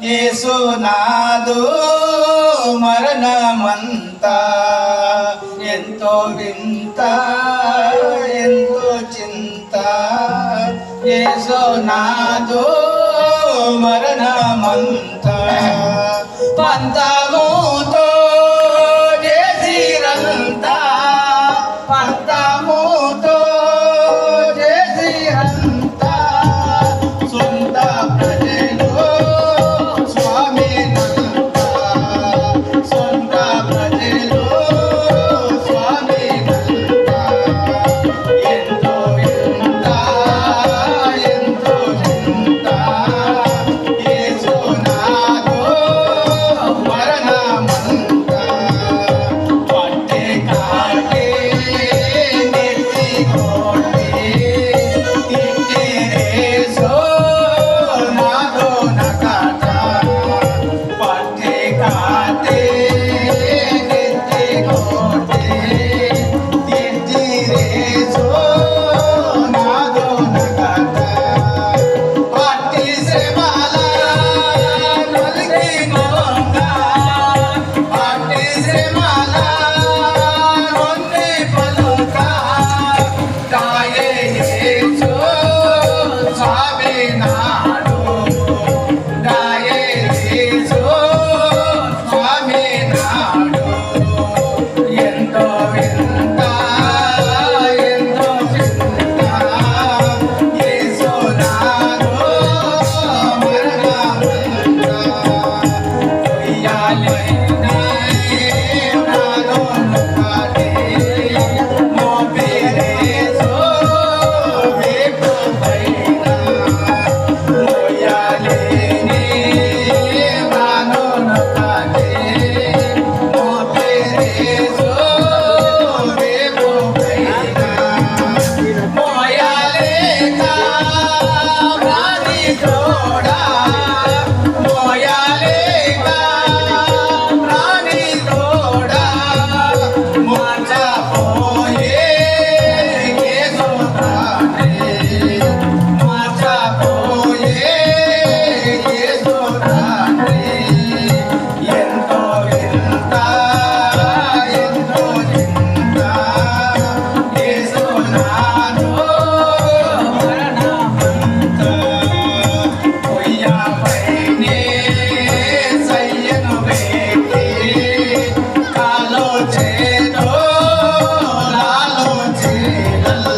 యేసునాథు మరణమంతా ఎంతో వింత ఎంతో చింత యేసునాథు మరణమంతా పంతముతో చేసిరంతా పంతముతో చేసిరంతా సొంత ప్రజలు స్వామినంతా సొంత ప్రజలు స్వామినంతా ఎంతో వింత ఎంతో చింత యేసునాథు మరణమంతా పట్టే కాటే నెత్తి కోటే తిట్టేరేసో నాదో నకాట పట్టే కాటే నెత్తి కోటే తిట్టేరేసో నాదో నకాట పట్టి శ్రమల నొలికి మోంగ పట్టి శ్రమల నొల్లి పలుక కాయే యేసు స్వామి నాడు కాయే యేసు స్వామి నాడు ఎంతో వింత ఎంతో చింత యేసునాథు మరణమంతా ఉయ్యాలైనా నాలో నొక్కాడే మోపిరేసో వేపు పైన మోయాలేని నాలో నొక్కాడే మోపిరేసో వేపు పైన మోయాలేక రాని తోడా మోయాలేక రాని తోడా మార్చపోయే యేసు ప్రాణే మార్చపోయే యేసు ప్రాణే ఎంతో వింత ఎంతో చింత యేసునాథు మరణమంతా పొయ్యపైనే సయ్యను వేకి కాలో చేతో లాలో చేలల్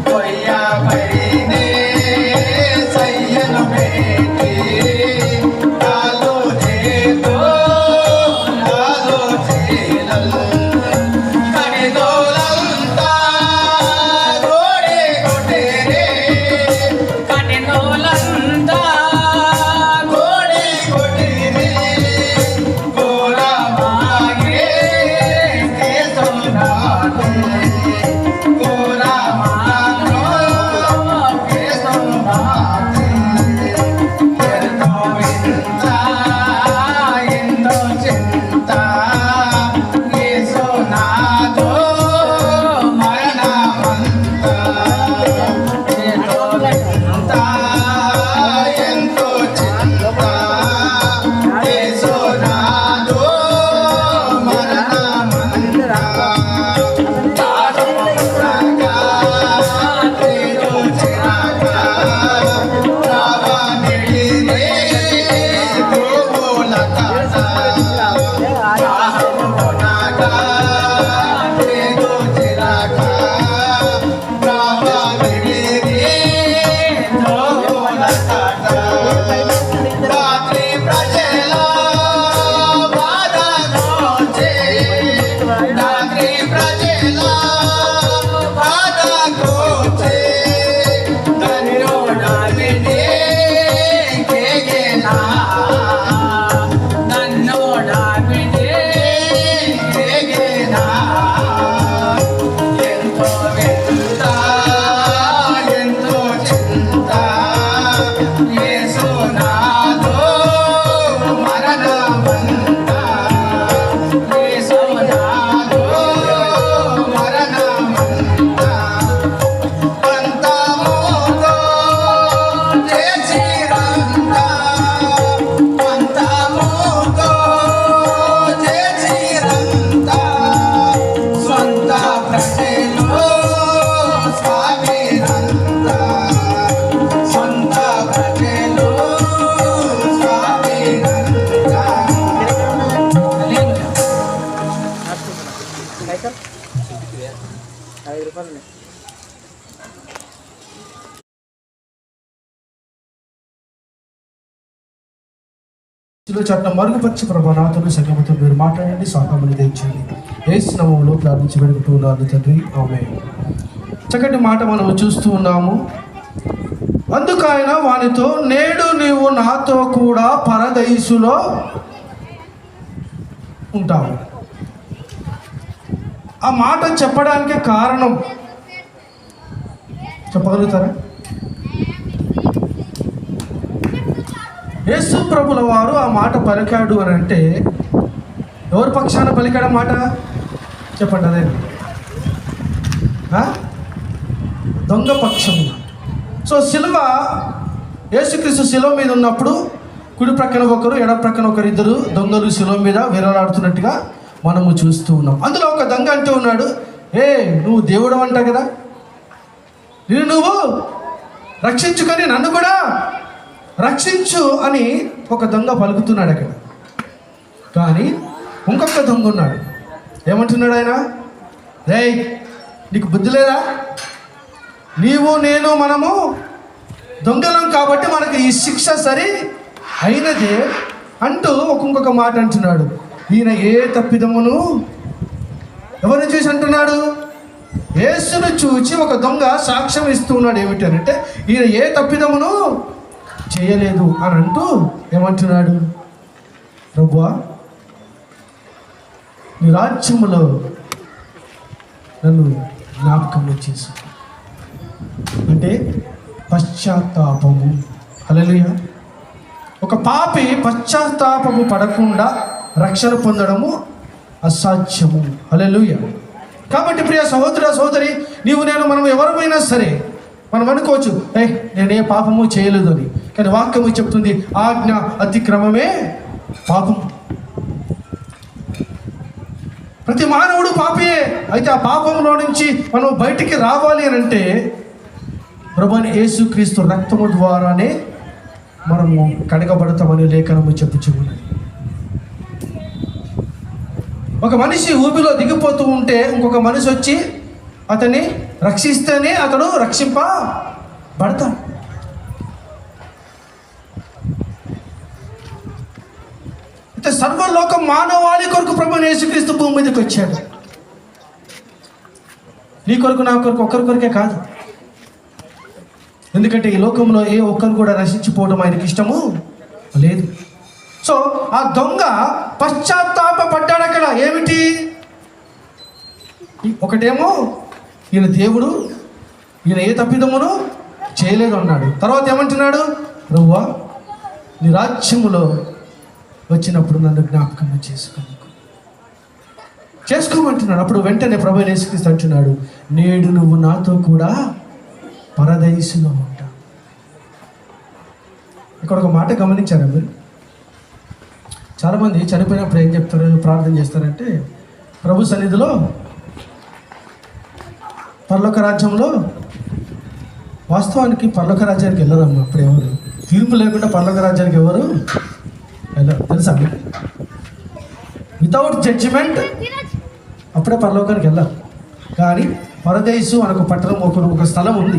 పొయ్యపైనే సయ్యను వేకి కాలో చేతో లాలో చేలల్ కడిదోలంతా గోడే కొట్టేరే కడిదోలంతా గోడే కొట్టేరే గోరమాగే కేసునాథు గోరమాగో కేసునాథు ఎంతో వింత ఎంతో చింత యేసునాథు మరణమంతా ఎంతో వింత ఎంతో చింత యేసునాథు మరణమంతా తాడుగా తేజో చిరాగా రావణిడినే గోవుల కాట రాహమునాగా తేజో చిరాగా రావణిడినే గోవుల కాట రాత్రి ప్రజల బాధ నోచే రాత్రి ప్రజల బాధ కోచే నన్నోడావినే కేగేనా నన్నోడావినే కేగేనా ఎంతో వింత ఎంతో చింత యేసునాథు మరణమంతా యేసునాథు మరణమంతా పంతముతో చేసిరంతా చట్టం మరుగుపరిచి ప్రభా నాతో సంగమతో మీరు మాట్లాడండి, స్వాగమని తెచ్చేయండి. యేసు నామములో ప్రార్థించి పెడుగుతున్నాను తండ్రి, ఆమేన్. చక్కటి మాట మనం చూస్తూ ఉన్నాము. అందుకు ఆయన వానితో, నేడు నీవు నాతో కూడా పరదైసులో ఉంటావు. ఆ మాట చెప్పడానికి కారణం చెప్పగలుగుతారా? యేసు ప్రభుల వారు ఆ మాట పలికాడు అని అంటే ఎవరి పక్షాన పలికాడు మాట చెప్పండి. అదే దొంగ పక్షం. సో సిలువ, యేసుక్రీస్తు సిలువ మీద ఉన్నప్పుడు కుడి ప్రక్కన ఒకరు, ఎడ ప్రక్కన ఒకరు, ఇద్దరు దొంగలు సిలువ మీద వేలాడుతున్నట్టుగా మనము చూస్తూ ఉన్నాం. అందులో ఒక దొంగ అంటూ ఉన్నాడు, నువ్వు దేవుడు అంట కదా, నువ్వు రక్షించుకొని నన్ను కూడా రక్షించు అని ఒక దొంగ పలుకుతున్నాడు అక్కడ. కానీ ఇంకొక దొంగ ఉన్నాడు. ఏమంటున్నాడు ఆయన? నీకు బుద్ధి లేదా? నీవు నేను మనము దొంగలం కాబట్టి మనకు ఈ శిక్ష సరి అయినదే అంటూ ఇంకొక మాట అంటున్నాడు. ఈయన ఏ తప్పిదమును ఎవరిని చూసి అంటున్నాడు? యేసును చూచి ఒక దొంగ సాక్ష్యం ఇస్తూ ఉన్నాడు. ఏమిటంటే ఈయన ఏ తప్పిదమును చేయలేదు అని అంటూ ఏమంటున్నాడు? ప్రభువా, నీ రాజ్యములో నన్ను జ్ఞాపకం చేసు. అంటే పశ్చాత్తాపము. హల్లెలూయా. ఒక పాపి పశ్చాత్తాపము పడకుండా రక్షణ పొందడము అసాధ్యము. హల్లెలూయా. కాబట్టి ప్రియ సహోదర సహోదరి, నీవు నేను మనం ఎవరమైనా సరే మనం అనుకోవచ్చు, నేను ఏ పాపము చేయలేదు అని. కానీ వాక్యము చెప్తుంది, ఆజ్ఞ అతిక్రమమే పాపం. ప్రతి మానవుడు పాపియే. అయితే ఆ పాపంలో నుంచి మనం బయటికి రావాలి అని అంటే ప్రభువైన యేసుక్రీస్తు రక్తము ద్వారానే మనము కడగబడతామని లేఖనము చెప్పుచున్నది. ఒక మనిషి ఊబిలో దిగిపోతూ ఉంటే ఇంకొక మనిషి వచ్చి అతన్ని రక్షిస్తేనే అతడు రక్షింపబడతాడు. అయితే సర్వలోక మానవాళి కొరకు ప్రభువైన యేసుక్రీస్తు భూమి మీదకి వచ్చాడు. నీ కొరకు, నా కొరకు, ఒకరి కొరకే కాదు. ఎందుకంటే ఈ లోకంలో ఏ ఒక్కరు కూడా నశించిపోవడం ఆయనకి ఇష్టము లేదు. సో ఆ దొంగ పశ్చాత్తాప పడ్డాడు అక్కడ. ఏమిటి? ఒకటేమో ఈయన దేవుడు, ఈయన ఏ తప్పిదమును చేయలేదు అన్నాడు. తర్వాత ఏమంటున్నాడు? ప్రభువా, నీ రాజ్యములో వచ్చినప్పుడు నన్ను జ్ఞాపకం చేసుకోమంటున్నాడు. అప్పుడు వెంటనే ప్రభువైన యేసుక్రీస్తు అంటున్నాడు, నేడు నువ్వు నాతో కూడా పరదైసులో ఉంటావు. ఇక్కడ ఒక మాట గమనించారా మీరు? చాలామంది చనిపోయినప్పుడు ఏం చెప్తారు, ప్రార్థన చేస్తారంటే, ప్రభు సన్నిధిలో పరలోక రాజ్యంలో. వాస్తవానికి పరలోక రాజ్యానికి వెళ్ళరమ్మా. అప్పుడు ఎవరు తీర్పు లేకుండా పరలోక రాజ్యానికి ఎవరు వెళ్ళరు, తెలుసా? వితౌట్ జడ్జిమెంట్ అప్పుడే పరలోకానికి వెళ్ళారు. కానీ పరదేశు అనొక పట్టణం, ఒక స్థలం ఉంది.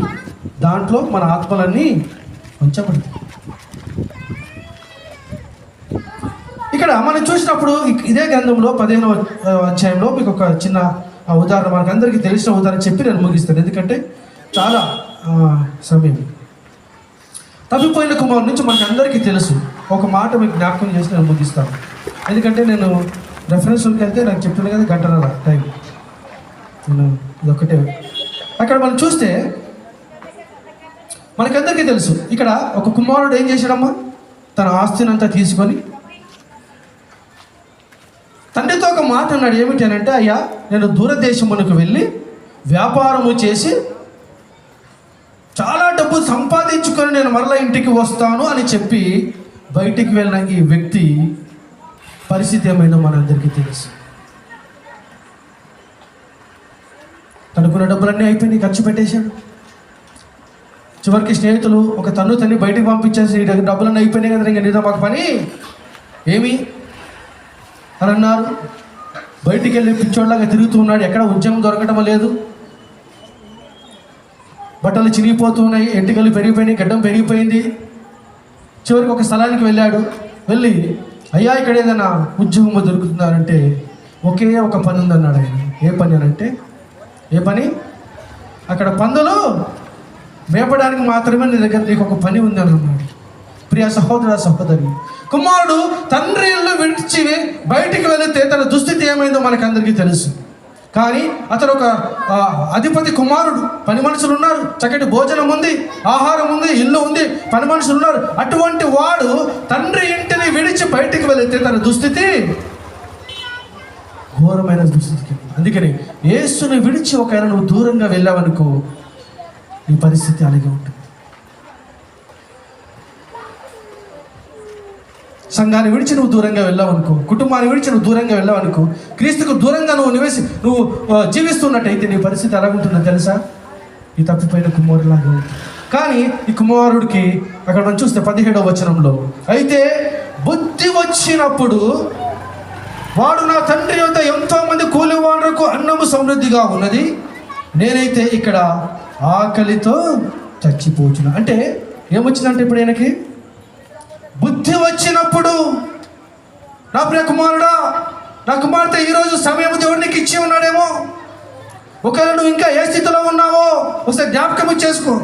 దాంట్లో మన ఆత్మలన్నీ ఉంచబడతాయి. ఇక్కడ మనం చూసినప్పుడు ఇదే గ్రంథంలో 15వ అధ్యాయంలో మీకు ఒక చిన్న ఉదాహరణ, మనకు అందరికీ తెలిసిన ఉదాహరణ చెప్పి నేను ముగిస్తాను, ఎందుకంటే చాలా సమయం. తప్పిపోయిన కుమారు నుంచి మనకు అందరికీ తెలుసు. ఒక మాట మీకు జ్ఞాపకం చేసి నేను ముగిస్తాను, ఎందుకంటే నేను రెఫరెన్స్కి వెళ్తే నాకు చెప్తున్నాను కదా, గంటన్నర టైం. నేను ఇదొక్కటే. అక్కడ మనం చూస్తే మనకందరికీ తెలుసు, ఇక్కడ ఒక కుమారుడు ఏం చేశాడమ్మా? తన ఆస్తిని అంతా తీసుకొని తండ్రితో ఒక మాట అన్నాడు. ఏమిటి అని అంటే, అయ్యా, నేను దూరదేశమునకు వెళ్ళి వ్యాపారము చేసి చాలా డబ్బు సంపాదించుకొని నేను మరలా ఇంటికి వస్తాను అని చెప్పి బయటికి వెళ్ళిన ఈ వ్యక్తి పరిస్థితి ఏమైనా మనందరికీ తెలుసు. తనుకున్న డబ్బులన్నీ అయిపోయినాయి, ఖర్చు పెట్టేశాడు. చివరికి స్నేహితులు ఒక తన్ని బయటికి పంపించేసి, డబ్బులన్నీ అయిపోయినాయి కదా, ఇంకా నీతో మాకు పని ఏమి అని అన్నారు. బయటికి వెళ్ళి పిచ్చోళ్ళగా తిరుగుతూ ఉన్నాడు. ఎక్కడ ఉద్యోగం దొరకటం లేదు, బట్టలు చినిగిపోతూ ఉన్నాయి, ఎంటికలు పెరిగిపోయినాయి, గడ్డం పెరిగిపోయింది. చివరికి ఒక స్థలానికి వెళ్ళాడు. వెళ్ళి అయ్యా ఇక్కడ ఏదైనా ఉద్యోగం దొరుకుతున్నారంటే ఒకే ఒక పని ఉందన్నాడు ఆయన. ఏ పని అనంటే, ఏ పని? అక్కడ పందులు మేపడానికి మాత్రమే నీ దగ్గర నీకు ఒక పని ఉంది అని అన్నాడు. ప్రియ సహోదర సహోదరి, కుమారుడు తండ్రి ఇల్లు విడిచి బయటికి వెళితే తన దుస్థితి ఏమైందో మనకందరికీ తెలుసు. కానీ అతను ఒక అధిపతి కుమారుడు, పని మనుషులు ఉన్నారు, చక్కటి భోజనం ఉంది, ఆహారం ఉంది, ఇల్లు ఉంది, పని మనుషులు ఉన్నారు. అటువంటి వాడు తండ్రి ఇంటిని విడిచి బయటికి వెళితే తన దుస్థితి ఘోరమైన దుస్థితికి. అందుకని యేసుని విడిచి ఒకవేళ నువ్వు దూరంగా వెళ్ళావనుకో నీ పరిస్థితి అలాగే ఉంటుంది. సంఘాన్ని విడిచి నువ్వు దూరంగా వెళ్ళావనుకో, కుటుంబాన్ని విడిచి నువ్వు దూరంగా వెళ్ళావనుకో, క్రీస్తుకు దూరంగా నువ్వు జీవిస్తున్నట్టయితే నీ పరిస్థితి ఎలా ఉంటుందో తెలుసా? ఈ తప్పిపోయిన కుమారులాగా ఉంటుంది. కానీ ఈ కుమారుడికి అక్కడ మనం చూస్తే 17వ వచనంలో, అయితే బుద్ధి వచ్చినప్పుడు వాడు నా తండ్రి యొద్ద ఎంతోమంది కూలివాళ్లకు అన్నము సమృద్ధిగా ఉన్నది, నేనైతే ఇక్కడ ఆకలితో చచ్చిపోతున్నా. అంటే ఏమొచ్చిందంటే ఇప్పుడు ఆయనకి బుద్ధి వచ్చినప్పుడు, నా ప్రియ కుమారుడా, నా కుమార్తె ఈరోజు సమయం దేవుడు నీకు ఇచ్చి ఉన్నాడేమో. ఒకవేళ నువ్వు ఇంకా ఏ స్థితిలో ఉన్నావో ఒకసారి జ్ఞాపకం చేసుకో.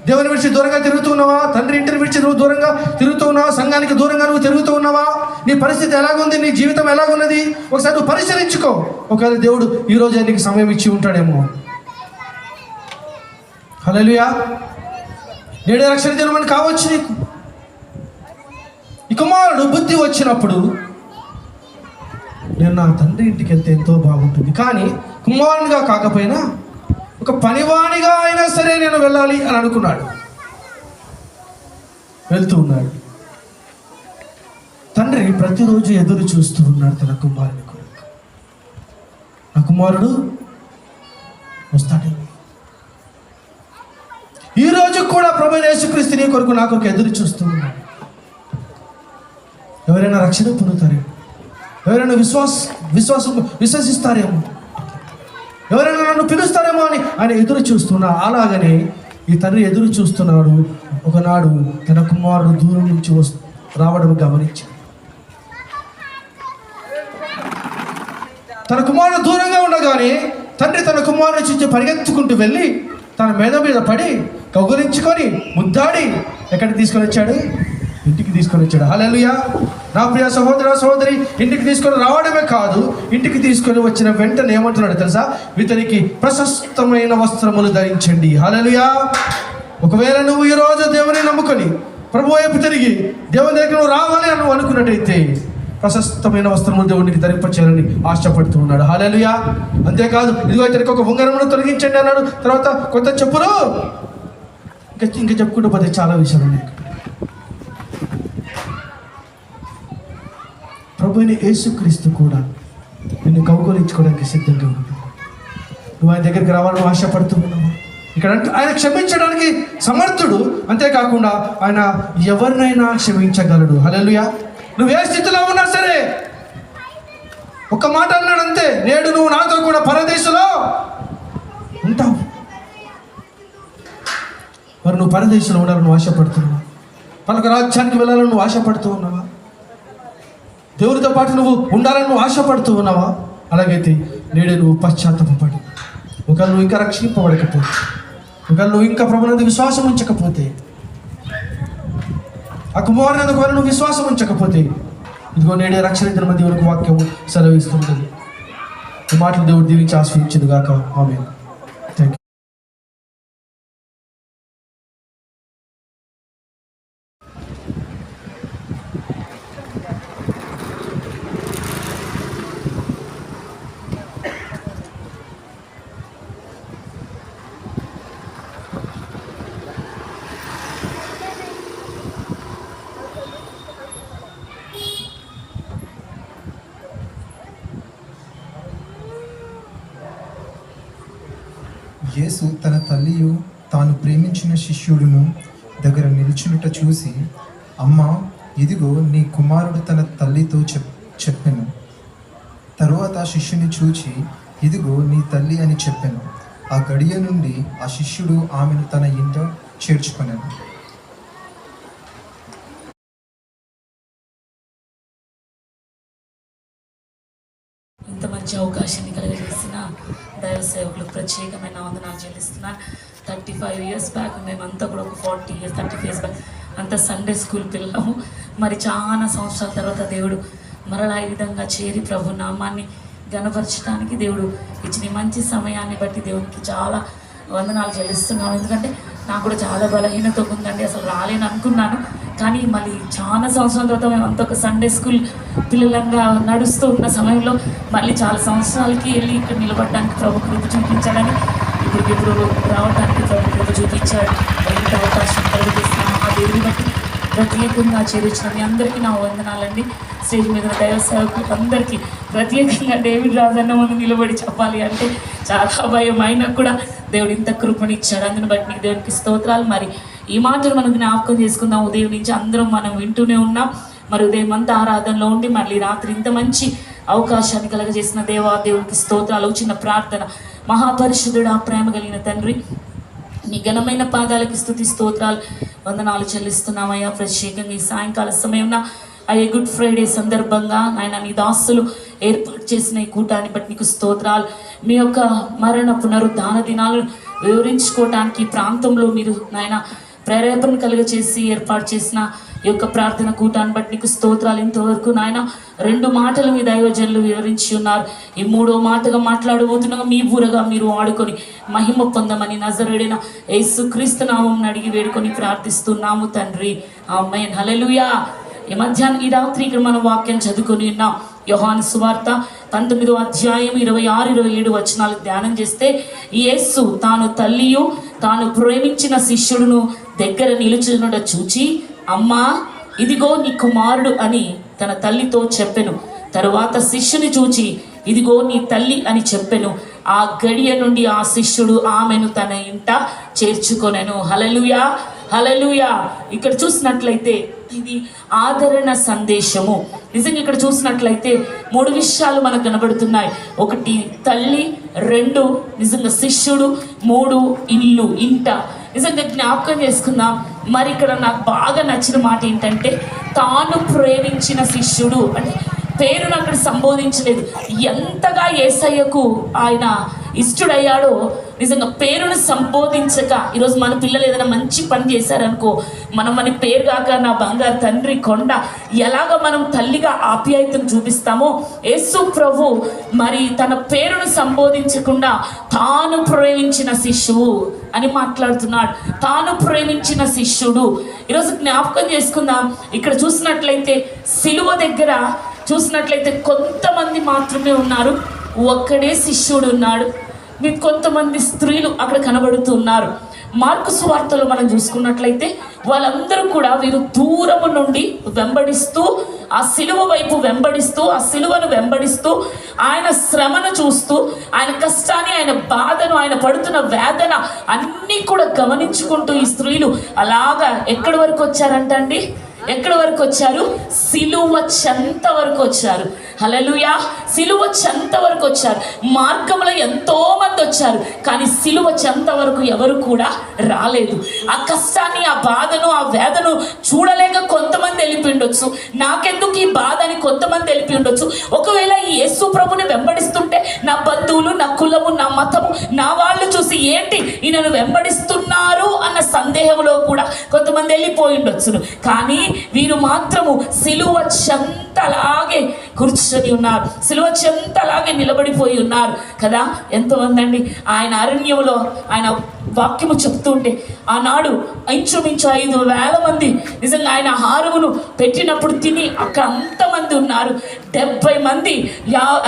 దేవుని విడిచి దూరంగా తిరుగుతూ ఉన్నావా? తండ్రి ఇంటిని విడిచి నువ్వు దూరంగా తిరుగుతూ ఉన్నావా? సంఘానికి దూరంగా నువ్వు తిరుగుతూ ఉన్నావా? నీ పరిస్థితి ఎలాగుంది? నీ జీవితం ఎలాగున్నది? ఒకసారి నువ్వు పరిశీలించుకో. ఒకవేళ దేవుడు ఈరోజు నీకు సమయం ఇచ్చి ఉంటాడేమో. హల్లెలూయా. నేడే రక్షణ జన్మని కావచ్చు నీకు. ఈ కుమారుడు బుద్ధి వచ్చినప్పుడు నేను నా తండ్రి ఇంటికి వెళ్తే ఎంతో బాగుంటుంది, కానీ కుమారునిగా కాకపోయినా ఒక పనివానిగా అయినా సరే నేను వెళ్ళాలి అని అనుకున్నాడు. వెళ్తూ ఉన్నాడు. తండ్రి ప్రతిరోజు ఎదురు చూస్తూ ఉన్నాడు తన కుమారుని కొరకు. నా కుమారుడు వస్తాడు. ఈరోజు కూడా ప్రభువైన యేసుక్రీస్తు నీ కొరకు నా కొరకు ఎదురు చూస్తూ ఉన్నాడు. ఎవరైనా రక్షణ పొందుతారేమో, ఎవరైనా విశ్వసిస్తారేమో, ఎవరైనా నన్ను పిలుస్తారేమో అని ఆయన ఎదురు చూస్తున్నా. అలాగనే ఈ తండ్రి ఎదురు చూస్తున్నాడు. ఒకనాడు తన కుమారుడు దూరం నుంచి రావడం గమనించాడు. తన కుమారుడు దూరంగా ఉండగానే తండ్రి తన కుమారుని చూసి పరిగెత్తుకుంటూ వెళ్ళి తన మీద పడి కౌగులించుకొని ముద్దాడి ఎక్కడికి తీసుకొని వచ్చాడు? ఇంటికి తీసుకొని వచ్చాడు. హల్లెలూయా. నా ప్రియ సహోదర సహోదరి, ఇంటికి తీసుకొని రావడమే కాదు, ఇంటికి తీసుకొని వచ్చిన వెంటనే ఏమంటున్నాడు తెలుసా? ఇతనికి ప్రశస్తమైన వస్త్రములు ధరించండి. హల్లెలూయా. ఒకవేళ నువ్వు ఈరోజు దేవుని నమ్ముకొని ప్రభు వైపు తిరిగి దేవుని దగ్గర నువ్వు రావాలి అని నువ్వు అనుకున్నట్టయితే ప్రశస్తమైన వస్త్రములు దేవునికి ధరింపచేయాలని ఆశపడుతూ ఉన్నాడు. హల్లెలూయా. అంతేకాదు, ఇదిగో ఇతనికి ఒక ఉంగరమును తొలగించండి అన్నాడు. తర్వాత కొత్త చెప్పులు, ఇంకా చెప్పుకుంటూ పోతే చాలా విషయాలు ఉన్నాయి. ప్రభువైన యేసుక్రీస్తు కూడా నిన్ను కౌగులించుకోవడానికి సిద్ధంగా ఉన్నాడు. నువ్వు ఆయన దగ్గరికి రావాలని ఆశపడుతూ ఉన్నావు. ఇక్కడ అంటే ఆయన క్షమించడానికి సమర్థుడు. అంతేకాకుండా ఆయన ఎవరినైనా క్షమించగలడు. హల్లెలూయా. నువ్వు ఏ స్థితిలో ఉన్నా సరే ఒక మాట అన్నాడు అంతే, నేడు నువ్వు నాతో కూడా పరదేశంలో ఉంటావు. మరి నువ్వు పరదేశంలో ఉండాలని నువ్వు ఆశపడుతున్నావా? పలక రాజ్యానికి వెళ్ళాలని నువ్వు ఆశపడుతూ ఉన్నావా? దేవునితో పాటు నువ్వు ఉండాలని నువ్వు ఆశపడుతూ ఉన్నావా? అలాగైతే నేడే నువ్వు పశ్చాత్తాపపడి, ఒకవేళ నువ్వు ఇంకా రక్షింపబడకపోతే, ఒకవేళ నువ్వు ఇంకా ప్రభువునందు విశ్వాసం ఉంచకపోతే, ఆ కుమారుని ఒకవేళ నువ్వు విశ్వాసం ఉంచకపోతే, ఇదిగో నేడే రక్షణ దినమ దేవునికి వాక్యము సెలవిస్తుంటుంది. ఈ మాటలు దేవుడు దీవించి ఆశీర్వదించును గాక. ఆమేన్. థాంక్యూ. యేసు తన తల్లియు తాను ప్రేమించిన శిష్యుడును దగ్గర నిల్చునుట చూసి, అమ్మా, ఇదిగో నీ కుమారుడు తన తల్లితో చెప్పెను. తరువాత ఆ శిష్యుని చూచి, ఇదిగో నీ తల్లి అని చెప్పెను. ఆ గడియ నుండి ఆ శిష్యుడు ఆమెను తన ఇంట చేర్చుకొనెను. మంచి అవకాశాన్ని కలుగజేసిన దైవ సేవకులకు ప్రత్యేకమైన వందనాలు చెల్లిస్తున్నాను. 35 years బ్యాక్ మేమంతా కూడా ఒక 40 years 35 years బ్యాక్ అంతా సండే స్కూల్ పిల్లము. మరి చాలా సంవత్సరాల తర్వాత దేవుడు మరలా ఈ విధంగా చేరి ప్రభు నామాన్ని గణపరచడానికి దేవుడు ఇచ్చిన మంచి సమయాన్ని బట్టి దేవునికి చాలా వందనాలు చెల్లిస్తున్నాను. ఎందుకంటే నాకు కూడా చాలా బలహీనత ఉందండి, అసలు రాలేను అనుకున్నాను. కానీ మళ్ళీ చాలా సంవత్సరాల తర్వాత మేము అంత ఒక సండే స్కూల్ పిల్లలంగా నడుస్తూ ఉన్న సమయంలో మళ్ళీ చాలా సంవత్సరాలకి వెళ్ళి ఇక్కడ నిలబడడానికి ప్రభు కృప చూపించాలని ఇప్పుడు రావడానికి ప్రభు కృప చూపించాడు. ఎంత అవకాశం కలిగిస్తున్నాము ఆ దేవుని బట్టి ప్రత్యేకంగా చేరించిన మీ అందరికీ నా వందనాలండి. స్టేజ్ మీద దైవ సేవకులకు అందరికీ ప్రత్యేకంగా డేవిడ్ రాజన్న ముందు నిలబడి చెప్పాలి అంటే చాలా భయం, అయినా కూడా దేవుడు ఇంత కృపనిచ్చాడు. అందుని బట్టి నీకు దేవునికి స్తోత్రాలు. మరి ఈ మాటలు మనం జ్ఞాపకం చేసుకుందాం. ఉదయం నుంచి అందరం మనం వింటూనే ఉన్నాం. మరి ఉదయం అంతా ఆరాధనలో ఉండి మళ్ళీ రాత్రి ఇంత మంచి అవకాశాన్ని కలగజేసిన దేవునికి స్తోత్రాలు. చిన్న ప్రార్థన. మహాపరిశుద్ధుడా, ప్రేమ కలిగిన తండ్రి, నీ ఘనమైన పాదాలకి స్తుతి స్తోత్రాలు వందనాలు చెల్లిస్తున్నామయ్యా. ప్రత్యేకంగా ఈ సాయంకాల సమయంలో అయ్యే గుడ్ ఫ్రైడే సందర్భంగా నాయన నీ దాసులు ఏర్పాటు చేసిన ఈ కూటాన్ని బట్టి నీకు స్తోత్రాలు. మీ యొక్క మరణ పునరుద్ధాన దినాలను వివరించుకోవడానికి ప్రాంతంలో మీరు నాయన ప్రేరేపణ కలుగచేసి ఏర్పాటు చేసిన ఈ యొక్క ప్రార్థన కూటాన్ని బట్టి నీకు స్తోత్రాలు. ఇంతవరకు నాయన 2 మాటలు మీ దైవజనులు వివరించి ఉన్నారు. ఈ 3వ మాటగా మాట్లాడబోతున్నాగా మీ బూరగా మీరు వాడుకొని మహిమ పొందమని నజరేయుడైన యేసుక్రీస్తు నామం అడిగి వేడుకొని ప్రార్థిస్తున్నాము తండ్రి, ఆమేన్. హల్లెలూయా. ఈ మధ్యాహ్నం ఈ రాత్రి ఇక్కడ మనం వాక్యం చదువుకొని ఉన్నాం. యోహాను సువార్త 19వ అధ్యాయం 26-27 వచనాలు ధ్యానం చేస్తే యేసు తాను తల్లియు తాను ప్రేమించిన శిష్యుడును దగ్గర నిలుచునుట చూచి, అమ్మా ఇదిగో నీ కుమారుడు అని తన తల్లితో చెప్పెను. తరువాత శిష్యుని చూచి, ఇదిగో నీ తల్లి అని చెప్పెను. ఆ గడియ నుండి ఆ శిష్యుడు ఆమెను తన ఇంట చేర్చుకొనెను. హల్లెలూయా, హల్లెలూయా. ఇక్కడ చూసినట్లయితే ఇది ఆదరణ సందేశము. నిజంగా ఇక్కడ చూసినట్లయితే 3 విషయాలు మనకు కనబడుతున్నాయి. 1 తల్లి, 2 నిజంగా శిష్యుడు, 3 ఇల్లు, ఇంట. నిజంగా జ్ఞాపకం చేసుకుందాం. మరి ఇక్కడ నాకు బాగా నచ్చిన మాట ఏంటంటే తాను ప్రేమించిన శిష్యుడు అంటే పేరును అక్కడ సంబోధించలేదు. ఎంతగా యేసయ్యకు ఆయన ఇష్టడయ్యాడో నిజంగా పేరును సంబోధించక, ఈరోజు మన పిల్లలు ఏదైనా మంచి పని చేశారనుకో, మనం మన పేరు కాక నా బంగారు తండ్రి కొండ ఎలాగ మనం తల్లిగా ఆప్యాయతను చూపిస్తామో యేసు ప్రభు మరి తన పేరును సంబోధించకుండా తాను ప్రేమించిన శిష్యువు అని మాట్లాడుతున్నాడు. తాను ప్రేమించిన శిష్యుడు. ఈరోజు జ్ఞాపకం చేసుకుందాం. ఇక్కడ చూసినట్లయితే సిలువ దగ్గర చూసినట్లయితే కొంతమంది మాత్రమే ఉన్నారు, ఒక్కడే శిష్యుడు ఉన్నాడు. మీకు కొంతమంది స్త్రీలు అక్కడ కనబడుతున్నారు. మార్కు సువార్తలో మనం చూసుకున్నట్లయితే వాళ్ళందరూ కూడా వీరు దూరము నుండి వెంబడిస్తూ ఆ సిలువ వైపు వెంబడిస్తూ ఆ సిలువను వెంబడిస్తూ ఆయన శ్రమను చూస్తూ ఆయన కష్టాన్ని, ఆయన బాధను, ఆయన పడుతున్న వేదన అన్నీ కూడా గమనించుకుంటూ ఈ స్త్రీలు అలాగా ఎక్కడి వరకు వచ్చారంటండి? ఎక్కడి వరకు వచ్చారు? సిలువ చెంత వరకు వచ్చారు. హల్లెలూయా. సిలువ చెంత వరకు వచ్చారు. మార్గంలో ఎంతో మంది వచ్చారు, కానీ సిలువ చెంత వరకు ఎవరు కూడా రాలేదు. ఆ కష్టాన్ని, ఆ బాధను, ఆ వేదను చూడలేక కొంతమంది వెళ్ళిపోయిండొచ్చు. నాకెందుకు ఈ బాధ అని కొంతమంది వెళ్ళిపోయిండొచ్చు. ఒకవేళ ఈ యేసు ప్రభుని వెంబడిస్తుంటే నా బంధువులు, నా కులము, నా మతము, నా వాళ్ళు చూసి ఏంటి ఈయనను వెంబడిస్తున్నారు అన్న సందేహంలో కూడా కొంతమంది వెళ్ళిపోయిండొచ్చును. కానీ వీరు మాత్రము సిలువ చెంతలాగే కూర్చొని ఉన్నారు, సిలువ చెంతలాగే నిలబడిపోయి ఉన్నారు కదా. ఎంతోమంది అండి ఆయన అరణ్యంలో ఆయన వాక్యము చెప్తుంటే ఆనాడు ఇంచుమించు 5,000 మంది నిజంగా ఆయన ఆహారమును పెట్టినప్పుడు తిని అక్కడ అంతమంది ఉన్నారు. 70 మంది,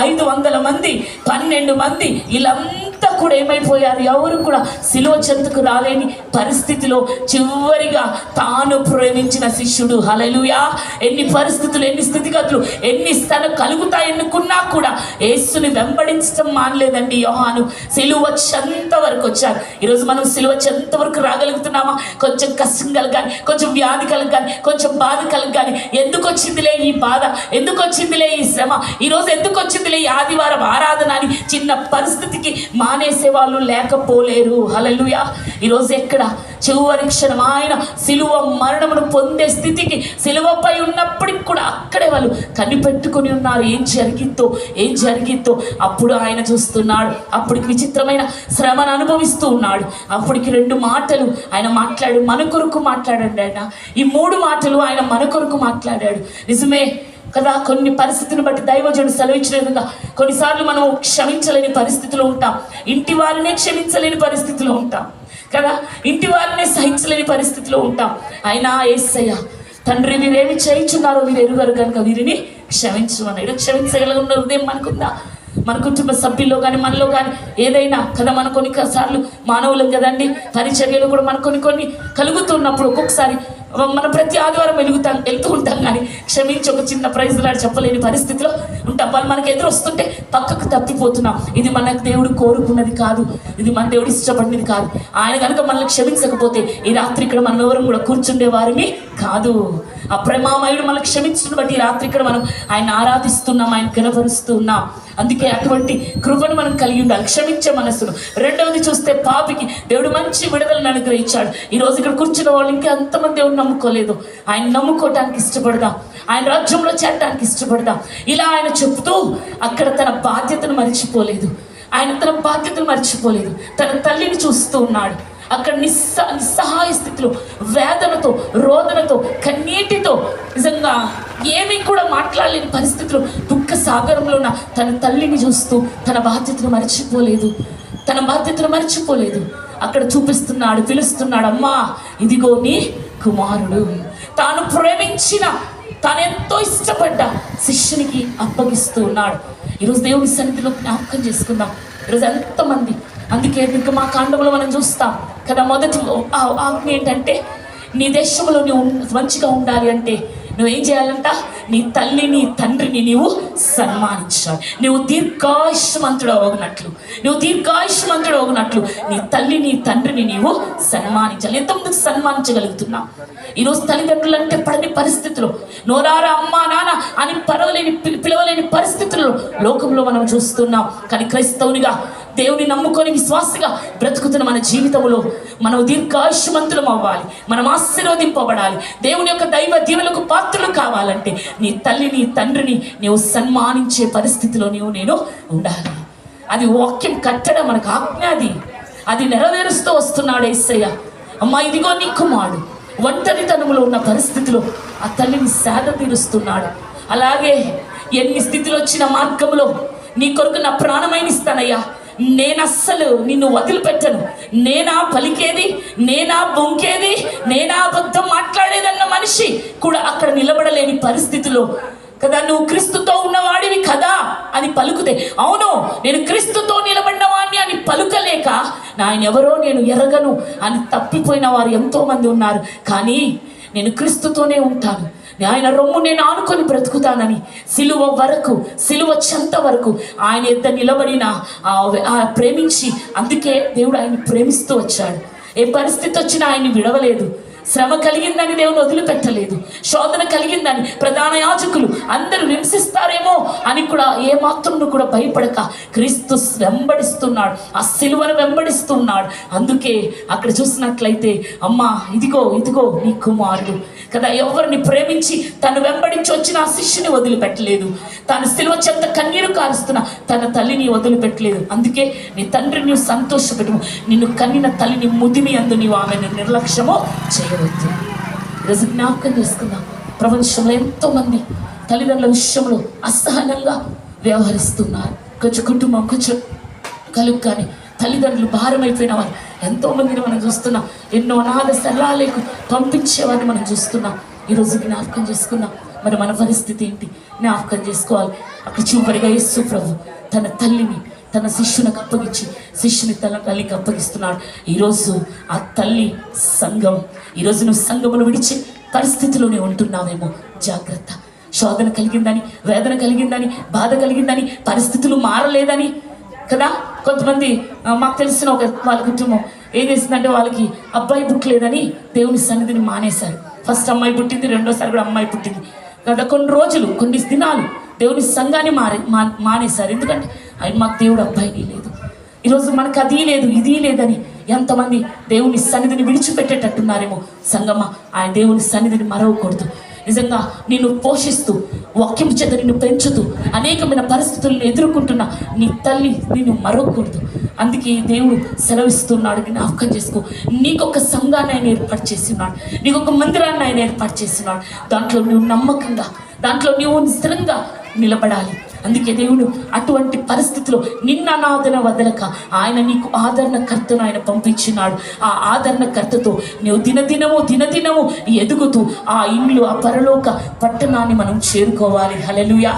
500 మంది, 12 మంది వీళ్ళంతా కూడా ఏమైపోయారు? ఎవరు కూడా సిలువ చెంతకు రాలేని పరిస్థితిలో చివరిగా తాను ప్రేమించిన శిష్యుడు. హల్లెలూయా. ఎన్ని పరిస్థితులు, ఎన్ని స్థితిగతులు, ఎన్ని స్థలం కలుగుతాయనుకున్నా కూడా యేసుని వెంబడించడం మానలేదండి యోహాను. సిలువ చెంత వరకు వచ్చారు. ఈరోజు మనం సిలువ చెంత వరకు రాగలుగుతున్నామా? కొంచెం కష్టం కలగాలి, కొంచెం వ్యాధి కలగాలి, కొంచెం బాధ కలగాలి. ఎందుకు వచ్చిందిలే ఈ బాధ, ఎందుకు వచ్చిందిలే ఈ శ్రమ, ఈరోజు ఎందుకు వచ్చిందిలే ఈ ఆదివారం ఆరాధన అని చిన్న పరిస్థితికి మానేసే వాళ్ళు లేకపోలేరు. హల్లెలూయా. ఈరోజు ఎక్కడ చివరి క్షణం ఆయన సిలువ మరణమును పొందే స్థితికి సిలువపై ఉన్నప్పటికి కూడా అక్కడే వాళ్ళు కనిపెట్టుకొని ఉన్నారు ఏం జరిగిద్దో. అప్పుడు ఆయన చూస్తున్నాడు. అప్పటికి విచిత్రమైన శ్రమను అనుభవిస్తూ ఉన్నాడు. అప్పటికి 2 మాటలు ఆయన మన కొరకు మాట్లాడండి. ఆయన ఈ 3 మాటలు ఆయన మన కొరకు మాట్లాడాడు. నిజమే కదా, కొన్ని పరిస్థితిని బట్టి దైవజనుడు సెలవిచ్చిన విధంగా కొన్నిసార్లు మనం క్షమించలేని పరిస్థితిలో ఉంటాం. ఇంటి వారినే క్షమించలేని పరిస్థితిలో ఉంటాం కదా, ఇంటి వారినే సహించలేని పరిస్థితిలో ఉంటాం. అయినా యేసయ్య తండ్రి వీరేమి చేయించున్నారో వీరు ఎరుగరు కనుక వీరిని క్షమించు అన్నాడు. క్షమించగలిగిన హృదయం మనకుందా? మన కుటుంబ సభ్యుల్లో కానీ మనలో కానీ ఏదైనా కదా, మన కొన్నిసార్లు మానవులం కదండి, పరిచర్యలు కూడా మన కొన్ని కలుగుతున్నప్పుడు ఒక్కొక్కసారి మనం ప్రతి ఆదివారం వెళ్తూ ఉంటాం కానీ క్షమించి ఒక చిన్న ప్రైజ్ లాగా చెప్పలేని పరిస్థితిలో ఉంటాం. వాళ్ళు మనకు ఎదురు వస్తుంటే పక్కకు తప్పిపోతున్నాం. ఇది మనకు దేవుడు కోరుకున్నది కాదు, ఇది మన దేవుడు ఇష్టపడినది కాదు. ఆయన కనుక మనల్ని క్షమించకపోతే ఈ రాత్రి ఇక్కడ మనం ఎవరు కూడా కూర్చుండే వారిని కాదు. ఆ ప్రేమామయుడు మనల్ని క్షమించడం బట్టి ఈ రాత్రి ఇక్కడ మనం ఆయన ఆరాధిస్తున్నాం, ఆయన కనపరుస్తూ ఉన్నాం. అందుకే అటువంటి కృపను మనం కలిగి ఉండాలి, క్షమించే మనస్సును. రెండవది చూస్తే పాపికి దేవుడు మంచి విడుదలను అనుగ్రహించాడు. ఈరోజు ఇక్కడ కూర్చున్న వాళ్ళు ఇంకా ఎంతమంది దేవుడు నమ్ముకోలేదు. ఆయన నమ్ముకోవటానికి ఇష్టపడదాం, ఆయన రాజ్యంలో చేరడానికి ఇష్టపడదాం. ఇలా ఆయన చెప్తూ అక్కడ తన బాధ్యతను మర్చిపోలేదు. తన తల్లిని చూస్తూ ఉన్నాడు. అక్కడ నిస్సహాయ స్థితిలో, వేదనతో, రోదనతో, కన్నీటితో, నిజంగా ఏమీ కూడా మాట్లాడలేని పరిస్థితిలో, దుఃఖ సాగరంలో ఉన్న తన తల్లిని చూస్తూ తన బాధ్యతను మర్చిపోలేదు. అక్కడ చూపిస్తున్నాడు, పిలుస్తున్నాడు, అమ్మా ఇదిగో నీ కుమారుడు. తాను ప్రేమించిన, తాను ఎంతో ఇష్టపడ్డ శిష్యునికి అప్పగిస్తూ ఉన్నాడు. ఈరోజు దేవుని సన్నిధిలో జ్ఞాపకం చేసుకుందాం. ఈరోజు ఎంతమంది, అందుకే ఇంకా మా కాండంలో మనం చూస్తాం కదా, మొదటి ఆజ్ఞ ఏంటంటే నీ దేశంలో నువ్వు మంచిగా ఉండాలి అంటే నువ్వేం చేయాలంట? నీ తల్లిని తండ్రిని నీవు సన్మానించాలి. నువ్వు దీర్ఘాయుష్మంతుడు అవునట్లు నీ తల్లిని తండ్రిని నీవు సన్మానించాలి. ఎంతమందికి సన్మానించగలుగుతున్నావు? ఈరోజు తల్లిదండ్రులు అంటే పడని పరిస్థితులు, నోరారా అమ్మా నాన్న అని పిలవలేని పరిస్థితుల్లో లోకంలో మనం చూస్తున్నాం. కానీ క్రైస్తవునిగా, దేవుని నమ్ముకొని విశ్వాసగా బ్రతుకుతున్న మన జీవితంలో మనం దీర్ఘాయుష్మంతులం అవ్వాలి, మనం ఆశీర్వదింపబడాలి. దేవుని యొక్క దైవ దీవెనలకు పాత్రలు కావాలంటే నీ తల్లిని తండ్రిని నీవు సన్మానించే పరిస్థితిలో నేను ఉండాలి. అది వాక్యం కట్టడం మనకు ఆజ్ఞ. అది నెరవేరుస్తూ వస్తున్నాడు యేసయ్య. అమ్మా ఇదిగో నీ కుమారుడు. ఒంటరితనంలో ఉన్న పరిస్థితిలో ఆ తల్లిని సేద తీరుస్తున్నాడు. అలాగే ఎన్ని స్థితిలో వచ్చిన మార్గంలో నీ కొరకు నా ప్రాణమైన ఇస్తానయ్యా, నేను అస్సలు నిన్ను వదిలిపెట్టను, నేనా పలికేది, నేనా బొంకేది, నేనా అబద్ధం మాట్లాడేదన్న మనిషి కూడా అక్కడ నిలబడలేని పరిస్థితిలో కదా, నువ్వు క్రీస్తుతో ఉన్నవాడివి కదా అని పలుకుతే, అవును నేను క్రీస్తుతో నిలబడిన వాడిని అని పలుకలేక ఆయన ఎవరో నేను ఎరగను అని తప్పిపోయిన వారు ఎంతోమంది ఉన్నారు. కానీ నేను క్రీస్తుతోనే ఉంటాను, ఆయన రొమ్ము నేను ఆనుకొని బ్రతుకుతానని సిలువ చెంత వరకు ఆయన ఎద్ద నిలబడిన ప్రేమించి, అందుకే దేవుడు ఆయన్ని ప్రేమిస్తూ వచ్చాడు. ఏ పరిస్థితి వచ్చినా ఆయన్ని విడవలేదు. శ్రమ కలిగిందని దేవుని వదిలిపెట్టలేదు. శోధన కలిగిందని ప్రధాన యాజకులు అందరూ హింసిస్తారేమో అని కూడా ఏమాత్రం కూడా భయపడక క్రీస్తు వెంబడిస్తున్నాడు, ఆ సిలువను వెంబడిస్తున్నాడు. అందుకే అక్కడ చూసినట్లయితే అమ్మా ఇదిగో నీ కుమారుడు కదా, ఎవరిని ప్రేమించి తను వెంబడించి వచ్చిన ఆ శిష్యుని వదిలిపెట్టలేదు. తాను సిలువ చెంత కన్నీరు కారుస్తున్న తన తల్లిని వదిలిపెట్టలేదు. అందుకే నీ తండ్రిని నువ్వు సంతోషపెట్టు, నిన్ను కన్నిన తల్లిని ముదిమి అందు నీవు ఆమెను నిర్లక్ష్యమో చేయవద్దు. ఈరోజు జ్ఞాపకం చేసుకుందాం, ప్రపంచంలో ఎంతోమంది తల్లిదండ్రుల విషయంలో అసహనంగా వ్యవహరిస్తున్నారు. కొంచెం కుటుంబం కొంచెం కలుగు కానీ తల్లిదండ్రులు భారం అయిపోయిన వారు ఎంతోమందిని మనం చూస్తున్నాం. ఎన్నో అనాథ శరణాలయాలకు పంపించేవారిని మనం చూస్తున్నాం. ఈరోజు జ్ఞాపకం చేసుకున్నాం, మరి మన పరిస్థితి ఏంటి జ్ఞాపకం చేసుకోవాలి. అక్కడ చివరిగా యేసు ప్రభు తన తల్లిని తన శిష్యునికి అప్పగించి శిష్యుని తన తల్లికి అప్పగిస్తున్నాడు. ఈరోజు ఆ తల్లి సంఘం, ఈరోజు నువ్వు సంఘమును విడిచే పరిస్థితిలోనే ఉంటున్నావేమో, జాగ్రత్త. శోధన కలిగిందని, వేదన కలిగిందని, బాధ కలిగిందని, పరిస్థితులు మారలేదని కదా. కొంతమంది మాకు తెలిసిన వాళ్ళ కుటుంబం ఏం చేసిందంటే, వాళ్ళకి అబ్బాయి పుట్టలేదని దేవుని సన్నిధిని మానేశారు. ఫస్ట్ అమ్మాయి పుట్టింది, రెండోసారి కూడా అమ్మాయి పుట్టింది కదా. కొన్ని రోజులు, కొన్ని దినాలు దేవుని సంఘాన్ని మానేశారు. ఎందుకంటే ఆయన మాకు దేవుడు అబ్బాయిని లేదు, ఈరోజు మనకు అది లేదు ఇది లేదని ఎంతమంది దేవుని సన్నిధిని విడిచిపెట్టేటట్టున్నారేమో. సంగమా, ఆయన దేవుని సన్నిధిని మరవకూడదు. నిజంగా నిన్ను పోషిస్తూ వాక్యం చేత నిన్ను పెంచుతూ అనేకమైన పరిస్థితులను ఎదుర్కొంటున్న నీ తల్లి నిన్ను మరొకూడదు. అందుకే దేవుడు సెలవిస్తున్నాడు, జ్ఞాపకం చేసుకో. నీకొక సంఘాన్ని ఆయన ఏర్పాటు చేస్తున్నాడు, నీకొక మందిరాన్ని ఆయన ఏర్పాటు చేస్తున్నాడు. దాంట్లో నువ్వు నమ్మకంగా, దాంట్లో నువ్వు స్థిరంగా నిలబడాలి. అందుకే దేవుడు అటువంటి పరిస్థితిలో నిన్న ఆదరణ వదలక ఆయన నీకు ఆదరణకర్తను ఆయన పంపించినాడు. ఆ ఆదరణకర్తతో నువ్వు దినదినము ఎదుగుతూ ఆ ఇల్లు, ఆ పరలోక పట్టణాన్ని మనం చేరుకోవాలి. హల్లెలూయా!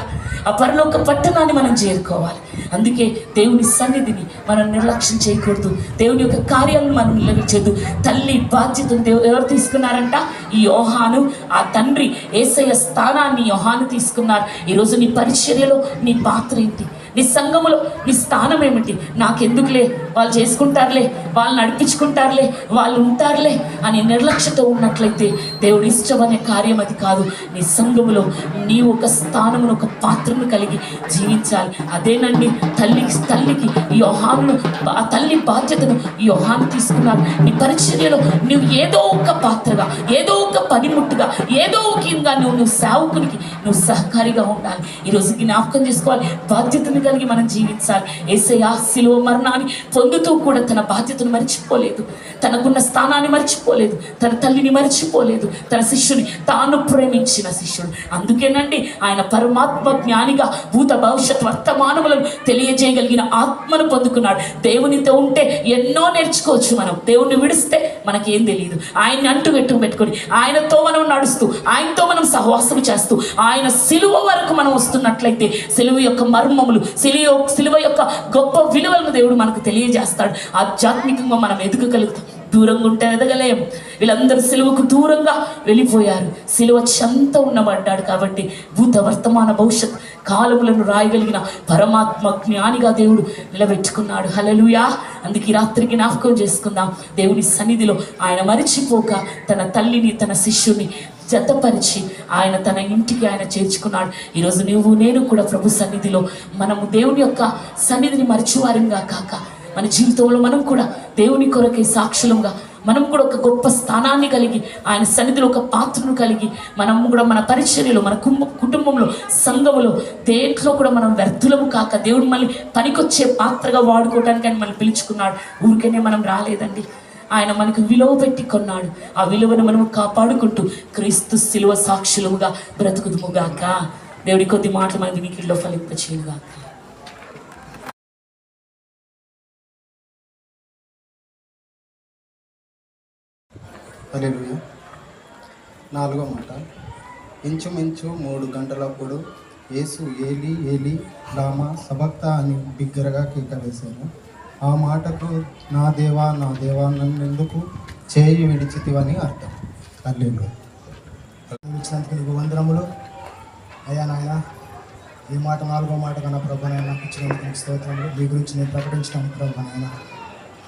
ఆ పరలోక పట్టణాన్ని మనం చేరుకోవాలి. అందుకే దేవుని సన్నిధిని మనం నిర్లక్ష్యం చేయకూడదు. దేవుని యొక్క కార్యాలను మనం నిర్లక్ష్యదు. తల్లి బాధ్యతను ఎవరు తీసుకున్నారంట? ఈ యోహాను. ఆ తండ్రి యేసయ్య స్థానాన్ని యోహాను తీసుకున్నారు. ఈరోజు నీ పరిచర్యలో నీ పాత్ర ఏంటి? నీ సంఘములో నీ స్థానం ఏమిటి? నాకెందుకులే, వాళ్ళు చేసుకుంటారులే, వాళ్ళు నడిపించుకుంటారులే, వాళ్ళు ఉంటారులే అని నిర్లక్ష్యత ఉన్నట్లయితే దేవుడు ఇష్టమనే కార్యం అది కాదు. నీ సంఘములో నీవు ఒక స్థానమును, ఒక పాత్రను కలిగి జీవించాలి. అదేనండి తల్లికి యోహాను, ఆ తల్లి బాధ్యతను యోహాను తీసుకున్నారు. నీ పరిచర్యలో నువ్వు ఏదో ఒక పాత్రగా, ఏదో ఒక పనిముట్టుగా, ఏదో ఒక నువ్వు సేవకునికి నువ్వు సహకారిగా ఉండాలి. ఈరోజు జ్ఞాపకం చేసుకోవాలి, బాధ్యతను కలిగి మనం జీవించాలి. యేసయ్య శిలువ మరణాన్ని పొందుతూ కూడా తన బాధ్యతను మర్చిపోలేదు, తనకున్న స్థానాన్ని మర్చిపోలేదు, తన తల్లిని మర్చిపోలేదు, తన శిష్యుని తాను ప్రేమించిన శిష్యుడు. అందుకేనండి ఆయన పరమాత్మ జ్ఞానిగా భూత భవిష్యత్ వర్తమానములను తెలియజేయగలిగిన ఆత్మను పొందుకున్నాడు. దేవునితో ఉంటే ఎన్నో నేర్చుకోవచ్చు. మనం దేవుణ్ణి విడిస్తే మనకేం తెలియదు. ఆయన్ని అంటుగట్టు పెట్టుకొని ఆయనతో మనం నడుస్తూ, ఆయనతో మనం సహవాసం చేస్తూ, ఆయన శిలువ వరకు మనం వస్తున్నట్లయితే శిలువ యొక్క మర్మములు, శిలువ యొక్క గొప్ప విలువలను దేవుడు మనకు తెలియజేస్తాడు. ఆధ్యాత్మికంగా మనం ఎదగగలుగుతాం. దూరంగా ఉంటే ఎదగలేం. వీళ్ళందరూ శిలువకు దూరంగా వెళ్ళిపోయారు. శిలువ చెంత ఉన్నబడ్డాడు కాబట్టి భూత వర్తమాన భవిష్యత్ కాలములను రాయగలిగిన పరమాత్మ జ్ఞానిగా దేవుడు నిలబెట్టుకున్నాడు. హల్లెలూయా! అందుకే రాత్రి జ్ఞాపకం చేసుకుందాం. దేవుని సన్నిధిలో ఆయన మరిచిపోక తన తల్లిని, తన శిష్యుని జతపరిచి ఆయన తన ఇంటికి ఆయన చేర్చుకున్నాడు. ఈరోజు నువ్వు నేను కూడా ప్రభు సన్నిధిలో మనము దేవుని యొక్క సన్నిధిని మరచివారంగా కాక మన జీవితంలో మనం కూడా దేవుని కొరకే సాక్షులంగా, మనం కూడా ఒక గొప్ప స్థానాన్ని కలిగి ఆయన సన్నిధిలో ఒక పాత్రను కలిగి మనం కూడా మన పరిచర్యలో, మన కుటుంబంలో, సంఘములో దేంట్లో కూడా మనం వ్యర్థులము కాక దేవుడు మళ్ళీ పనికొచ్చే పాత్రగా వాడుకోవడానికి ఆయన మనల్ని పిలుచుకున్నాడు. ఊరికేనే మనం రాలేదండి. ఆయన మనకు విలువ పెట్టి కొన్నాడు. ఆ విలువను మనము కాపాడుకుంటూ క్రీస్తు శిలువ సాక్షులుగా బ్రతుకుదుముగాక. దేవుడి కొద్ది మాటలు మన వినికిడిలో ఫలింపచేయుగాక. హల్లెలూయా. 4వ మాట. ఇంచుమించు 3 గంటలప్పుడు యేసు ఏలి ఏలి లామా సబక్తా అని బిగ్గరగా కేక వేశాను. ఆ మాటకు నా దేవా నన్నెందుకు చేయి విడిచితివని అర్థం. హల్లెలూయా. ఇచ్చినందుకు నీకు వందనములు అయ్యా నాయన. ఈ మాట 4వ మాట కన్నా ప్రభు నాయన ఇచ్చినందుకు నీకు స్తోత్రములు. నీ గురించి నేను ప్రకటించడం ప్రభు నాయన.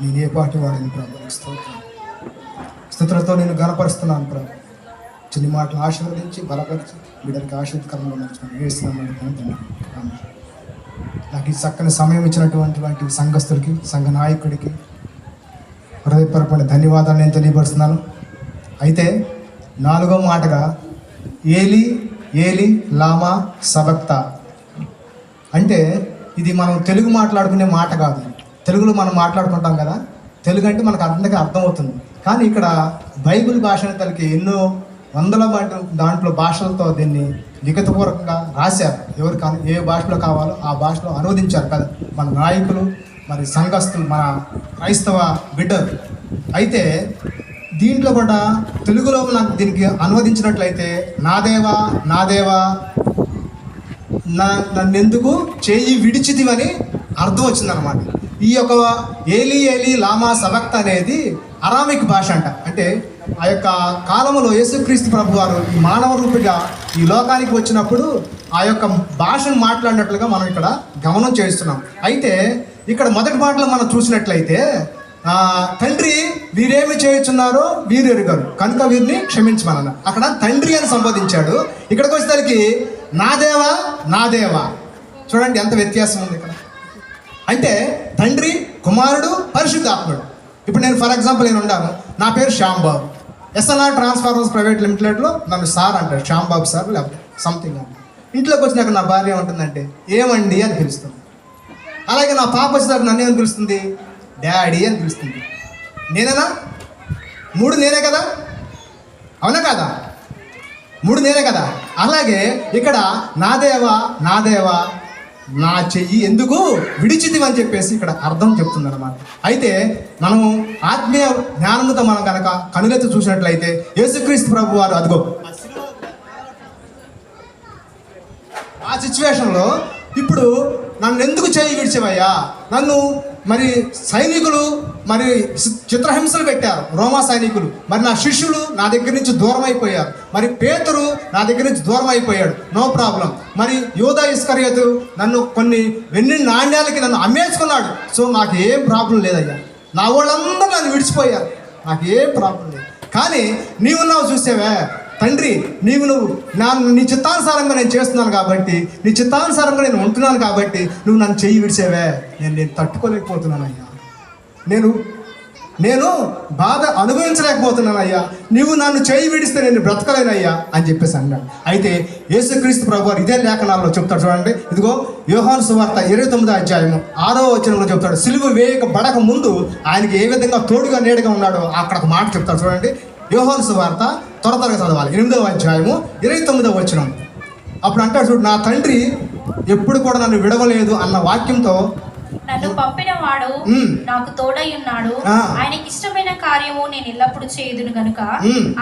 నేను ఏ పాటి వాడిని ప్రభు, నీకు స్తోత్రం. స్థుతులతో నేను గణపరుస్తున్నాను ప్రభు. చిన్ని మాటలు ఆశీర్వదించి బలపరిచి బిడ్డలకి ఆశీర్వదకరంగా నడుచుకుని వేస్తున్నాను. నాకు ఈ చక్కని సమయం ఇచ్చినటువంటి సంఘస్థులకి, సంఘ నాయకుడికి హృదయపరపడిన ధన్యవాదాలు నేను తెలియపరుస్తున్నాను. అయితే 4వ మాటగా ఏలి ఏలి లామా సబక్తా అంటే ఇది మనం తెలుగు మాట్లాడుకునే మాట కాదు. తెలుగులో మనం మాట్లాడుకుంటాం కదా, తెలుగు అంటే మనకు అర్థమవుతుంది. కానీ ఇక్కడ బైబిల్ భాషను తనకి ఎన్నో వందల దాంట్లో భాషలతో దీన్ని లిఖితపూర్వకంగా రాశారు. ఎవరు కానీ ఏ భాషలో కావాలో ఆ భాషలో అనువదించారు కదా మన నాయకులు, మరి సంఘస్థులు, మన క్రైస్తవ బిడ్డలు. అయితే దీంట్లో కూడా తెలుగులో నాకు దీనికి అనువదించినట్లయితే నా దేవా నన్నెందుకు చేయి విడిచితివని అర్థం వచ్చిందనమాట. ఈ యొక్క ఏలి ఏలి లామా సబక్తా అనేది అరామిక్ భాష అంట. అంటే ఆ యొక్క కాలంలో యేసుక్రీస్తు ప్రభు వారు ఈ మానవ రూపిగా ఈ లోకానికి వచ్చినప్పుడు ఆ యొక్క భాషను మాట్లాడినట్లుగా మనం ఇక్కడ గమనం చేస్తున్నాం. అయితే ఇక్కడ మొదటి మాటలో మనం చూసినట్లయితే తండ్రి వీరేమి చేయుచున్నారో వీరు ఎరుగరు కనుక వీరిని క్షమించమన్న. అక్కడ తండ్రి అని సంబోధించాడు. ఇక్కడికి వచ్చేసరికి నా దేవా చూడండి ఎంత వ్యత్యాసం ఉంది ఇక్కడ. అంటే తండ్రి, కుమారుడు, పరిశుద్ధాత్ముడు. ఇప్పుడు నేను ఫర్ ఎగ్జాంపుల్ నేను ఉన్నాను, నా పేరు శ్యాంబాబు. ఎస్ఎన్ఆర్ ట్రాన్స్ఫార్మర్స్ ప్రైవేట్ లిమిటెడ్లో నన్ను సార్ అంటారు, శ్యాంబాబు సార్ లేకపోతే సంథింగ్ అంటారు. ఇంట్లోకి వచ్చినాక నా భార్య ఏమంటుందంటే ఏమండి అని పిలుస్తుంది. అలాగే నా పాప వచ్చేసరికి నన్ను ఏమని పిలుస్తుంది, డాడీ అని పిలుస్తుంది. నేనేనా? 3 నేనే కదా, అవునా కదా? 3 నేనే కదా. అలాగే ఇక్కడ నా దేవా నా చెయ్యి ఎందుకు విడిచితివి అని చెప్పేసి ఇక్కడ అర్థం చెప్తుంది అనమాట. అయితే మనం ఆత్మీయ జ్ఞానంతో మనం కనుక కనులెత్తి చూసినట్లయితే యేసుక్రీస్తు ప్రభు వారు అదిగో ఆ సిచ్యువేషన్లో ఇప్పుడు నన్ను ఎందుకు చేయి విడిచేవయ్యా, నన్ను మరి సైనికులు మరి చిత్రహింసలు పెట్టారు, రోమా సైనికులు. మరి నా శిష్యులు నా దగ్గర నుంచి దూరం అయిపోయారు, మరి పేతురు నా దగ్గర నుంచి దూరం అయిపోయాడు, నో ప్రాబ్లం. మరి యూదా ఇస్కరియోతు నన్ను కొన్ని వెన్ని నాణ్యాలకి నన్ను అమ్మేసుకున్నాడు. సో నాకు ఏం ప్రాబ్లం లేదయ్యా, నా వాళ్ళందరూ నన్ను విడిచిపోయారు, నాకు ఏం ప్రాబ్లం లేదు. కానీ నీవున్నావు చూసావే తండ్రి, నువ్వు నీ చిత్తానుసారంగా నేను చేస్తున్నాను కాబట్టి, నీ చిత్తానుసారంగా నేను ఉంటున్నాను కాబట్టి నువ్వు నన్ను చెయ్యి విడిచేవే, నేను తట్టుకోలేకపోతున్నానయ్యా, నేను బాధ అనుభవించలేకపోతున్నానయ్యా, నువ్వు నన్ను చెయ్యి విడిస్తే నేను బ్రతకలేనయ్యా అని చెప్పేసి అన్నాడు. అయితే యేసుక్రీస్తు ప్రభువారు ఇదే లేఖనాల్లో చెప్తాడు చూడండి. ఇదిగో యోహాను సువార్త 29వ అధ్యాయము 6వ వచనంలో చెప్తాడు, సిలువ వేయబడక ముందు ఆయనకి ఏ విధంగా తోడుగా నీడగా ఉన్నాడో అక్కడ ఒక మాట చెప్తాడు చూడండి. యోహాను సువార్త త్వరగా చదవాలి, 8వ అధ్యాయము 29వ వచనం. అప్పుడు అంటాడు చూడు, నా తండ్రి ఎప్పుడు కూడా నన్ను విడవలేదు అన్న వాక్యంతో నన్ను పంపిన వాడు నాకు తోడై ఉన్నాడు, ఆయనకి ఇష్టమైన కార్యము నేను ఎల్లప్పుడు చేయుదును గనుక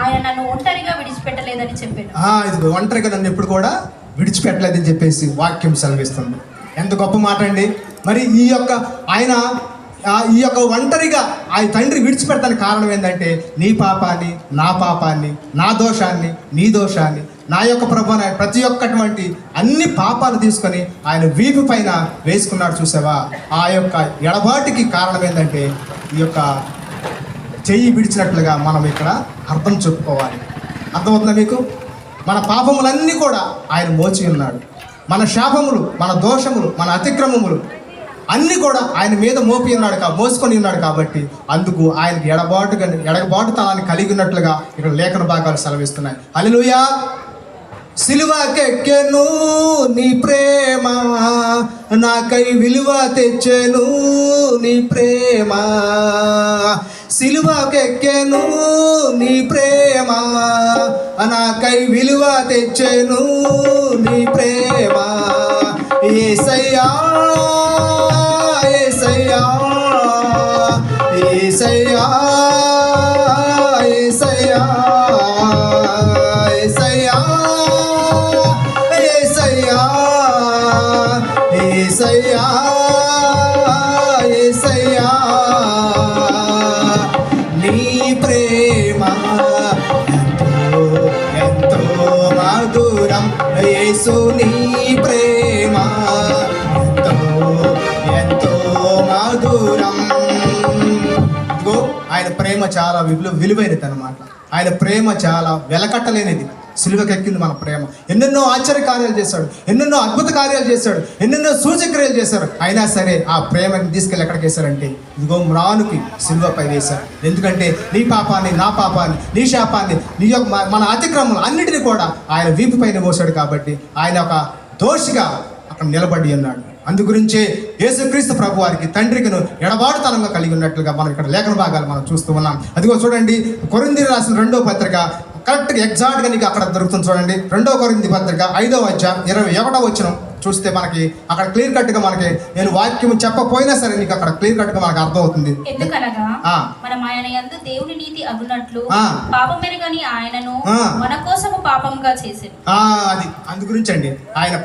ఆయన నన్ను ఒంటరిగా విడిచిపెట్టలేదని చెప్పాను. ఇది ఒంటరిగా నన్ను ఎప్పుడు కూడా విడిచిపెట్టలేదని చెప్పేసి వాక్యం సెలవిస్తుంది. ఎంత గొప్ప మాట అండి. మరి ఈ యొక్క ఒంటరిగా ఆ తండ్రి విడిచిపెడతానికి కారణం ఏంటంటే నీ పాపాన్ని, నా పాపాన్ని, నా దోషాన్ని, నీ దోషాన్ని, నా యొక్క ప్రభువుని ప్రతి ఒక్కటువంటి అన్ని పాపాలు తీసుకొని ఆయన వీపు పైన వేసుకున్నాడు చూసావా. ఆ యొక్క ఎడబాటుకి కారణం ఏంటంటే ఈ యొక్క చెయ్యి విడిచినట్లుగా మనం ఇక్కడ అర్థం చెప్పుకోవాలి. అర్థమవుతుందా మీకు? మన పాపములన్నీ కూడా ఆయన మోచి ఉన్నాడు. మన శాపములు, మన దోషములు, మన అతిక్రమములు అన్నీ కూడా ఆయన మీద మోసుకొని ఉన్నాడు కాబట్టి అందుకు ఆయనకి ఎడబాటుతనాన్ని కలిగి ఉన్నట్లుగా ఇక్కడ లేఖన భాగాలు సెలవిస్తున్నాయి. హల్లెలూయా. సిలువకెక్కెను నీ ప్రేమ, నాకై విలువ తెచ్చెను నీ ప్రేమ. సిలువకెక్కెను నీ ప్రేమ, నాకై విలువ తెచ్చెను నీ ప్రేమ. యేసయ్యా యేసయ్యా యేసయ్యా యేసయ్యా యేసయ్యా యేసయ్యా యేసయ్యా యేసయ్యా నీ ప్రేమ ఎంతో మధురం, యేసు నీ ప్రేమ ఎంతో మధురం. ఆయన ప్రేమ చాలా విలువైనది అన్నమాట. ఆయన ప్రేమ చాలా వెలకట్టలేనిది. సిలువకెక్కింది మన ప్రేమ. ఎన్నెన్నో ఆశ్చర్య కార్యాలు చేశాడు, ఎన్నెన్నో అద్భుత కార్యాలు చేశాడు, ఎన్నెన్నో సూచక్రియలు చేశారు. అయినా సరే ఆ ప్రేమని తీసుకెళ్ళి ఎక్కడికి వేశారంటే ఇదిగో మ్రానుకి సిలువపై వేశారు. ఎందుకంటే నీ పాపాన్ని, నా పాపాన్ని, నీ శాపాన్ని, నీ యొక్క మన అతిక్రమం అన్నిటినీ కూడా ఆయన వీపు పైన మోసాడు కాబట్టి ఆయన ఒక దోషిగా అక్కడ నిలబడి ఉన్నాడు. అందుగురించే యేసుక్రీస్తు ప్రభు వారికి తండ్రికిను ఎడబాటుతనంగా కలిగి ఉన్నట్లుగా మనం ఇక్కడ లేఖన భాగాలు మనం చూస్తూ ఉన్నాం. అదిగో చూడండి, కొరింథీయులకు రాసిన 2వ పత్రిక కరెక్ట్గా ఎగ్జాక్ట్గా నీకు అక్కడ దొరుకుతుంది చూడండి. 2వ కొరింథీ పత్రిక 5వ అధ్యాయం 21వ వచనం చూస్తే మనకి అక్కడ క్లియర్ కట్గా మనకి నేను వాక్యం చెప్పపోయినా సరే నీకు అక్కడ క్లియర్ కట్గా మనకు అర్థమవుతుంది. ఎందుకనగా మనం ఆయన యందు దేవుని నీతి అగునట్లు పాపమెరుగని ఆయనను మన కోసము పాపంగా చేసింది. అది అందు గురించి అండి, ఆయన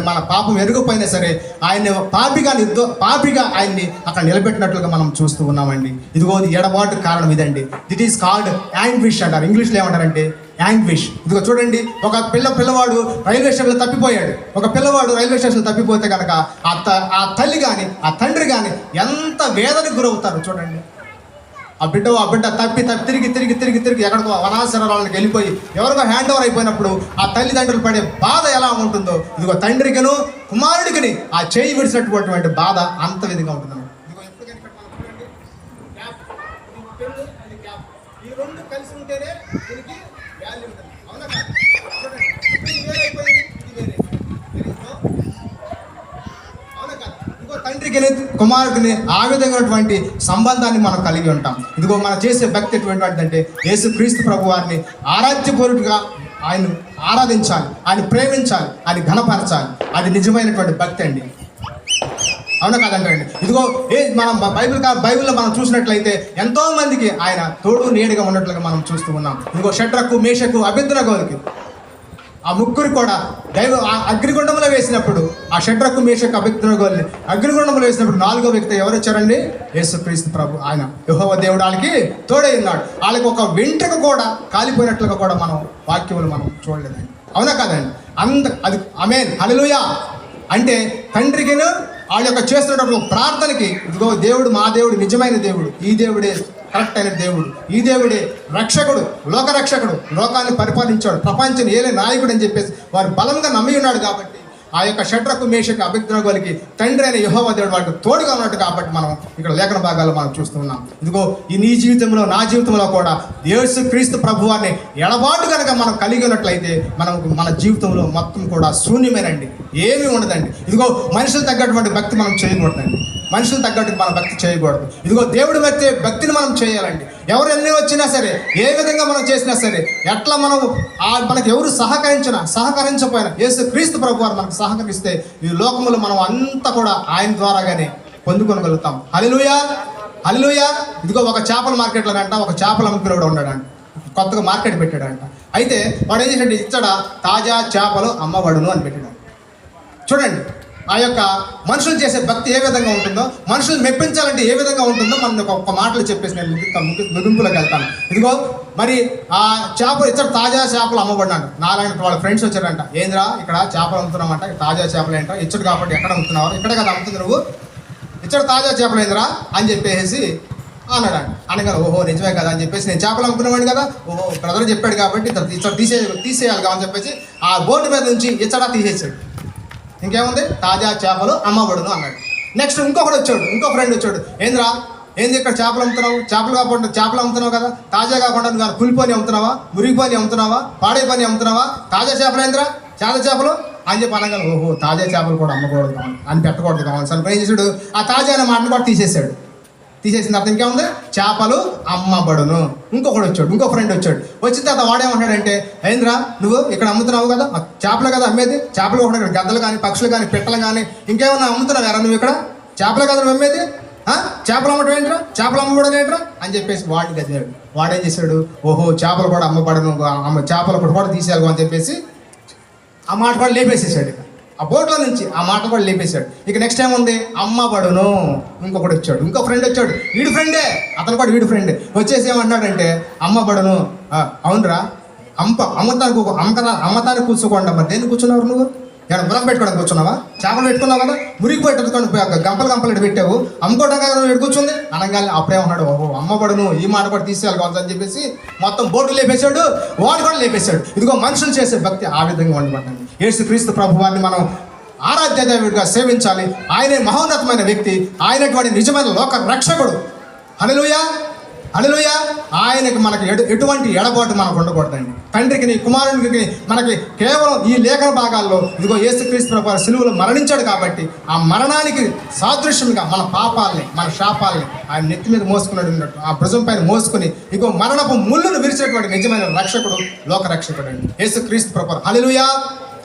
మన పాపం ఎరుగపోయినా సరే ఆయన పాపిగా ఆయన్ని అక్కడ నిలబెట్టినట్లుగా మనం చూస్తూ ఉన్నామండి. ఇదిగో ఎడబాటు కారణం ఇదండి. దిట్ ఈస్ కాల్డ్ యాంగ్విష్ అంటారు. ఇంగ్లీష్లో ఏమంటారంటే యాంగ్విష్. ఇదిగో చూడండి, ఒక పిల్లవాడు రైల్వే స్టేషన్లో తప్పిపోయాడు. ఒక పిల్లవాడు రైల్వే స్టేషన్లో తప్పిపోతే కనుక ఆ తల్లి కానీ ఆ తండ్రి కానీ ఎంత వేదనకు గురవుతారు చూడండి. ఆ బిడ్డ తప్పి తిరిగి ఎక్కడికో వనాశనాలకు వెళ్ళిపోయి ఎవరికో హ్యాండ్ ఓవర్ అయిపోయినప్పుడు ఆ తల్లిదండ్రులు పడే బాధ ఎలా ఉంటుందో ఇదిగో తండ్రికిను కుమారుడికిని ఆ చేయి విడిచినటువంటి బాధ అంత విధంగా ఉంటుంది. ఇదిగో ఎప్పటికైనా ఈ రెండు కలిసి ఉంటే దీనికి వాల్యూ ఉంటుంది. అవునా కాదా? చూడండి, ఇది వేరైపోయింది, ఇది వేరైపోయింది. అవునా కాదా? ఇంకో తండ్రికి కుమారుడిని ఆ విధమైనటువంటి సంబంధాన్ని మనం కలిగి ఉంటాం. ఇదిగో మనం చేసే భక్తి ఎటువంటిదంటే యేసుక్రీస్తు ప్రభు వారిని ఆరాధ్యపూర్వకంగా ఆయన ఆరాధించాలి, ఆయన ప్రేమించాలి, ఆయన ఘనపరచాలి. అది నిజమైనటువంటి భక్తి అండి. అవునా కాదంటే ఇదిగో మనం బైబిల్లో మనం చూసినట్లయితే ఎంతో మందికి ఆయన తోడు నీడగా ఉన్నట్లుగా మనం చూస్తూ ఉన్నాం. ఇదిగో షడ్రకు, మేషకు, అబేద్నెగోకి ఆ ముగ్గురు కూడా అగ్నిగుండంలో వేసినప్పుడు, ఆ షడ్రకు, మేషకు, అబేద్నెగోల్ని అగ్నిగుండంలో వేసినప్పుడు 4వ వ్యక్తి ఎవరు వచ్చారండి? యేసుక్రీస్తు ప్రభు. ఆయన యెహోవా దేవుడు వాళ్ళకి తోడై ఉన్నాడు. వాళ్ళకి ఒక వెంట్రుక కూడా కాలిపోయినట్లుగా కూడా మనం వాక్యములు మనం చూడలేదండి. అవునా కాదండి? అది ఆమేన్, హల్లెలూయా. అంటే తండ్రికిను వాళ్ళ యొక్క చేస్తున్నటువంటి ప్రార్థనకి ఇదిగో దేవుడు, మా దేవుడు నిజమైన దేవుడు, ఈ దేవుడే కరెక్ట్ అయిన దేవుడు, ఈ దేవుడే రక్షకుడు, లోకరక్షకుడు, లోకాన్ని పరిపాలించాడు, ప్రపంచం ఏలే నాయకుడు అని చెప్పేసి వారు బలంగా నమ్మి ఉన్నాడు. కాబట్టి ఆ యొక్క షడ్రకు, మేషకు, అబేద్నెగోలకి తండ్రి అయిన యెహోవా దేవుడు వాళ్ళకి తోడుగా ఉన్నట్టు కాబట్టి మనం ఇక్కడ లేఖన భాగాల్లో మనం చూస్తున్నాం. ఇదిగో ఈ నీ జీవితంలో, నా జీవితంలో కూడా యేసుక్రీస్తు ప్రభువాన్ని ఎడబాటు కనుక మనం కలిగి ఉన్నట్లయితే మన జీవితంలో మొత్తం కూడా శూన్యమేనండి, ఏమీ ఉండదండి. ఇదిగో మనుషులు తగ్గటువంటి భక్తి మనం చేయకూడదండి, మనుషులు తగ్గట్టు మన భక్తి చేయకూడదు. ఇదిగో దేవుడు మెచ్చే భక్తిని మనం చేయాలండి. ఎవరు ఎన్ని వచ్చినా సరే, ఏ విధంగా మనం చేసినా సరే, ఎట్లా మనం మనకు ఎవరు సహకరించకపోయినా యేసుక్రీస్తు ప్రభు వారు మనకు సహకరిస్తే ఈ లోకములు మనం అంతా కూడా ఆయన ద్వారాగానే పొందుకొనగలుగుతాం. హల్లెలూయా, హల్లెలూయా. ఇదిగో ఒక చేపల మార్కెట్లోనంట ఒక చేపల అమ్ముకునేవాడు ఉన్నాడంట, కొత్తగా మార్కెట్ పెట్టాడంట. అయితే వాడు ఏం చేశాడు? ఇచ్చట తాజా చేపలు అమ్మబడును అని పెట్టాడు. చూడండి, ఆ యొక్క మనుషులు చేసే భక్తి ఏ విధంగా ఉంటుందో, మనుషులు మెప్పించాలంటే ఏ విధంగా ఉంటుందో మనం ఒక్క మాటలు చెప్పేసి నేను ముగింపులోకి వెళ్తాను. ఇదిగో మరి ఆ చేపలు ఇచ్చట తాజా చేపలు అమ్మబడినాడు. నారాయణ వాళ్ళ ఫ్రెండ్స్ వచ్చారంట, ఏంద్రా ఇక్కడ చేపలు అమ్ముతున్నామంట, తాజా చేపలు ఏంటో, ఇచ్చడు కాబట్టి ఎక్కడ అమ్ముతున్నావు? ఇక్కడే కదా అమ్ముతుంది నువ్వు, ఇచ్చట తాజా చేపలు ఏంద్రా అని చెప్పేసి అన్నాడు. అనగా ఓహో నిజమే కదా అని చెప్పేసి, నేను చేపలు అమ్ముకునేవాడిని కదా, ఓహో బ్రదర్ చెప్పాడు కాబట్టి ఇచ్చట తీసేయాలి కదా అని చెప్పేసి ఆ బోర్డు మీద నుంచి ఇచ్చడా తీసేసాడు. ఇంకేముంది? తాజా చేపలు అమ్మబడును అన్నాడు. నెక్స్ట్ ఇంకొకటి వచ్చాడు, ఇంకో ఫ్రెండ్ వచ్చాడు, ఏంది ఇక్కడ చేపలు అమ్ముతున్నావు, చేపలు కాకుండా చేపలు అమ్ముతున్నావు కదా, తాజా కాకుండా నువ్వు కూలిపోని అమ్ముతున్నావా, మురిగిపోని అమ్ముతున్నావా, పాడే పని అమ్ముతున్నావా, తాజా చేపలు ఏంద్రా, తాజా చేపలు అని చెప్పి అనగా ఓహో తాజా చేపలు కూడా అమ్మకూడదు అని పెట్టకూడదు కావాలి సార్. ఏం చేశాడు? ఆ తాజా అనే మాటను కూడా తీసేసాడు. తీసేసిన తర్వాత ఇంకేముంది? చేపలు అమ్మబడును. ఇంకొకటి వచ్చాడు, ఇంకో ఫ్రెండ్ వచ్చాడు. వచ్చిన తర్వాత వాడేమంటాడంటే, ఏంద్రా నువ్వు ఇక్కడ అమ్ముతున్నావు కదా, చేపలు కదా అమ్మేది, చేపలు కూడా ఇక్కడ గద్దలు కానీ, పక్షులు కానీ, పిట్టలు కానీ ఇంకేమన్నా అమ్ముతున్నావు ఎరా నువ్వు ఇక్కడ, చేపలు కదా నువ్వు అమ్మేది, చేపలు అమ్మటం ఏంట్రా, చేపలు అమ్మబడను ఏంట్రా అని చెప్పేసి వాడిని గదిలాడు. వాడేం చేశాడు? ఓహో చేపలు కూడా అమ్మబడను, చేపలు కూడా తీసేయాలి అని చెప్పేసి ఆ మాట కూడా లేపేసేసాడు. ఆ బోట్లో నుంచి ఆ మాట కూడా లేపేశాడు. ఇక నెక్స్ట్ టైం ఉంది అమ్మబడును. ఇంకొకటి వచ్చాడు, ఇంకో ఫ్రెండ్ వచ్చాడు, వీడి ఫ్రెండే, అతను కూడా వీడి ఫ్రెండే. వచ్చేసి ఏమంటాడంటే అమ్మబడును. అవునరా, అమ్మతానికి కూర్చోకుండా మరి దేన్ని కూర్చున్నావు నువ్వు? ఏమైనా బురం పెట్టుకోవడానికి కూర్చున్నావా? చేపలు పెట్టుకున్నావు కదా, మురిగిపోయి గంపలు పెట్టావు, అమ్ముకోవడం కదా నువ్వు కూర్చుంది అనగానే అప్పుడేమన్నాడు, ఓహో అమ్మబడును, ఈ మాట కూడా తీసేయాలి కావచ్చు అని చెప్పేసి మొత్తం బోటు లేపేశాడు, వాడు కూడా లేపేశాడు. ఇదిగో మనుషులు చేసే భక్తి ఆ విధంగా ఉండబడ్డాడు. యేసుక్రీస్తు ప్రభువాన్ని మనం ఆరాధ్య దేవుడిగా సేవించాలి. ఆయనే మహోన్నతమైన వ్యక్తి, ఆయనటువంటి నిజమైన లోక రక్షకుడు. హల్లెలూయా, హల్లెలూయా. ఆయనకి మనకి ఎటువంటి ఎడబాటు మనకు ఉండకూడదండి. తండ్రికి, కుమారునికి మనకి కేవలం ఈ లేఖన భాగాల్లో ఇదిగో యేసుక్రీస్తు ప్రభువు సిలువలో మరణించాడు కాబట్టి ఆ మరణానికి సాదృశ్యంగా మన పాపాలని, మన శాపాలని ఆయన నెత్తి మీద మోసుకున్నాడు ఉన్నట్టు ఆ భుజం పైన మోసుకుని ఇదిగో మరణపు ముళ్ళును విరిచినటువంటి నిజమైన రక్షకుడు, లోక రక్షకుడు అండి యేసుక్రీస్తు ప్రభువు. హల్లెలూయా.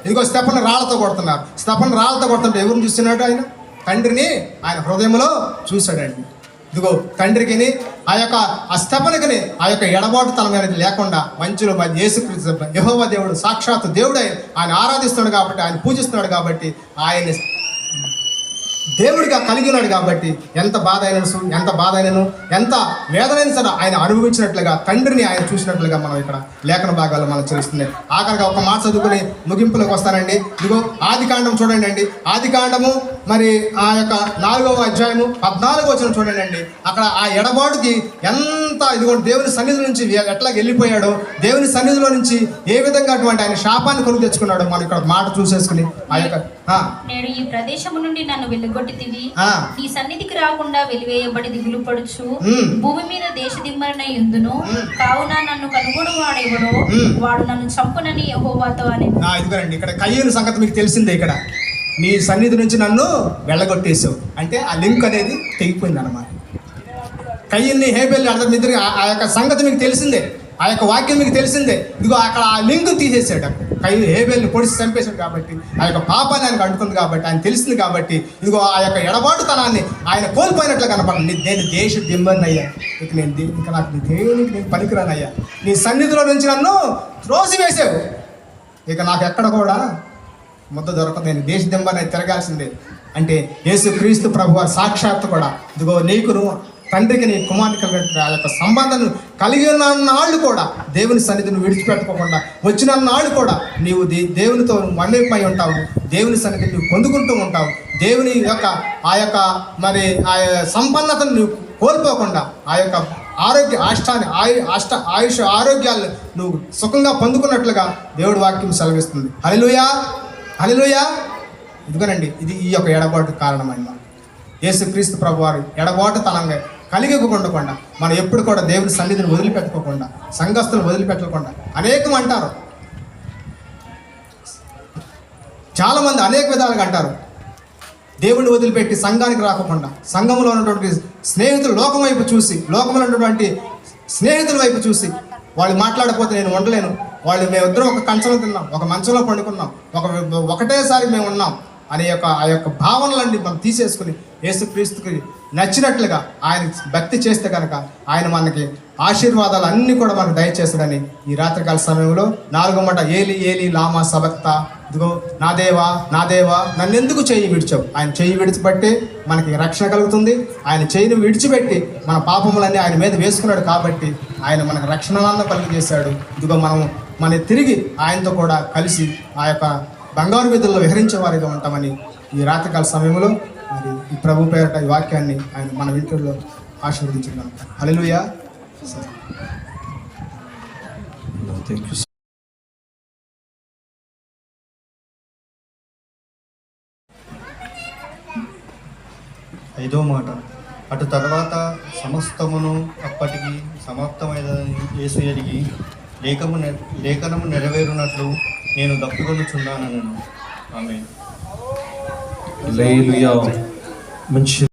ఇదిగో స్తెఫను రాళ్లతో కొడుతున్నారు. స్తెఫను రాళ్లతో కొడుతుంటే ఎవరిని చూస్తున్నాడు? ఆయన తండ్రిని ఆయన హృదయంలో చూశాడండి. ఇదిగో తండ్రికి ఆ స్తెఫనుకి ఆ యొక్క ఎడబాటు తనం అనేది లేకుండా మంచిలో యేసుక్రీస్తు యెహోవా దేవుడు సాక్షాత్ దేవుడే ఆయన ఆరాధిస్తున్నాడు కాబట్టి, ఆయన పూజిస్తున్నాడు కాబట్టి, ఆయన దేవుడిగా కలిగి ఉన్నాడు కాబట్టి ఎంత బాధ అయినను ఎంత వేదనైనా సరే ఆయన అనుభవించినట్లుగా తండ్రిని ఆయన చూసినట్లుగా మనం ఇక్కడ లేఖన భాగాల్లో మనం తెలుస్తుంది. ఆఖరిగా ఒక మాట చదువుకుని ముగింపులోకి వస్తానండి. ఇదిగో ఆదికాండం చూడండి అండి. ఆదికాండము మరి ఆ యొక్క 4వ అధ్యాయము 14వ వచనం చూడండి అండి. అక్కడ ఆ ఎడబాటుకి ఎంత ఎంత ఇదిగో దేవుని సన్నిధి నుంచి ఎట్లా వెళ్ళిపోయాడో, దేవుని సన్నిధిలో నుంచి ఏ విధంగా అటువంటి ఆయన శాపాన్ని కొని తెచ్చుకున్నాడో మనం ఇక్కడ మాట చూసేసుకుని ఆ యొక్క నేను ఈ ప్రదేశము నుండి నన్ను వెళ్ళగొట్టితివి, నీ సన్నిధికి రాకుండా వెలివేయబడి దిగులు పడుచు భూమి మీద దేశదిమ్మరనై ఉందును, కావున నన్ను కనుగొను వాడెవడో వాడు నన్ను చంపునని యెహోవాతో అని. ఇదిగోనండి, ఇక్కడ కయ్యూని సంగతి మీకు తెలిసిందే. ఇక్కడ నీ సన్నిధి నుంచి నన్ను వెళ్ళగొట్టేసావు అంటే ఆ లింక్ అనేది తెగిపోయింది అన్నమాట. కయ్యూని హేబెల్ అర్థం ఆ యొక్క సంగతి మీకు తెలిసిందే, ఆ యొక్క వాక్యం మీకు తెలిసిందే. ఇదిగో అక్కడ ఆ లింక్ తీసేసాడు. కయ్యూ హేబెల్ని పొడిచి చంపేశాడు కాబట్టి ఆ యొక్క పాపాన్ని ఆయనకు అంటుకుంది కాబట్టి ఆయన తెలిసింది కాబట్టి ఇదిగో ఆ యొక్క ఎడబాటుతనాన్ని ఆయన కోల్పోయినట్లు కనపడాలి. నేను దేశ దిమ్మన్నయ్యా, ఇక నేను ఇంకా నాకు నీ దేవునికి నేను పనికిరానయ్యా, నీ సన్నిధిలో నుంచి నన్ను త్రోసివేసావు, ఇక నాకు ఎక్కడ కూడా ముద్ద దొరకదు, నేను దేశ దిమ్మని తిరగాల్సిందే. అంటే యేసుక్రీస్తు ప్రభువారు సాక్షాత్తు కూడా ఇదిగో నీకును తండ్రికి నీ కుమారునికి కలిగిన ఆ యొక్క సంబంధం కలిగి ఉన్నన్నాళ్ళు కూడా దేవుని సన్నిధిని విడిచిపెట్టుకోకుండా వచ్చిన నాళ్ళు కూడా నీవు దేవునితో మన్నిపై ఉంటావు, దేవుని సన్నిధిని నువ్వు పొందుకుంటూ ఉంటావు. దేవుని యొక్క ఆ యొక్క మరి ఆ సంపన్నతను నువ్వు కోల్పోకుండా ఆ యొక్క ఆయుష్ ఆరోగ్యాలు నువ్వు సుఖంగా పొందుకున్నట్లుగా దేవుడి వాక్యం సెలవిస్తుంది. హల్లెలూయా, హల్లెలూయా. ఇదిగోనండి, ఇది ఈ యొక్క ఎడబాటు కారణమైన యేసుక్రీస్తు ప్రభువారు ఎడబాటుతనంగా కలిగి ఉండకుండా మనం ఎప్పుడు కూడా దేవుని సన్నిధిని వదిలిపెట్టుకోకుండా, సంఘస్థులు వదిలిపెట్టకుండా అనేకం అంటారు. చాలామంది అనేక విధాలుగా అంటారు. దేవుడిని వదిలిపెట్టి సంఘానికి రాకుండా, సంఘంలో ఉన్నటువంటి స్నేహితులు లోకం వైపు చూసి, లోకంలో ఉన్నటువంటి స్నేహితుల వైపు చూసి వాళ్ళు మాట్లాడకపోతే నేను ఉండలేను, మేమిద్దరం ఒక కంచంలో తిన్నాం, ఒక మంచంలో పండుకున్నాం, ఒకటేసారి మేము ఉన్నాం అనే ఆ యొక్క భావనలన్నీ మనం తీసేసుకుని యేసుక్రీస్తుకి నచ్చినట్లుగా ఆయన భక్తి చేస్తే కనుక ఆయన మనకి ఆశీర్వాదాలు అన్నీ కూడా మనకు దయచేస్తాడని ఈ రాత్రికాల సమయంలో 4వ మాట ఏలి ఏలి లామా సబక్తా, ఇదిగో నా దేవా నా దేవా నన్ను ఎందుకు చెయ్యి విడిచావు. ఆయన చెయ్యి విడిచిపెట్టి మనకి రక్షణ కలుగుతుంది. ఆయన చెయ్యిని విడిచిపెట్టి మన పాపములన్నీ ఆయన మీద వేసుకున్నాడు కాబట్టి ఆయన మనకు రక్షణాలను కలుగజేశాడు. ఇదిగో మన తిరిగి ఆయనతో కూడా కలిసి ఆ యొక్క బంగారు వీధుల్లో విహరించే వారిగా ఉంటామని ఈ రాత్రికాల సమయంలో మరి ఈ ప్రభు పేరట ఈ వాక్యాన్ని ఆయన మన ఇంట్లో ఆశీర్వదించున్నాం. హల్లెలూయా. ఐదో మాట, అటు తర్వాత సమస్తమును అప్పటికి సమాప్తమైనదని యేసు ఎరిగి లేఖనము నెరవేరునట్లు నేను దప్పుకొనుచున్నానను. ఆమేన్. హల్లెలూయా. మంచి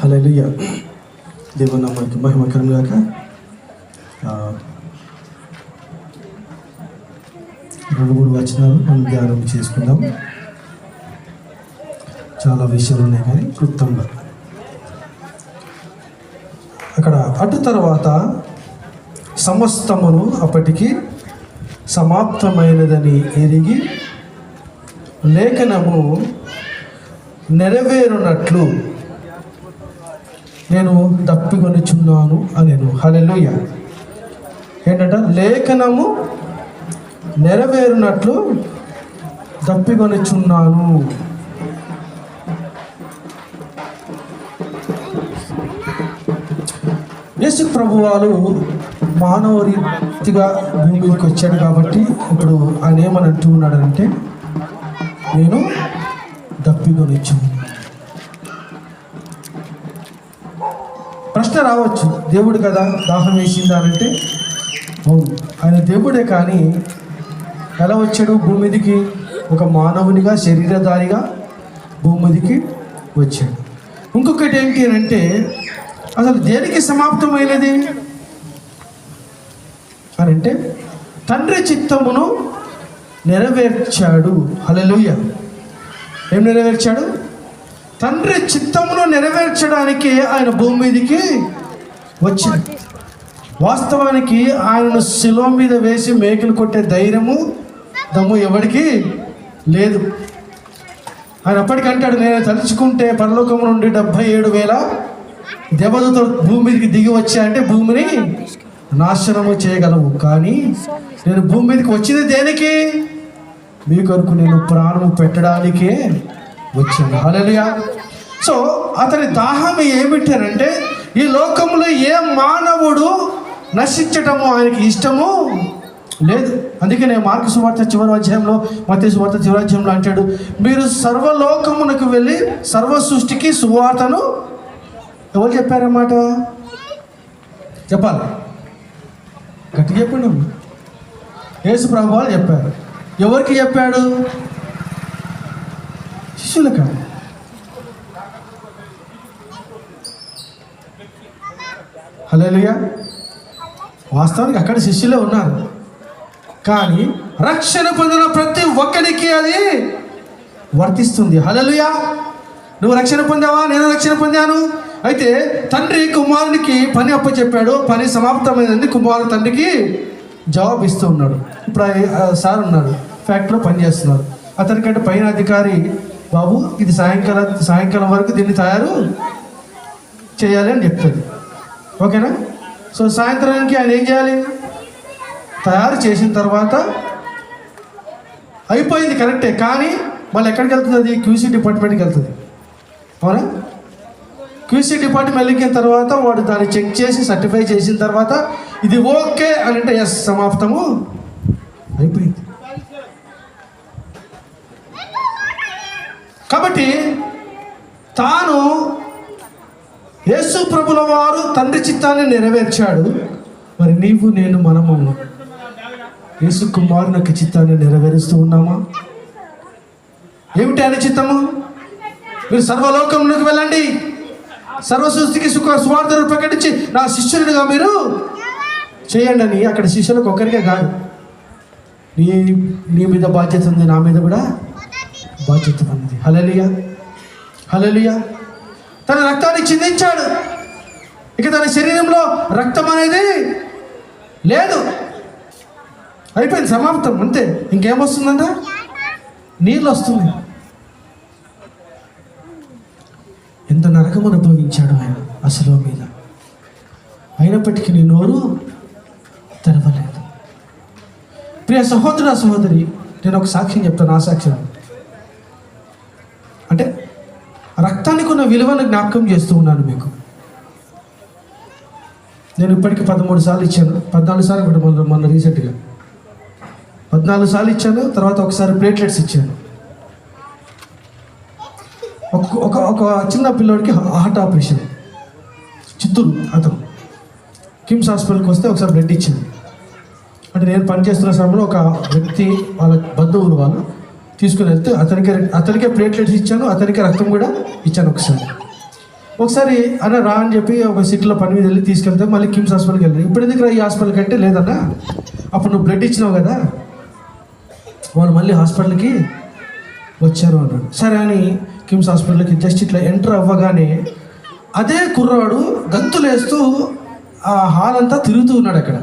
హల్లెలూయా. దేవుని నామానికి మహిమకరం గాక. 2-3 వచనాలు మనం ధ్యానం చేసుకుందాం. చాలా విషయాలు ఉన్నాయి కానీ క్లుప్తంగా అక్కడ అటు తర్వాత సమస్తమును అప్పటికి సమాప్తమైనదని ఎరిగి లేఖనము నెరవేరునట్లు నేను తప్పికొనిచున్నాను అనేను. హల్లెలూయా. ఏంటంట? లేఖనము నెరవేరునట్లు తప్పికొనిచున్నాను. యేసు ప్రభువారు మానవ రీతిగా భూమికి వచ్చాడు కాబట్టి ఇప్పుడు ఆయన ఏమని అంటూ ఉన్నాడంటే నేను దప్పికొనిచ్చాను. ప్రశ్న రావచ్చు, దేవుడు కదా దాహం వేసిందా అంటే అవును, ఆయన దేవుడే. కానీ ఎలా వచ్చాడు భూమి మీదకి? ఒక మానవునిగా శరీరధారిగా భూమి మీదకి వచ్చాడు. ఇంకొకటి ఏంటి అని అంటే అసలు దేనికి సమాప్తమైనది అని అంటే తండ్రి చిత్తమును నెరవేర్చాడు. హల్లెలూయా. ఏం నెరవేర్చాడు? తండ్రి చిత్తమును నెరవేర్చడానికి ఆయన భూమి మీదకి వచ్చాడు. వాస్తవానికి ఆయనను శిలువ మీద వేసి మేకలు కొట్టే ధైర్యము దమ్ము ఎవరికి లేదు. ఆయన అప్పటికి అంటాడు, నేను తలుచుకుంటే పరలోకం నుండి 77,000 దేవదూతలు భూమి మీదకి దిగి వచ్చాయంటే భూమిని నాశనము చేయగలవు. కానీ నేను భూమి మీదకి వచ్చింది దేనికి? మీ కొరకు నేను ప్రాణము పెట్టడానికే వచ్చాను. హల్లెలూయా. సో అతని దాహం ఏమిటంటే ఈ లోకంలో ఏ మానవుడు నశించటము ఆయనకి ఇష్టము లేదు. అందుకే నేను మార్కు సువార్త చివరి అధ్యాయంలో, మత్తయి సువార్త చివరి అధ్యాయంలో అంటాడు, మీరు సర్వలోకమునకు వెళ్ళి సర్వ సృష్టికి సువార్తను ఎవరు చెప్పారన్నమాట? చెప్పాలి, గట్టిగా చెప్పండి. యేసు ప్రభువు వాళ్ళు చెప్పారు. ఎవరికి చెప్పాడు? శిష్యులకు. హల్లెలూయా. వాస్తవానికి అక్కడ శిష్యులే ఉన్నారు, కానీ రక్షణ పొందిన ప్రతి ఒక్కరికి అది వర్తిస్తుంది. హల్లెలూయా. నువ్వు రక్షణ పొందావా? నేను రక్షణ పొందాను. అయితే తండ్రి కుమారునికి పని అప్పచెప్పాడు. పని సమాప్తమైంది. కుమారుడు తండ్రికి జవాబు ఇస్తూ ఉన్నాడు. ఇప్పుడు సార్ ఉన్నాడు, ఫ్యాక్టరీలో పనిచేస్తున్నారు. అతనికంటే పైన అధికారి, బాబు ఇది సాయంకాలం వరకు దీన్ని తయారు చేయాలి అని చెప్తుంది. ఓకేనా? సో సాయంత్రానికి ఆయన ఏం చేయాలి? తయారు చేసిన తర్వాత అయిపోయింది, కరెక్టే, కానీ మళ్ళీ ఎక్కడికి వెళ్తుంది? అది క్యూసీ డిపార్ట్మెంట్కి వెళ్తుంది. అవునా? క్యూసీ డిపార్ట్మెంట్ వెళ్ళిన తర్వాత వాడు దాన్ని చెక్ చేసి సర్టిఫై చేసిన తర్వాత ఇది ఓకే అని అంటే ఎస్, సమాప్తము అయిపోయింది. కాబట్టి తాను యేసు ప్రభుల వారు తండ్రి చిత్తాన్ని నెరవేర్చాడు. మరి నీవు నేను మనము యేసు కుమారుని యొక్క చిత్తాన్ని నెరవేరుస్తూ ఉన్నామా? ఏమిటి ఆయన చిత్తము? మీరు సర్వలోకంలోకి వెళ్ళండి, సర్వసృష్టికి సువార్తను ప్రకటించి నా శిష్యునిగా మీరు చేయండి అని. అక్కడ శిష్యులకు ఒక్కరికే కాదు, నీ మీద బాధ్యత ఉంది, నా మీద కూడా బాధ్యత ఉంది. హల్లెలూయా. హల్లెలూయా. తన రక్తాన్ని చిందించాడు. ఇక తన శరీరంలో రక్తం అనేది లేదు, అయిపోయింది, సమాప్తం, అంతే. ఇంకేమొస్తుందంట? నీళ్ళు వస్తుంది. ఎంత నరకం అనుభవించాడు ఆయన అసలు మీద, అయినప్పటికీ నీ నోరు తెరవలేదు. ప్రియ సహోదర సహోదరి, నేను ఒక సాక్ష్యం చెప్తాను. ఆ సాక్ష్యం అంటే రక్తానికి ఉన్న విలువను జ్ఞాపకం చేస్తూ ఉన్నాను మీకు. నేను ఇప్పటికి 13 సార్లు ఇచ్చాను, 14 సార్లు కూడా మొన్న రీసెంట్గా 14 సార్లు ఇచ్చాను. తర్వాత ఒకసారి ప్లేట్లెట్స్ ఇచ్చాను. ఒక చిన్న పిల్లోడికి హార్ట్ ఆపరేషన్, చిత్తూరు, అతను కిమ్స్ హాస్పిటల్కి వస్తే ఒకసారి బ్లడ్ ఇచ్చింది. అంటే నేను పనిచేస్తున్న సమయంలో ఒక వ్యక్తి వాళ్ళ బంధువులు వాళ్ళు తీసుకుని వెళ్తే అతనికే ప్లేట్లెట్స్ ఇచ్చాను, అతనికే రక్తం కూడా ఇచ్చాను. ఒకసారి అన్న రా అని చెప్పి ఒక సిటీలో పని మీద వెళ్ళి తీసుకెళ్తే మళ్ళీ కిమ్స్ హాస్పిటల్కి వెళ్ళాను. ఇప్పుడు ఎందుకు రా ఈ హాస్పిటల్కి అంటే, లేదన్నా అప్పుడు నువ్వు బ్లడ్ ఇచ్చినావు కదా, వాళ్ళు మళ్ళీ హాస్పిటల్కి వచ్చారు అన్నాడు. సరే అని కిమ్స్ హాస్పిటల్కి జస్ట్ ఇట్లా ఎంటర్ అవ్వగానే అదే కుర్రాడు గంతులేస్తూ ఆ హాల్ అంతా తిరుగుతూ ఉన్నాడు అక్కడ.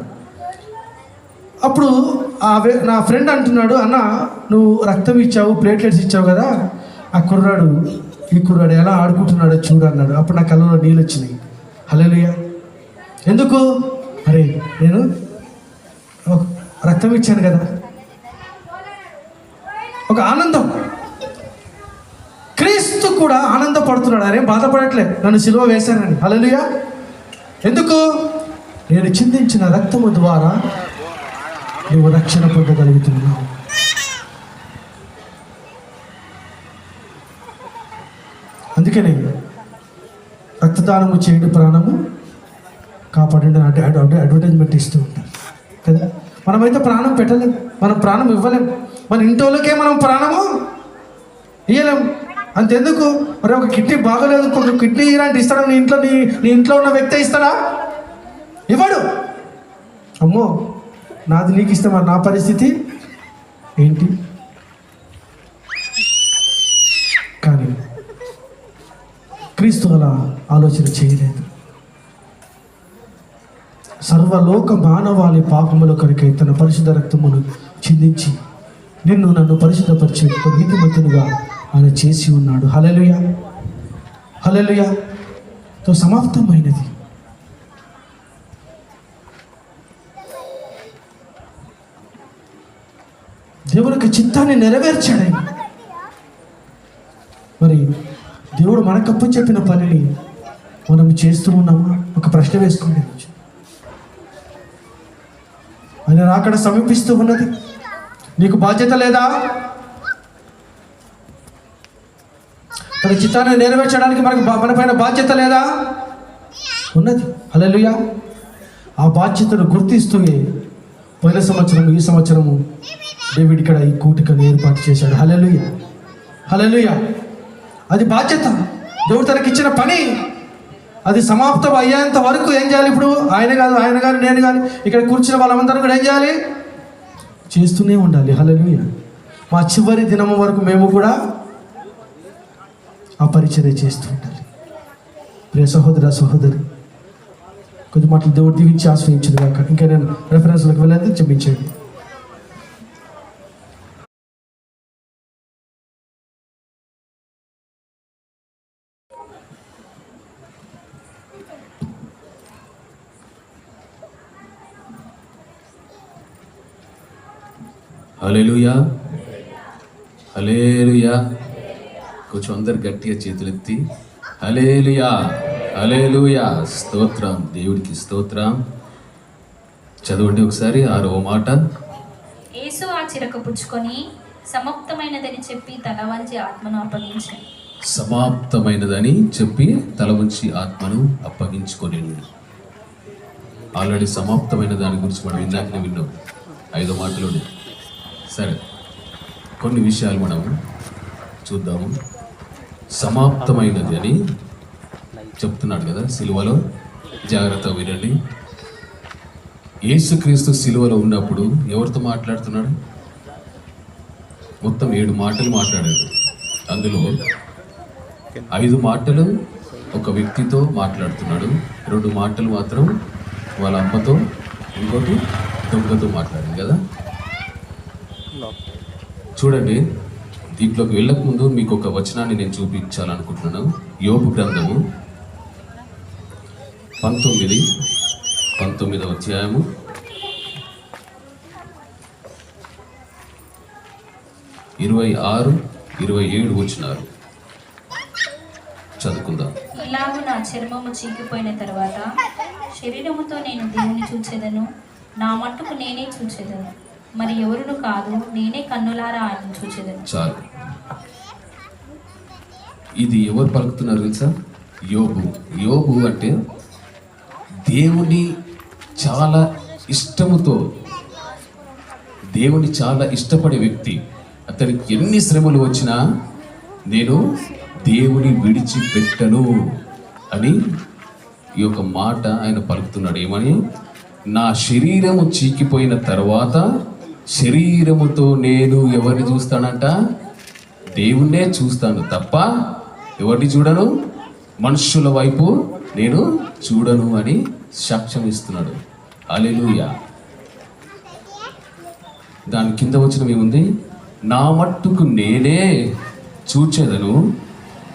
అప్పుడు నా ఫ్రెండ్ అంటున్నాడు, అన్న నువ్వు రక్తం ఇచ్చావు, ప్లేట్లెట్స్ ఇచ్చావు కదా, ఈ కుర్రాడు ఎలా ఆడుకుంటున్నాడో చూడు అన్నాడు. అప్పుడు నా కళ్ళలో నీళ్ళు వచ్చినాయి. హల్లెలూయా. ఎందుకు? అరే నేను రక్తం ఇచ్చాను కదా, ఒక ఆనందం. క్రీస్తు కూడా ఆనందపడుతున్నాడు, అరే బాధపడట్లే, నన్ను సిలువ వేశానని. హల్లెలూయా. ఎందుకు? నేను చిందించిన రక్తము ద్వారా నువ్వు రక్షణ పొందగలుగుతున్నావు. అందుకనే రక్తదానము చేయండి, ప్రాణము కాపాడండి అడ్వర్టైజ్మెంట్ ఇస్తూ ఉంటారు కదా. మనమైతే ప్రాణం పెట్టలేము, మనం ప్రాణం ఇవ్వలేము. మన ఇంట్లోకే మనం ప్రాణము ఇవ్వలేము. అంతెందుకు? మరి ఒక కిడ్నీ బాగలేదు, ఒక కిడ్నీ ఇలాంటి ఇస్తాడా? నీ ఇంట్లో ఉన్న వ్యక్తి ఇస్తాడా? ఇవ్వడు. అమ్మో నాది నీకు ఇస్తే మరి నా పరిస్థితి ఏంటి? కానీ క్రీస్తు అలా ఆలోచన చేయలేదు. సర్వలోక మానవాళి పాపముల కొరకై తన పరిశుద్ధ రక్తమును చిందించి నిన్ను నన్ను పరిశుద్ధపరిచే ఒక నీతిమంతునిగా ఆయన చేసి ఉన్నాడు. హల్లెలూయా. హల్లెలూయా. తో సమాప్తమైనది. దేవుని యొక్క చిత్తాన్ని నెరవేర్చాడు ఆయన. మరి దేవుడు మనకు అప్పచెప్పిన పనిని మనం చేస్తూ ఉన్నామా? ఒక ప్రశ్న వేసుకోండి. ఆయన రాకడ సమీపిస్తూ ఉన్నది. నీకు బాధ్యత లేదా? తన చిత్తాన్ని నెరవేర్చడానికి మన పైన బాధ్యత లేదా? ఉన్నది. హల్లెలూయా. ఆ బాధ్యతను గుర్తిస్తూ పోయిన సంవత్సరం ఈ సంవత్సరము డేవిడ్ ఇక్కడ ఈ కూటికను ఏర్పాటు చేశాడు. హల్లెలూయా, హల్లెలూయా. అది బాధ్యత, దేవుడు తనకిచ్చిన పని. అది సమాప్తం అయ్యేంత వరకు ఏం చేయాలి? ఇప్పుడు ఆయన కానీ నేను కానీ ఇక్కడ కూర్చున్న వాళ్ళందరూ కూడా ఏం చేయాలి? చేస్తూనే ఉండాలి. హల్లెలూయా. మా చివరి దినం వరకు మేము కూడా ఆ పరిచర్య చేస్తూ ఉండాలి. ప్రియ సహోదర సహోదరి, కొద్ది మాటలు దేవుడు దీవించి ఆశ్రయించదు కాక. ఇంకా నేను రెఫరెన్స్లకు వెళ్ళేది చెప్పించండి. హల్లెలూయా, హల్లెలూయా. కొంచెం అందరు గట్టిగా చేతులెత్తి హల్లెలూయా, హల్లెలూయా. స్తోత్రం, దేవుడికి స్తోత్రం. చదవండి ఒకసారి 6వ మాట. యేసు ఆ చిరక పుచ్చుకొని సమాప్తమైనదని చెప్పి తల వంచి ఆత్మను అప్పగించాడు. సమాప్తమైనదని చెప్పి తల వంచి ఆత్మను అప్పగించుకొని. ఆల్రెడీ సమాప్తమైన దాని గురించి మనం ఇందాకనే విన్నాం 5వ మాటలోనే. సరే, కొన్ని విషయాలు మనం చూద్దాము. సమాప్తమైనది అని చెప్తున్నాడు కదా సిలువలో. జాగ్రత్త వినండి. యేసుక్రీస్తు సిలువలో ఉన్నప్పుడు ఎవరితో మాట్లాడుతున్నాడు? మొత్తం 7 మాటలు మాట్లాడాడు. అందులో 5 మాటలు ఒక వ్యక్తితో మాట్లాడుతున్నాడు, 2 మాటలు మాత్రం వాళ్ళ అమ్మతో, ఇంకోటి దొంగతో మాట్లాడాడు కదా. చూడండి, దీంట్లోకి వెళ్ళక ముందు మీకు ఒక వచనాన్ని నేను చూపించాలనుకుంటున్నాను. యోబు గ్రంథము 19వ అధ్యాయము 26, 27 వచనాలు చదువుకుందాం. ఇలాగూ నా చర్మము చీకిపోయిన తర్వాత శరీరముతో నేను దేవుని చూచెదను, నా మట్టుకు నేనే చూచెదను, మరి ఎవరును కాదు, నేనే కన్నులారా ఆయన చూచెదను. చాలు. ఇది ఎవరు పలుకుతున్నారు తెలుసా? యోబు. యోబు అంటే దేవుని చాలా ఇష్టముతో, దేవుని చాలా ఇష్టపడే వ్యక్తి. అతనికి ఎన్ని శ్రమలు వచ్చినా నేను దేవుని విడిచిపెట్టను అని ఈ యొక్క మాట ఆయన పలుకుతున్నాడు. ఏమని? నా శరీరము చీకిపోయిన తర్వాత శరీరముతో నేను ఎవరిని చూస్తానంట? దేవుణ్ణే చూస్తాను తప్ప ఎవరిని చూడను, మనుషుల వైపు నేను చూడను అని సాక్ష్యం ఇస్తున్నాడు. హల్లెలూయా. దాని కింద వచ్చిన ఏముంది? నా మట్టుకు నేనే చూచెదను,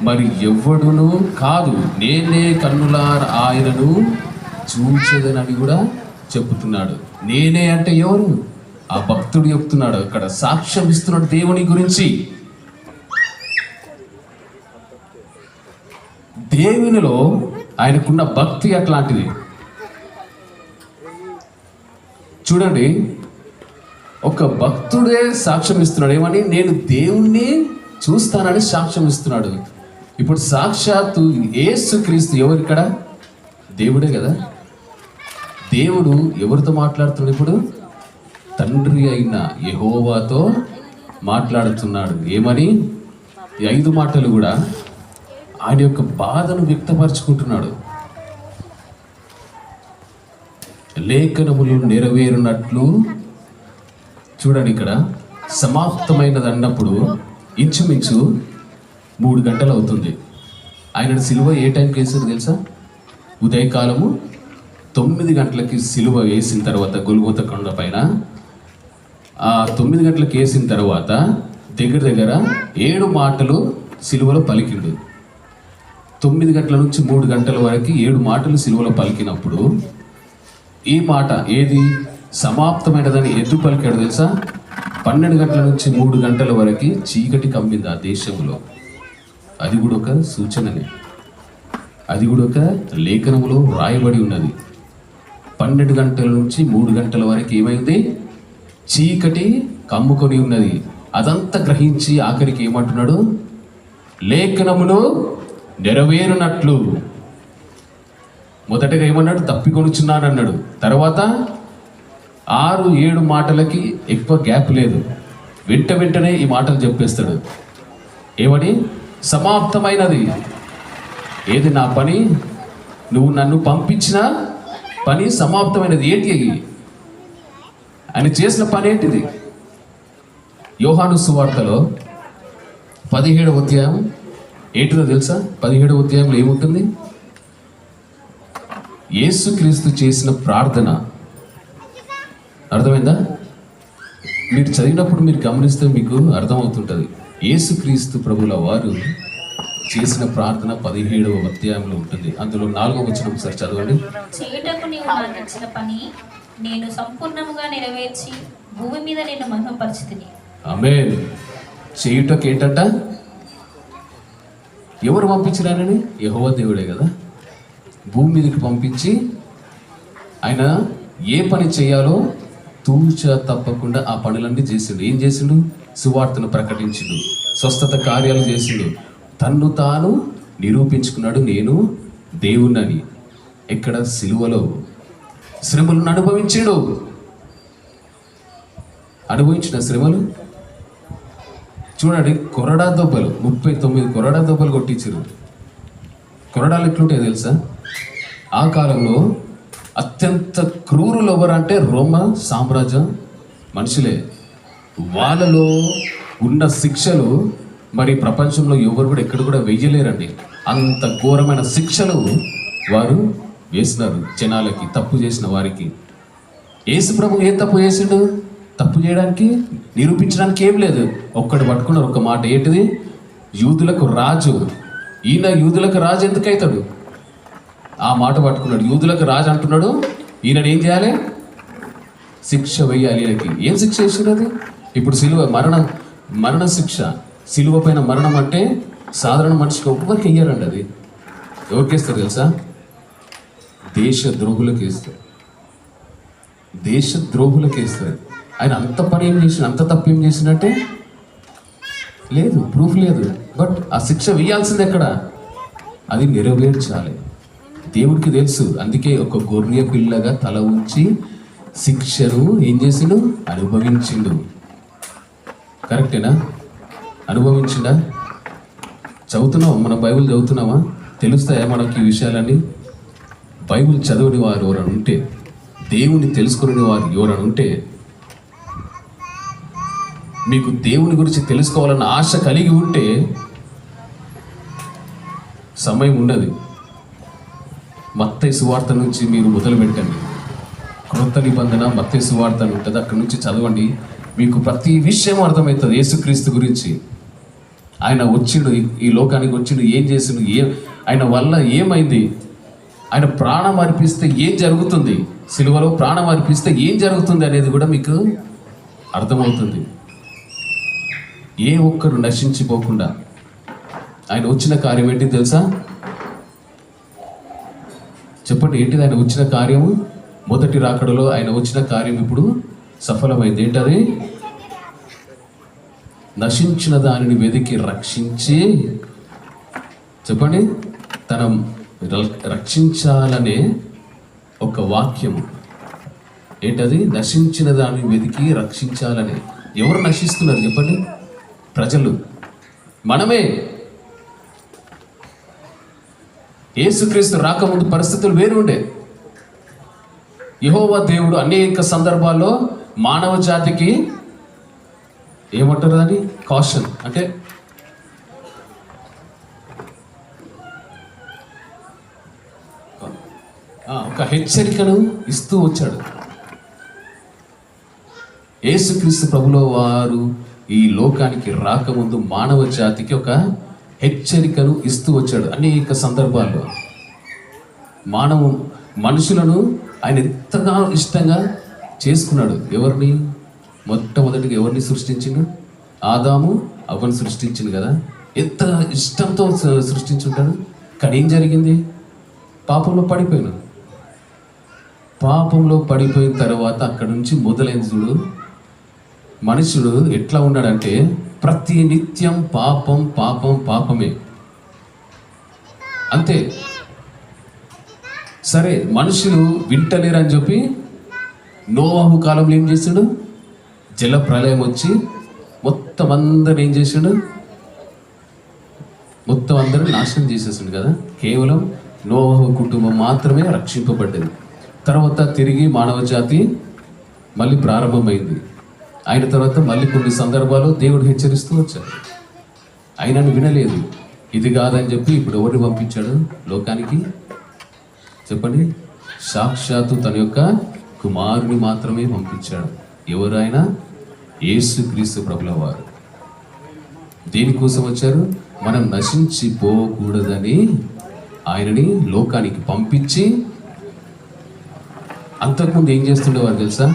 మరి ఎవడును కాదు, నేనే కన్నులార ఆయనను చూచెదనని కూడా చెప్తున్నాడు. నేనే అంటే ఎవరు? ఆ భక్తుడు చెప్తున్నాడు, అక్కడ సాక్ష్యం ఇస్తున్నాడు దేవుని గురించి. దేవునిలో ఆయనకున్న భక్తి అట్లాంటిది. చూడండి, ఒక భక్తుడే సాక్ష్యం ఇస్తున్నాడు. ఏమని? నేను దేవుణ్ణి చూస్తానని సాక్ష్యం ఇస్తున్నాడు. ఇప్పుడు సాక్షాత్తు యేసుక్రీస్తు ఎవరు ఇక్కడ? దేవుడే కదా. దేవుడు ఎవరితో మాట్లాడుతున్నాడు ఇప్పుడు? తండ్రి అయిన యెహోవాతో మాట్లాడుతున్నాడు. ఏమని? ఈ 5 మాటలు కూడా ఆయన యొక్క బాధను వ్యక్తపరచుకుంటున్నాడు. లేఖనములు నెరవేరునట్లు. చూడండి, ఇక్కడ సమాప్తమైనది అన్నప్పుడు ఇంచుమించు 3 గంటలు అవుతుంది. ఆయన సిలువ ఏ టైంకి వేసారు తెలుసా? ఉదయకాలము 9 గంటలకి సిలువ వేసిన తర్వాత గొల్గోతా కొండ పైన ఆ 9 గంటలకు వేసిన తర్వాత దగ్గర 7 మాటలు సిలువలో పలికిండు. 9 గంటల నుంచి 3 గంటల వరకు 7 మాటలు సిలువలో పలికినప్పుడు ఈ మాట ఏది? సమాప్తమైనదని ఎందుకు పలికాడు తెలుసా? 12 గంటల నుంచి 3 గంటల వరకు చీకటి కమ్మింది ఆ దేశంలో. అది కూడా ఒక సూచననే, అది కూడా ఒక లేఖనంలో రాయబడి ఉన్నది. 12 గంటల నుంచి 3 గంటల వరకు ఏమైంది? చీకటి కమ్ముకొని ఉన్నది. అదంతా గ్రహించి ఆఖరికి ఏమంటున్నాడు? లేఖనములో నెరవేరునట్లు. మొదటగా ఏమన్నాడు? తప్పికొనుచున్నాను అన్నాడు. తర్వాత 6-7 మాటలకి ఎక్కువ గ్యాప్ లేదు, వెంటనే ఈ మాటలు చెప్పేస్తాడు. ఏమని? సమాప్తమైనది. ఏది? నా పని, నువ్వు నన్ను పంపించిన పని సమాప్తమైనది. ఏంటి ఆయన చేసిన పని ఏంటిది? యోహాను సువార్తలో 17వ అధ్యాయం ఏంటిదో తెలుసా? 17వ అధ్యాయంలో ఏముంటుంది? యేసుక్రీస్తు చేసిన ప్రార్థన. అర్థమైందా? మీరు చదివినప్పుడు మీరు గమనిస్తే మీకు అర్థమవుతుంటుంది. యేసుక్రీస్తు ప్రభుల వారు చేసిన ప్రార్థన 17వ అధ్యాయంలో ఉంటుంది. అందులో 4వ వచనం ఒకసారి చదవండి. చేయుటకు నీవు నాకు ఇచ్చిన పని నేను సంపూర్ణముగా నెరవేర్చి భూమి మీద నేను మహిమపరిచితిని. ఆమేన్. చేయుటకు ఏంటంట? ఎవరు పంపించినారని? యెహోవా దేవుడే కదా. భూమి మీదకి పంపించి ఆయన ఏ పని చేయాలో తూచ తప్పకుండా ఆ పనులన్నీ చేసిండు. ఏం చేసిండు? సువార్తను ప్రకటించిండు, స్వస్థత కార్యాలు చేసిండు, తన్ను తాను నిరూపించుకున్నాడు, నేను దేవుణ్ణని. ఎక్కడ? సిలువలో శ్రమలను అనుభవించాడు. అనుభవించిన శ్రమలు చూడండి. కొరడా దెబ్బలు, 39 కొరడా దెబ్బలు కొట్టించారు. కొరడాలు ఎట్లుంటాయో తెలుసా? ఆ కాలంలో అత్యంత క్రూరులు ఎవరంటే రోమ సామ్రాజ్యం మనుషులే. వాళ్ళలో ఉన్న శిక్షలు మరి ప్రపంచంలో ఎవరు కూడా ఎక్కడ కూడా వెయ్యలేరండి. అంత ఘోరమైన శిక్షలు వారు వేసినారు జనాలకి, తప్పు చేసిన వారికి. యేసు ప్రభు ఏం తప్పు చేసిండు? తప్పు చేయడానికి, నిరూపించడానికి ఏం లేదు. ఒక్కడు పట్టుకున్నారు ఒక మాట. ఏంటిది? యూదులకు రాజు. ఈయన యూదులకు రాజు ఎందుకు అవుతాడు? ఆ మాట పట్టుకున్నాడు. యూదులకు రాజు అంటున్నాడు, ఈయన ఏం చేయాలి? శిక్ష వేయాలి. ఈయనకి ఏం శిక్ష వేసినది? ఇప్పుడు సిలువ మరణ శిక్ష. సిలువ పైన మరణం అంటే సాధారణ మనిషికి ఒక్కరికి వెయ్యారండి. అది ఎవరికి వేస్తారు తెలుసా? దేశద్రోహులకు వేస్తారు. దేశద్రోహులకు వేస్తారు. ఆయన అంత పని ఏం చేసిన, అంత తప్పు ఏం చేసినట్టే లేదు, ప్రూఫ్ లేదు. బట్ ఆ శిక్ష వేయాల్సింది ఎక్కడ? అది నెరవేర్చాలి. దేవుడికి తెలుసు. అందుకే ఒక గొర్రె పిల్లగా తల ఉంచి శిక్షను ఏం చేసిండు? అనుభవించిండు. కరెక్టేనా? అనుభవించిండా? చదువుతున్నావా? మన బైబిల్ చదువుతున్నావా? తెలుస్తాయా మనకి ఈ విషయాలన్నీ? బైబిల్ చదవని వారు ఎవరైనా ఉంటే, దేవుని తెలుసుకునే వారు ఎవరైనా ఉంటే, మీకు దేవుని గురించి తెలుసుకోవాలన్న ఆశ కలిగి ఉంటే సమయం ఉన్నది. మత్తయి సువార్త నుంచి మీరు మొదలు పెట్టండి. క్రొత్త నిబంధన మత్తయి సువార్త అని ఉంటుంది, అక్కడి నుంచి చదవండి. మీకు ప్రతి విషయం అర్థమవుతుంది యేసుక్రీస్తు గురించి. ఆయన వచ్చిండు, ఈ లోకానికి వచ్చిండు, ఏం చేసిండు, ఆయన వల్ల ఏమైంది, ఆయన ప్రాణం అర్పిస్తే ఏం జరుగుతుంది, సిలువలో ప్రాణం అర్పిస్తే ఏం జరుగుతుంది అనేది కూడా మీకు అర్థమవుతుంది. ఏ ఒక్కరు నశించిపోకుండా ఆయన వచ్చిన కార్యం ఏంటి తెలుసా? చెప్పండి, ఏంటిది ఆయన వచ్చిన కార్యము? మొదటి రాకడలో ఆయన వచ్చిన కార్యం ఇప్పుడు సఫలమైంది. ఏంటది? నశించిన దానిని వెతికి రక్షించి, చెప్పండి, తన రక్షించాలనే ఒక వాక్యము. ఏంటది? నశించిన దానిని వెతికి రక్షించాలనే. ఎవరు నశిస్తున్నారు చెప్పండి? ప్రజలు, మనమే. యేసుక్రీస్తు రాకముందు పరిస్థితులు వేరు ఉండే. యెహోవా దేవుడు అనేక సందర్భాల్లో మానవ జాతికి ఏమంటారు దాన్ని? కాషన్ అంటే ఒక హెచ్చరికను ఇస్తూ వచ్చాడు. యేసుక్రీస్తు ప్రభులో వారు ఈ లోకానికి రాకముందు మానవ జాతికి ఒక హెచ్చరికను ఇస్తూ వచ్చాడు అనేక సందర్భాల్లో. మనుషులను ఆయన ఎంతగా ఇష్టంగా చేసుకున్నాడు. ఎవరిని? మొట్టమొదటిగా ఎవరిని సృష్టించిండు? ఆదాము అవ్వను సృష్టించింది కదా. ఎంత ఇష్టంతో సృష్టించుంటాడు. కానీ ఏం జరిగింది? పాపంలో పడిపోయాను. పాపంలో పడిపోయిన తర్వాత అక్కడ నుంచి మొదలైంది చూడు. మనుషుడు ఎట్లా ఉన్నాడంటే ప్రతి నిత్యం పాపం పాపం పాపమే, అంతే. సరే, మనుషులు వింటలేరని చెప్పి నోవాహు కాలంలో ఏం చేశాడు? జల ప్రళయం వచ్చి మొత్తం అందరు ఏం చేశాడు? మొత్తం అందరూ నాశనం చేసేసిండు కదా. కేవలం నోవాహు కుటుంబం మాత్రమే రక్షింపబడ్డది. తర్వాత తిరిగి మానవ జాతి మళ్ళీ ప్రారంభమైంది. అయిన తర్వాత మళ్ళీ కొన్ని సందర్భాలు దేవుడు హెచ్చరిస్తూ వచ్చాడు. ఆయనను వినలేదు. ఇది కాదని చెప్పి ఇప్పుడు ఎవరిని పంపించాడు లోకానికి? చెప్పండి. సాక్షాత్తు తన యొక్క కుమారుని మాత్రమే పంపించాడు. ఎవరు ఆయన? యేసుక్రీస్తు ప్రభుల వారు. దేనికోసం వచ్చారు? మనం నశించిపోకూడదని ఆయనని లోకానికి పంపించి, అంతకుముందు ఏం చేస్తుండేవారు తెలుసా?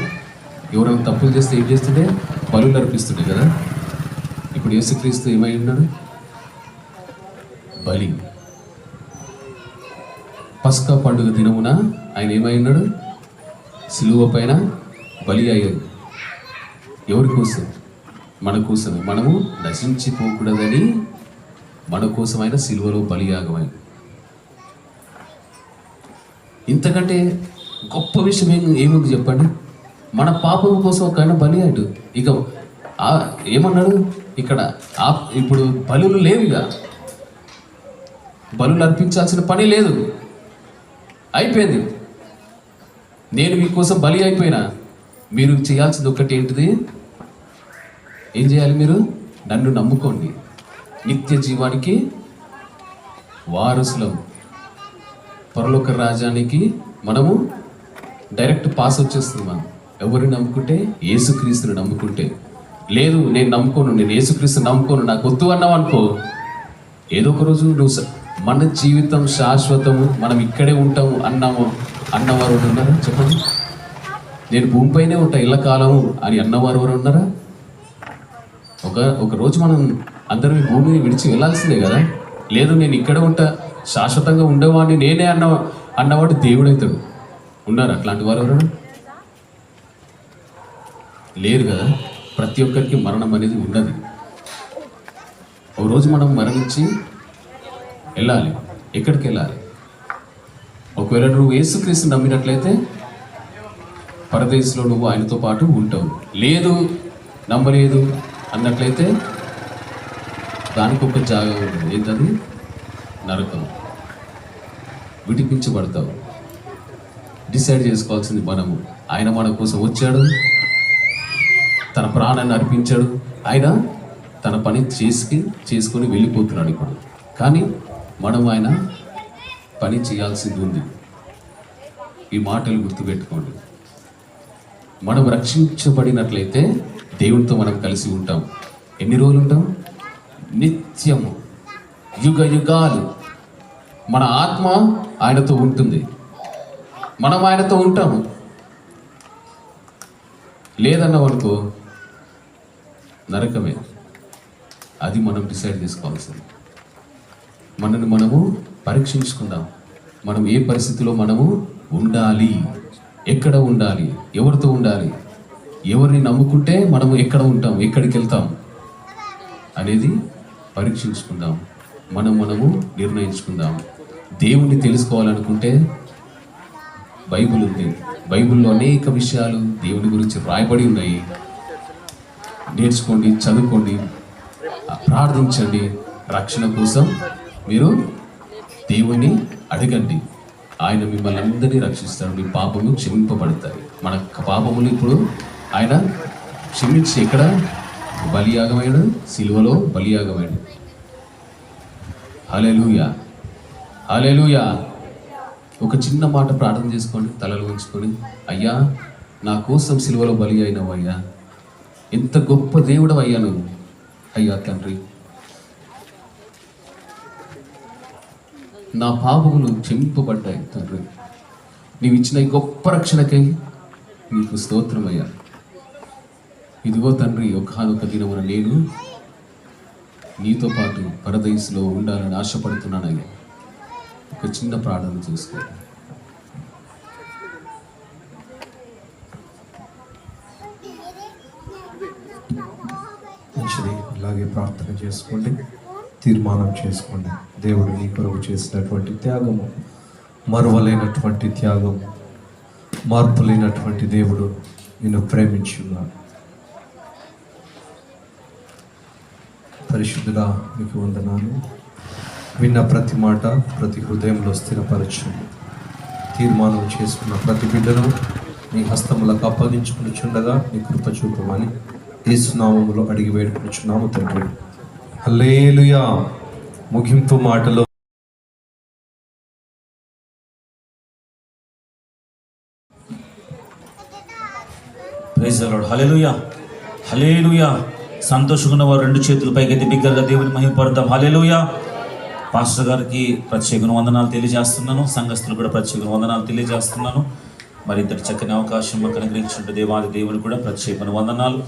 ఎవరైనా తప్పులు చేస్తే ఏం చేస్తుండే? బలులు అర్పిస్తుండే కదా. ఇప్పుడు యేసుక్రీస్తు ఏమై ఉన్నాడు? బలి. పస్కా పండుగ దినమున ఆయన ఏమై ఉన్నాడు? సిలువ పైన బలి అయ్యాడు. ఎవరి కోసం? మన కోసమే. మనము నశించిపోకూడదని మన కోసం ఆయన సిలువలో బలియాగమై. ఇంతకంటే గొప్ప విషయం ఏముంది చెప్పండి? మన పాపం కోసం ఒక ఆయన బలి అయ్యాడు. ఇక ఏమన్నాడు ఇక్కడ? ఇప్పుడు బలులు లేవుగా, బలులు అర్పించాల్సిన పని లేదు, అయిపోయింది. నేను మీకోసం బలి అయిపోయినా. మీరు చేయాల్సింది ఒకటి ఏంటిది? ఏం చేయాలి? మీరు నన్ను నమ్ముకోండి, నిత్య జీవానికి వారసులం, పరలోక రాజ్యానికి మనము డైరెక్ట్ పాస్ వచ్చేస్తుంది. మనం ఎవరిని నమ్ముకుంటే? యేసుక్రీస్తుని నమ్ముకుంటే. లేదు నేను నమ్ముకోను, నేను యేసుక్రీస్తుని నమ్ముకోను, నాకు వద్దు అన్నావు అనుకో, ఏదో ఒక రోజు నువ్వు మన జీవితం శాశ్వతము, మనం ఇక్కడే ఉంటాము అన్నవారు ఉన్నారా? చెప్పండి. నేను భూమిపైనే ఉంటా ఇళ్ళ కాలము అని అన్నవారు ఎవరు ఉన్నారా? ఒక రోజు మనం అందరం ఈ భూమిని విడిచి వెళ్ళాల్సిందే కదా. లేదు నేను ఇక్కడ ఉంటా, శాశ్వతంగా ఉండేవాడిని నేనే అన్నవాడు దేవుడైతాడు. ఉన్నారు అట్లాంటి వారు ఎవరు? లేరు కదా. ప్రతి ఒక్కరికి మరణం అనేది ఉన్నది. ఒక రోజు మనం మరణించి వెళ్ళాలి. ఎక్కడికి వెళ్ళాలి? ఒకవేళ నువ్వు యేసుక్రీస్తు నమ్మినట్లయితే పరదేశంలో నువ్వు ఆయనతో పాటు ఉంటావు. లేదు నమ్మలేదు అన్నట్లయితే దానికి ఒక జాగా ఉంటుంది. ఏంటది? నరకం. విడిపించబడతావు. డిసైడ్ చేసుకోవాల్సింది మనము. ఆయన మన కోసం వచ్చాడు, తన ప్రాణాన్ని అర్పించాడు. ఆయన తన పని చేసుకొని వెళ్ళిపోతున్నాడు ఇప్పుడు. కానీ మనం ఆయన పని చేయాల్సింది ఉంది. ఈ మాటలు గుర్తుపెట్టుకోండి. మనం రక్షించబడినట్లయితే దేవునితో మనం కలిసి ఉంటాం. ఎన్ని రోజులు ఉంటాం? నిత్యము, యుగ యుగాలు మన ఆత్మ ఆయనతో ఉంటుంది. మనం ఆయనతో ఉంటాము. లేదన్నాం అనుకో నరకమే. అది మనం డిసైడ్ చేసుకోవాల్సింది. మనని మనము పరీక్షించుకుందాం. మనం ఏ పరిస్థితిలో మనము ఉండాలి, ఎక్కడ ఉండాలి, ఎవరితో ఉండాలి, ఎవరిని నమ్ముకుంటే మనము ఎక్కడ ఉంటాం, ఎక్కడికి వెళ్తాం అనేది పరీక్షించుకుందాం. మనము నిర్ణయించుకుందాం. దేవుణ్ణి తెలుసుకోవాలనుకుంటే బైబిల్ ఉంది. బైబిల్లో అనేక విషయాలు దేవుని గురించి రాయబడి ఉన్నాయి. నేర్చుకోండి, చదువుకోండి, ప్రార్థించండి. రక్షణ కోసం మీరు దేవుణ్ణి అడగండి. ఆయన మిమ్మల్ని అందరినీ రక్షిస్తాడు. మీ పాపములు క్షమింపబడతాయి. మన పాపములు ఇప్పుడు ఆయన క్షమించి ఎక్కడ బలియాగమైనాడు? సిలువలో బలియాగమైనాడు. హల్లెలూయా, హల్లెలూయా. ఒక చిన్న మాట ప్రార్థన చేసుకోండి, తలలు ఉంచుకొని. అయ్యా, నా కోసం సిలువలో బలి అయినవు అయ్యా. ఎంత గొప్ప దేవుడు అయ్యా నువ్వు. అయ్యా తండ్రి, నా పాపములు క్షమింపబడ్డాయి తండ్రి. నీవు ఇచ్చిన ఈ గొప్ప రక్షణకై నీకు స్తోత్రం అయ్యా. ఇదిగో తండ్రి ఒకానొక దినమున నేను నీతో పాటు పరదైసులో ఉండాలని ఆశపడుతున్నానయ్యా. ఒక చిన్న ప్రార్థన చేసుకో. మంచిది, అలాగే ప్రార్థన చేసుకోండి, తీర్మానం చేసుకోండి. దేవుడు నీ కొరకు చేసినటువంటి త్యాగము మరువలేనటువంటి త్యాగము, మార్పు లేనటువంటి దేవుడు నిన్ను ప్రేమించున్నాడు. పరిశుద్ధుడా మీకు వందనాలు. విన్న ప్రతి మాట ప్రతి హృదయంలో స్థిరపరచండి. తీర్మానం చేసుకున్న ప్రతి బిడ్డను నీ హస్తములకు అప్పగించుకునిచుండగా నీ కృప చూపమని యేసు నామములో అడిగి వేడుకునిచున్నాము తండ్రి. హల్లెలూయా. ముగింపు మాటలో ప్రైజ్ ది లార్డ్. హల్లెలూయా, హల్లెలూయా. సంతోషంగా ఉన్న వారు రెండు చేతులు పైకెత్తి బిగ్గరగా దేవుని మహిమపడదాం. హల్లెలూయా. పాస్టర్ గారికి ప్రత్యేక వందనాలు తెలియజేస్తున్నాను. సంఘస్థులు కూడా ప్రత్యేక వందనాలు తెలియజేస్తున్నాను. మరి ఇంతటి చక్కని అవకాశం మాకు అనుగ్రహించినట్టు దేవాది దేవుని కూడా ప్రత్యేక వందనాలు.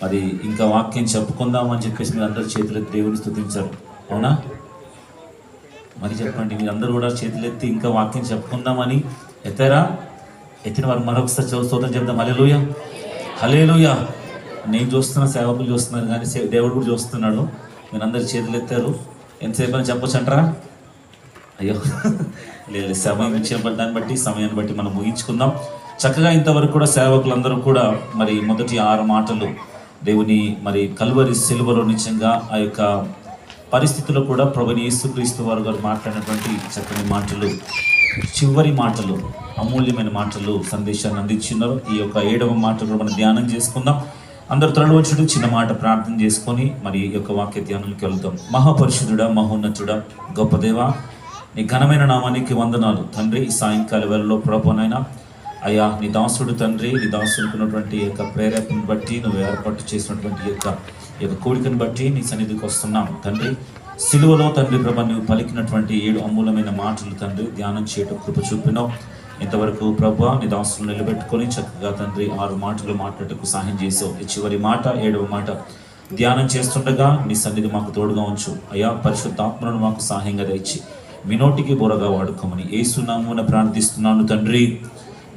మరి ఇంకా వాక్యం చెప్పుకుందామని చెప్పేసి మీరు అందరు చేతులెత్తి దేవుని స్తుతించారు, అవునా? మరి చెప్పండి, మీరు అందరూ కూడా చేతులెత్తి ఇంకా వాక్యం చెప్పుకుందామని ఎత్తారా? ఎత్తిన వారు మరొకసారి స్తోత్రం చెప్దాం. హల్లెలూయా, హల్లెలూయా. నేను చూస్తున్న సేవకులు చూస్తున్నారు కానీ దేవుడు కూడా చూస్తున్నాడు. మీరు అందరు చేతులు ఎత్తారు. ఎంతసేపు అని చెప్పొచ్చు అంటారా? అయ్యో లేదు, సమయం ఇచ్చిన దాన్ని బట్టి సమయాన్ని బట్టి మనం ముగించుకుందాం. చక్కగా ఇంతవరకు కూడా సేవకులందరూ కూడా మరి మొదటి 6 మాటలు దేవుని మరి కల్వరి సిలువలో నిజంగా ఆ యొక్క పరిస్థితుల్లో కూడా ప్రభుని యేసుక్రీస్తు వారు గారు మాట్లాడినటువంటి చక్కని మాటలు, చివరి మాటలు, అమూల్యమైన మాటలు సందేశాన్ని అందించున్నారు. ఈ యొక్క 7వ మాట కూడా మనం ధ్యానం చేసుకుందాం. అందరు త్వరలో వచ్చి చిన్న మాట ప్రార్థన చేసుకొని మరి ఈ యొక్క వాక్య ధ్యానానికి వెళ్తాం. మహాపరిశుద్ధుడా, మహోన్నతుడా, గొప్ప దేవా, నీ ఘనమైన నామానికి వందనాలు తండ్రి. ఈ సాయంకాల వేళలో ప్రభునైనా అయ్యా నీ దాసుడు తండ్రి, నీ దాసుడికి ఉన్నటువంటి యొక్క ప్రేరేపణను బట్టి నువ్వు ఏర్పాటు చేసినటువంటి యొక్క కోరికను బట్టి నీ సన్నిధికి వస్తున్నాం తండ్రి. సిలువలో తండ్రి ప్రభ నువ్వు పలికినటువంటి 7 అమూలమైన మాటలు తండ్రి ధ్యానం చేయటం కృప చూపినావు. ఇంతవరకు ప్రభు నీ దాసులు నిలబెట్టుకొని చక్కగా తండ్రి 6 మాటలు మాట్లాడటకు సహాయం చేసావు. ఈ చివరి మాట 7వ మాట ధ్యానం చేస్తుండగా నీ సన్నిధి మాకు తోడుగా ఉంచు అయ్యా. పరిశుద్ధాత్మను మాకు సహాయంగా తెచ్చి మీ నోటికి బోరగా వాడుకోమని యేసు నామమున ప్రార్థిస్తున్నాను తండ్రి.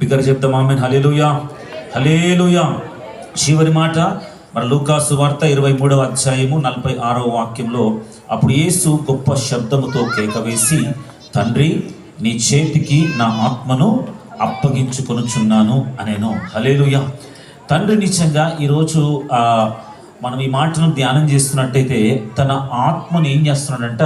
బిగ్గర చెప్తాం ఆమేన్. హల్లెలూయా, హల్లెలూయా. చివరి మాట మన లూకా సువార్త 23వ అధ్యాయము 46వ వాక్యంలో, అప్పుడు యేసు గొప్ప శబ్దముతో కేక వేసి, తండ్రి నీ చేతికి నా ఆత్మను అప్పగించుకొనుచున్నాను అనేను. హల్లెలూయా. తండ్రి నిజంగా ఈరోజు మనం ఈ మాటను ధ్యానం చేస్తున్నట్టయితే తన ఆత్మను ఏం చేస్తున్నాడంట?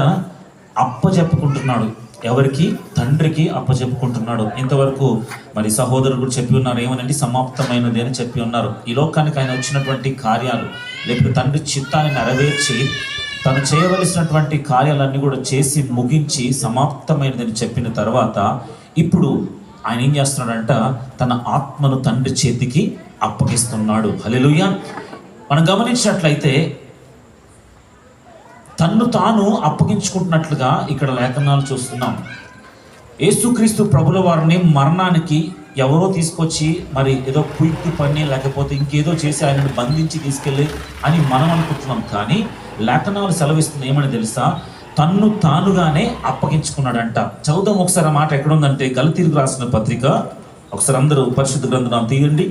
అప్పచెప్పుకుంటున్నాడు. ఎవరికి? తండ్రికి అప్పచెప్పుకుంటున్నాడు. ఇంతవరకు మరి సహోదరులు కూడా చెప్పి ఉన్నారు ఏమనండి, సమాప్తమైనది అని చెప్పి ఉన్నారు. ఈ లోకానికి ఆయన వచ్చినటువంటి కార్యాలు లేకపోతే తండ్రి చిత్తాన్ని నెరవేర్చి తను చేయవలసినటువంటి కార్యాలన్నీ కూడా చేసి ముగించి సమాప్తమైనదని చెప్పిన తర్వాత ఇప్పుడు ఆయన ఏం చేస్తున్నాడంట? తన ఆత్మను తండ్రి చేతికి అప్పగిస్తున్నాడు. హల్లెలూయా. మనం గమనించినట్లయితే తన్ను తాను అప్పగించుకుంటున్నట్లుగా ఇక్కడ లేఖనాలు చూస్తున్నాం. యేసుక్రీస్తు ప్రభుల వారిని మరణానికి ఎవరో తీసుకొచ్చి మరి ఏదో కుయిక్కి పని లేకపోతే ఇంకేదో చేసి ఆయనను బంధించి తీసుకెళ్ళి అని మనం అనుకుంటున్నాం. కానీ లేఖనాలు సెలవిస్తుంది ఏమని తెలుసా? తన్ను తానుగానే అప్పగించుకున్నాడంట. చదువుదాం ఒకసారి ఆ మాట ఎక్కడుందంటే గలతీయులకు రాసిన పత్రిక, ఒకసారి అందరూ పరిశుద్ధ గ్రంథం తీయండి.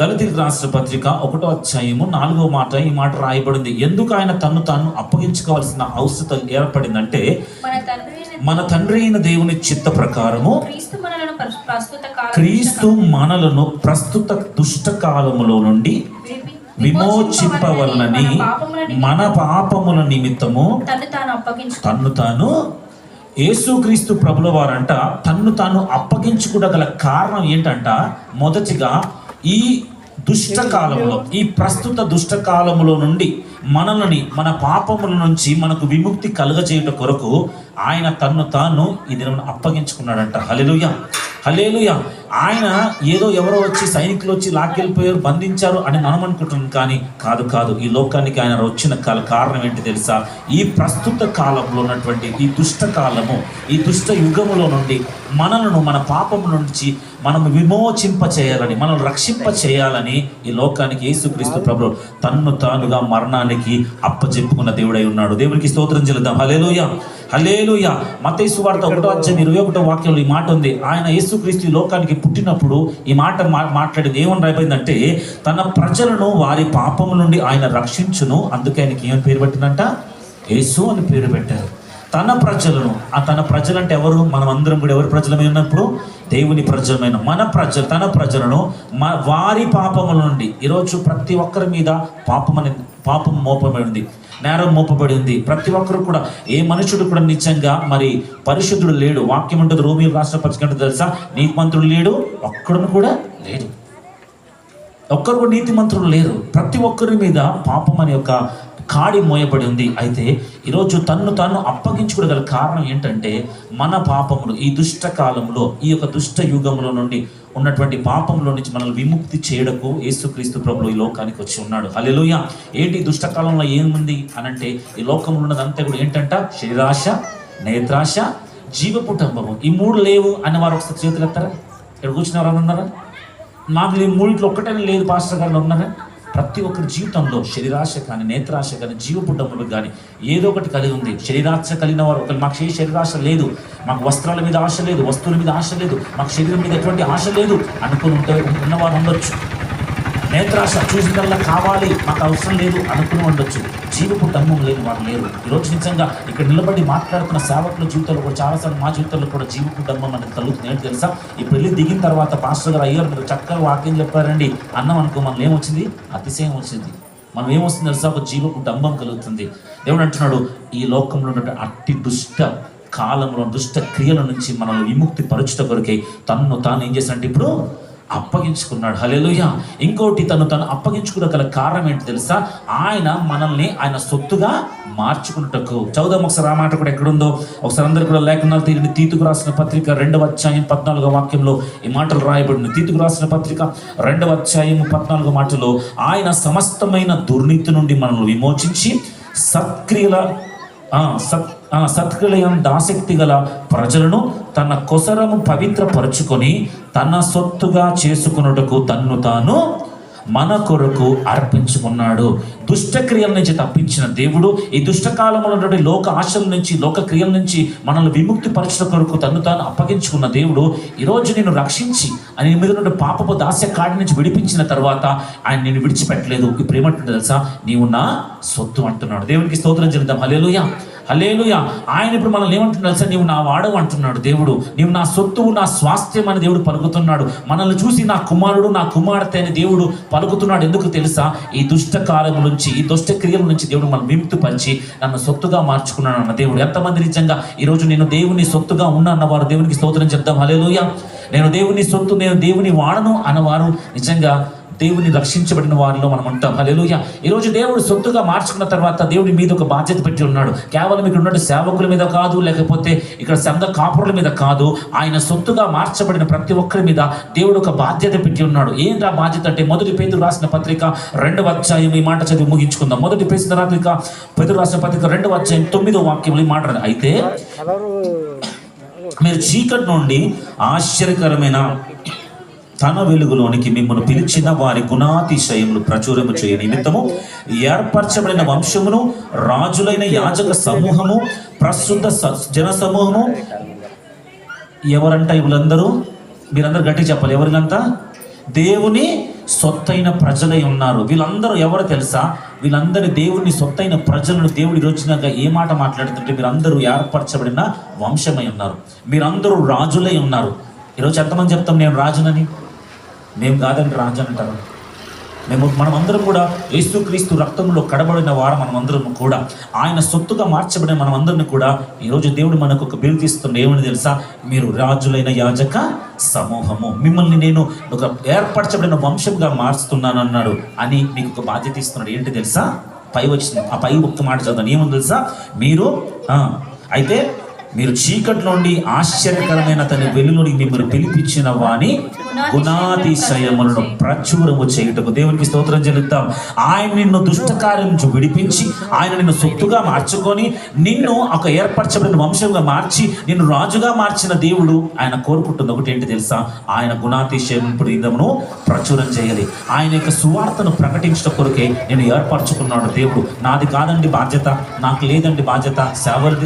గలతీయులకు రాసిన పత్రిక 1వ అధ్యాయము 4వ మాట ఈ మాట రాయబడింది. ఎందుకు ఆయన తన్ను తాను అప్పగించుకోవాల్సిన అవసరం ఏర్పడిందంటే, మన తండ్రి అయిన దేవుని చిత్త ప్రకారము క్రీస్తు మనలను ప్రస్తుత దుష్ట కాలములో నుండి విమోచింపవలనని మన పాపముల నిమిత్తము తన్ను తాను యేసుక్రీస్తు ప్రభుల వారంట తన్ను తాను అప్పగించుకోగల కారణం ఏంటంట? మొదటిగా ఈ దుష్టకాలంలో, ఈ ప్రస్తుత దుష్టకాలములో నుండి మనల్ని మన పాపముల నుంచి మనకు విముక్తి కలుగజేయుట కొరకు ఆయన తన్ను తాను ఈ దినం అప్పగించుకున్నాడంట. హల్లెలూయా, హల్లెలూయా. ఆయన ఏదో ఎవరో వచ్చి సైనికులు వచ్చి లాక్కెళ్ళిపోయారు, బంధించారు అని మనం అనుకుంటున్నాం. కానీ కాదు. ఈ లోకానికి ఆయన వచ్చిన కారణం ఏంటి తెలుసా? ఈ ప్రస్తుత కాలంలో ఉన్నటువంటి ఈ దుష్ట కాలము, ఈ దుష్ట యుగములో నుండి మనలను, మన పాపము నుంచి మనం విమోచింప చేయాలని, మనం రక్షింప చేయాలని ఈ లోకానికి యేసుక్రీస్తు ప్రభువు తన్ను తానుగా మరణానికి అప్పచెప్పుకున్న దేవుడై ఉన్నాడు. దేవునికి స్తోత్రం చెల్లిద్దాం. హల్లెలూయా, హల్లెలూయా. మత్తయి సువార్త 1:21 వాక్యంలో ఈ మాట ఉంది. ఆయన యేసుక్రీస్తు ఈ లోకానికి పుట్టినప్పుడు ఈ మాట మాట్లాడింది. ఏమని రాయిపోయిందంటే, తన ప్రజలను వారి పాపము నుండి ఆయన రక్షించును. అందుకే ఆయనకి ఏమని పేరు పెట్టిందంట? యేసు అని పేరు పెట్టారు. తన ప్రజలను, తన ప్రజలంటే ఎవరు? మనం అందరం కూడా ఎవరి ప్రజలమైనప్పుడు? దేవుని ప్రజలమైన తన ప్రజలను వారి పాపముల నుండి. ఈరోజు ప్రతి ఒక్కరి మీద పాపం మోపబడి ఉంది, నేరం మోపబడి ఉంది. ప్రతి ఒక్కరు కూడా, ఏ మనుషుడు కూడా నిజంగా మరి పరిశుద్ధుడు లేడు. వాక్యం ఉంటుంది, రోమీయులకు రాసిన పత్రిక తెలుసా? నీతిమంతుడు లేడు, ఒక్కడును కూడా లేడు. ఒక్కరు కూడా నీతిమంతులు లేరు. ప్రతి ఒక్కరి మీద పాపం అనే ఒక కాడి మోయబడి ఉంది. అయితే ఈరోజు తన్ను తాను అప్పగించుకోగల కారణం ఏంటంటే, మన పాపములు ఈ దుష్ట కాలంలో, ఈ యొక్క దుష్ట యుగంలో నుండి ఉన్నటువంటి పాపంలో నుంచి మనల్ని విముక్తి చేయడకు యేసుక్రీస్తు ప్రభువు ఈ లోకానికి వచ్చి ఉన్నాడు. హల్లెలూయా. ఏంటి దుష్ట కాలంలో ఏముంది అనంటే, ఈ లోకంలో ఉన్నదంతా కూడా ఏంటంట? శరీరాశ, నేత్రాశ, జీవపు డంబము. ఈ 3 లేవు అని వారు ఒకసారి చేతులు ఎత్తారా? ఇక్కడ కూర్చున్నారా? ఉన్నారా? నాకు ఈ 3 ఒక్కటనే లేదు పాస్టర్ గారు ఉన్నారా? ప్రతి ఒక్కరి జీవితంలో శరీరాశ కానీ, నేత్రాశ కానీ, జీవపుడ్డములు కానీ ఏదో ఒకటి కలిగి ఉంది. శరీరాశ కలిగిన వారు ఒకరు, మాకు శరీరాశ లేదు, మాకు వస్త్రాల మీద ఆశ లేదు, వస్తువుల మీద ఆశ లేదు, మాకు శరీరం మీద ఎటువంటి ఆశ లేదు అనుకుని ఉన్నవారు ఉండొచ్చు. నేత్రాశ, చూసినల్లా కావాలి, మాకు అవసరం లేదు అనుకుని ఉండొచ్చు. జీవపు డంబం లేని వారు లేరు. ఈరోజు నిజంగా ఇక్కడ నిలబడి మాట్లాడుతున్న సేవకుల జీవితంలో కూడా చాలాసార్లు మా జీవితంలో కూడా జీవపు డంబం అనేది కలుగుతుంది. ఏంటి తెలుసా? ఈ పెళ్లి దిగిన తర్వాత పాస్టర్ గారు, అయ్యారు మీరు చక్కగా వాక్యం చెప్పారండి అన్నం అనుకో, మనం ఏమొచ్చింది? అతిశయం వచ్చింది. మనం ఏమొస్తుంది తెలుసా? ఒక జీవపు డంబం కలుగుతుంది. దేవుడు అంటున్నాడు, ఈ లోకంలో ఉన్న అట్టి దుష్ట కాలంలో, దుష్ట క్రియల నుంచి మనల్ని విముక్తి పరచుట కొరకే తన్ను తాను ఏం చేశాడంటే ఇప్పుడు అప్పగించుకున్నాడు. హల్లెలూయా. ఇంకోటి, తను అప్పగించుకున్న గల కారణం ఏంటి తెలుసా? ఆయన మనల్ని ఆయన సొత్తుగా మార్చుకున్నటకు. చదువుదాం ఒకసారి ఆ మాట కూడా ఎక్కడుందో ఒకసారి అందరు కూడా లేఖనాలు తీరిని. తీతుకు రాసిన పత్రిక 2వ అధ్యాయం 14వ వాక్యంలో ఈ మాటలు రాయబడింది. తీతుకు రాసిన పత్రిక 2వ అధ్యాయం 14వ మాటలో, ఆయన సమస్తమైన దుర్నీతి నుండి మనల్ని విమోచించి సత్క్రియలందు ఆసక్తి గల ప్రజలను తన కొసరము పవిత్రపరుచుకొని తన సొత్తుగా చేసుకున్నటకు తన్ను తాను మన కొరకు అర్పించుకున్నాడు. దుష్టక్రియల నుంచి తప్పించిన దేవుడు ఈ దుష్టకాలంలో ఉన్నటువంటి లోక ఆశల నుంచి, లోక క్రియల నుంచి మనల్ని విముక్తి పరచడం కొరకు తన్ను తాను అప్పగించుకున్న దేవుడు ఈరోజు నిన్ను రక్షించి ఆయన మీద నుండి పాపపు దాస్య కాడి నుంచి విడిపించిన తర్వాత ఆయన నిన్ను విడిచిపెట్టలేదు. ఇప్పుడు ఏమంటుంటే తెలుసా? నీవు నా సొత్తు అంటున్నాడు. దేవునికి స్తోత్రం చెల్లిద్దాం. హల్లెలూయా, హల్లెలూయా. ఆయన ఇప్పుడు మనల్ని ఏమంటున్నాడు తెలుసా? నీవు నా వాడవు అంటున్నాడు దేవుడు. నీవు నా సొత్తువు, నా స్వాస్థ్యం అని దేవుడు పలుకుతున్నాడు. మనల్ని చూసి నా కుమారుడు, నా కుమార్తె అని దేవుడు పలుకుతున్నాడు. ఎందుకు తెలుసా? ఈ దుష్ట కాలం నుంచి, ఈ దుష్ట క్రియల నుంచి దేవుడు మనం విముక్తిపరిచి నన్ను సొత్తుగా మార్చుకున్నాడు అన్న దేవుడు. ఎంతమంది నిజంగా ఈరోజు నేను దేవుని సొత్తుగా ఉన్నా అన్నవారు దేవునికి స్తోత్రం చెప్దాం. హల్లెలూయా. నేను దేవుని సొత్తు, నేను దేవుని వాడను అన్నవారు నిజంగా దేవుని రక్షించబడిన వారిలో మనం ఉంటాం. హల్లెలూయా. ఈరోజు దేవుడు సొత్తుగా మార్చుకున్న తర్వాత దేవుడి మీద ఒక బాధ్యత పెట్టి ఉన్నాడు. కేవలం ఇక్కడ ఉన్నట్టు సేవకుల మీద కాదు, లేకపోతే ఇక్కడ సంఘ కాపురుల మీద కాదు, ఆయన సొత్తుగా మార్చబడిన ప్రతి ఒక్కరి మీద దేవుడు ఒక బాధ్యత పెట్టి ఉన్నాడు. ఏంటి ఆ బాధ్యత అంటే, మొదటి పేతురు రాసిన పత్రిక 2వ అధ్యాయం ఈ మాట చదివి ముగించుకుందాం. మొదటి పేతురు రాసిన పత్రిక 2వ అధ్యాయం 9వ వాక్యంలో ఈ మాట. అయితే మీరు చీకటి నుండి ఆశ్చర్యకరమైన తన వెలుగులోనికి మిమ్మల్ని పిలిచిన వారి గుణాతిశయములు ప్రచురము చేయ నిమిత్తము ఏర్పరచబడిన వంశమును, రాజులైన యాజక సమూహము, ప్రస్తుత జన సమూహము. ఎవరంట వీళ్ళందరూ? మీరందరూ గట్టి చెప్పాలి. ఎవరికంతా? దేవుని సొత్తైన ప్రజలై ఉన్నారు. వీళ్ళందరూ ఎవరు తెలుసా? వీళ్ళందరూ దేవుని సొత్తైన ప్రజలను దేవుడి రోజునగా ఏ మాట మాట్లాడుతుంటే, మీరందరూ ఏర్పరచబడిన వంశమై ఉన్నారు, మీరందరూ రాజులై ఉన్నారు. ఈరోజు ఎంతమంది చెప్తాం నేను రాజునని? మేము కాదండి రాజు అంటారు. మనమందరం కూడా యేసుక్రీస్తు రక్తంలో కడబడిన వారు మనమందరం కూడా, ఆయన సొత్తుగా మార్చబడిన మనమందరిని కూడా ఈరోజు దేవుడు మనకు ఒక బిరుదు ఇస్తుండే. ఏమని తెలుసా? మీరు రాజులైన యాజక సమూహము, మిమ్మల్ని నేను ఒక ఏర్పరచబడిన వంశంగా మార్చుతున్నాను అన్నాడు అని మీకు ఒక బాధ్యత ఇస్తున్నాడు. ఏంటి తెలుసా? పై వచ్చిన ఆ పై ఒక్క మాట చదువుతాను. ఏముంది తెలుసా? మీరు అయితే మీరు చీకటి నుండి ఆశ్చర్యకరమైన తన వెలుగులోకి మిమ్మల్ని పిలిపించిన వాని గుణాతిశయములను ప్రచురము చేయుటకు దేవునికి స్తోత్రం చెల్లిద్దాం. ఆయన నిన్ను దుష్టకార్యం నుంచి విడిపించి ఆయన నిన్ను సొత్తుగా మార్చుకొని నిన్ను ఒక ఏర్పరచబడిన వంశంగా మార్చి నిన్ను రాజుగా మార్చిన దేవుడు ఆయన కోరుకుంటుంది ఒకటి ఏంటి తెలుసా? ఆయన గుణాతిశయమును ప్రచురం చేయాలి. ఆయన యొక్క సువార్తను ప్రకటించడం కొరకే నేను ఏర్పరచుకున్నాడు దేవుడు. నాది కాదండి బాధ్యత, నాకు లేదండి బాధ్యత,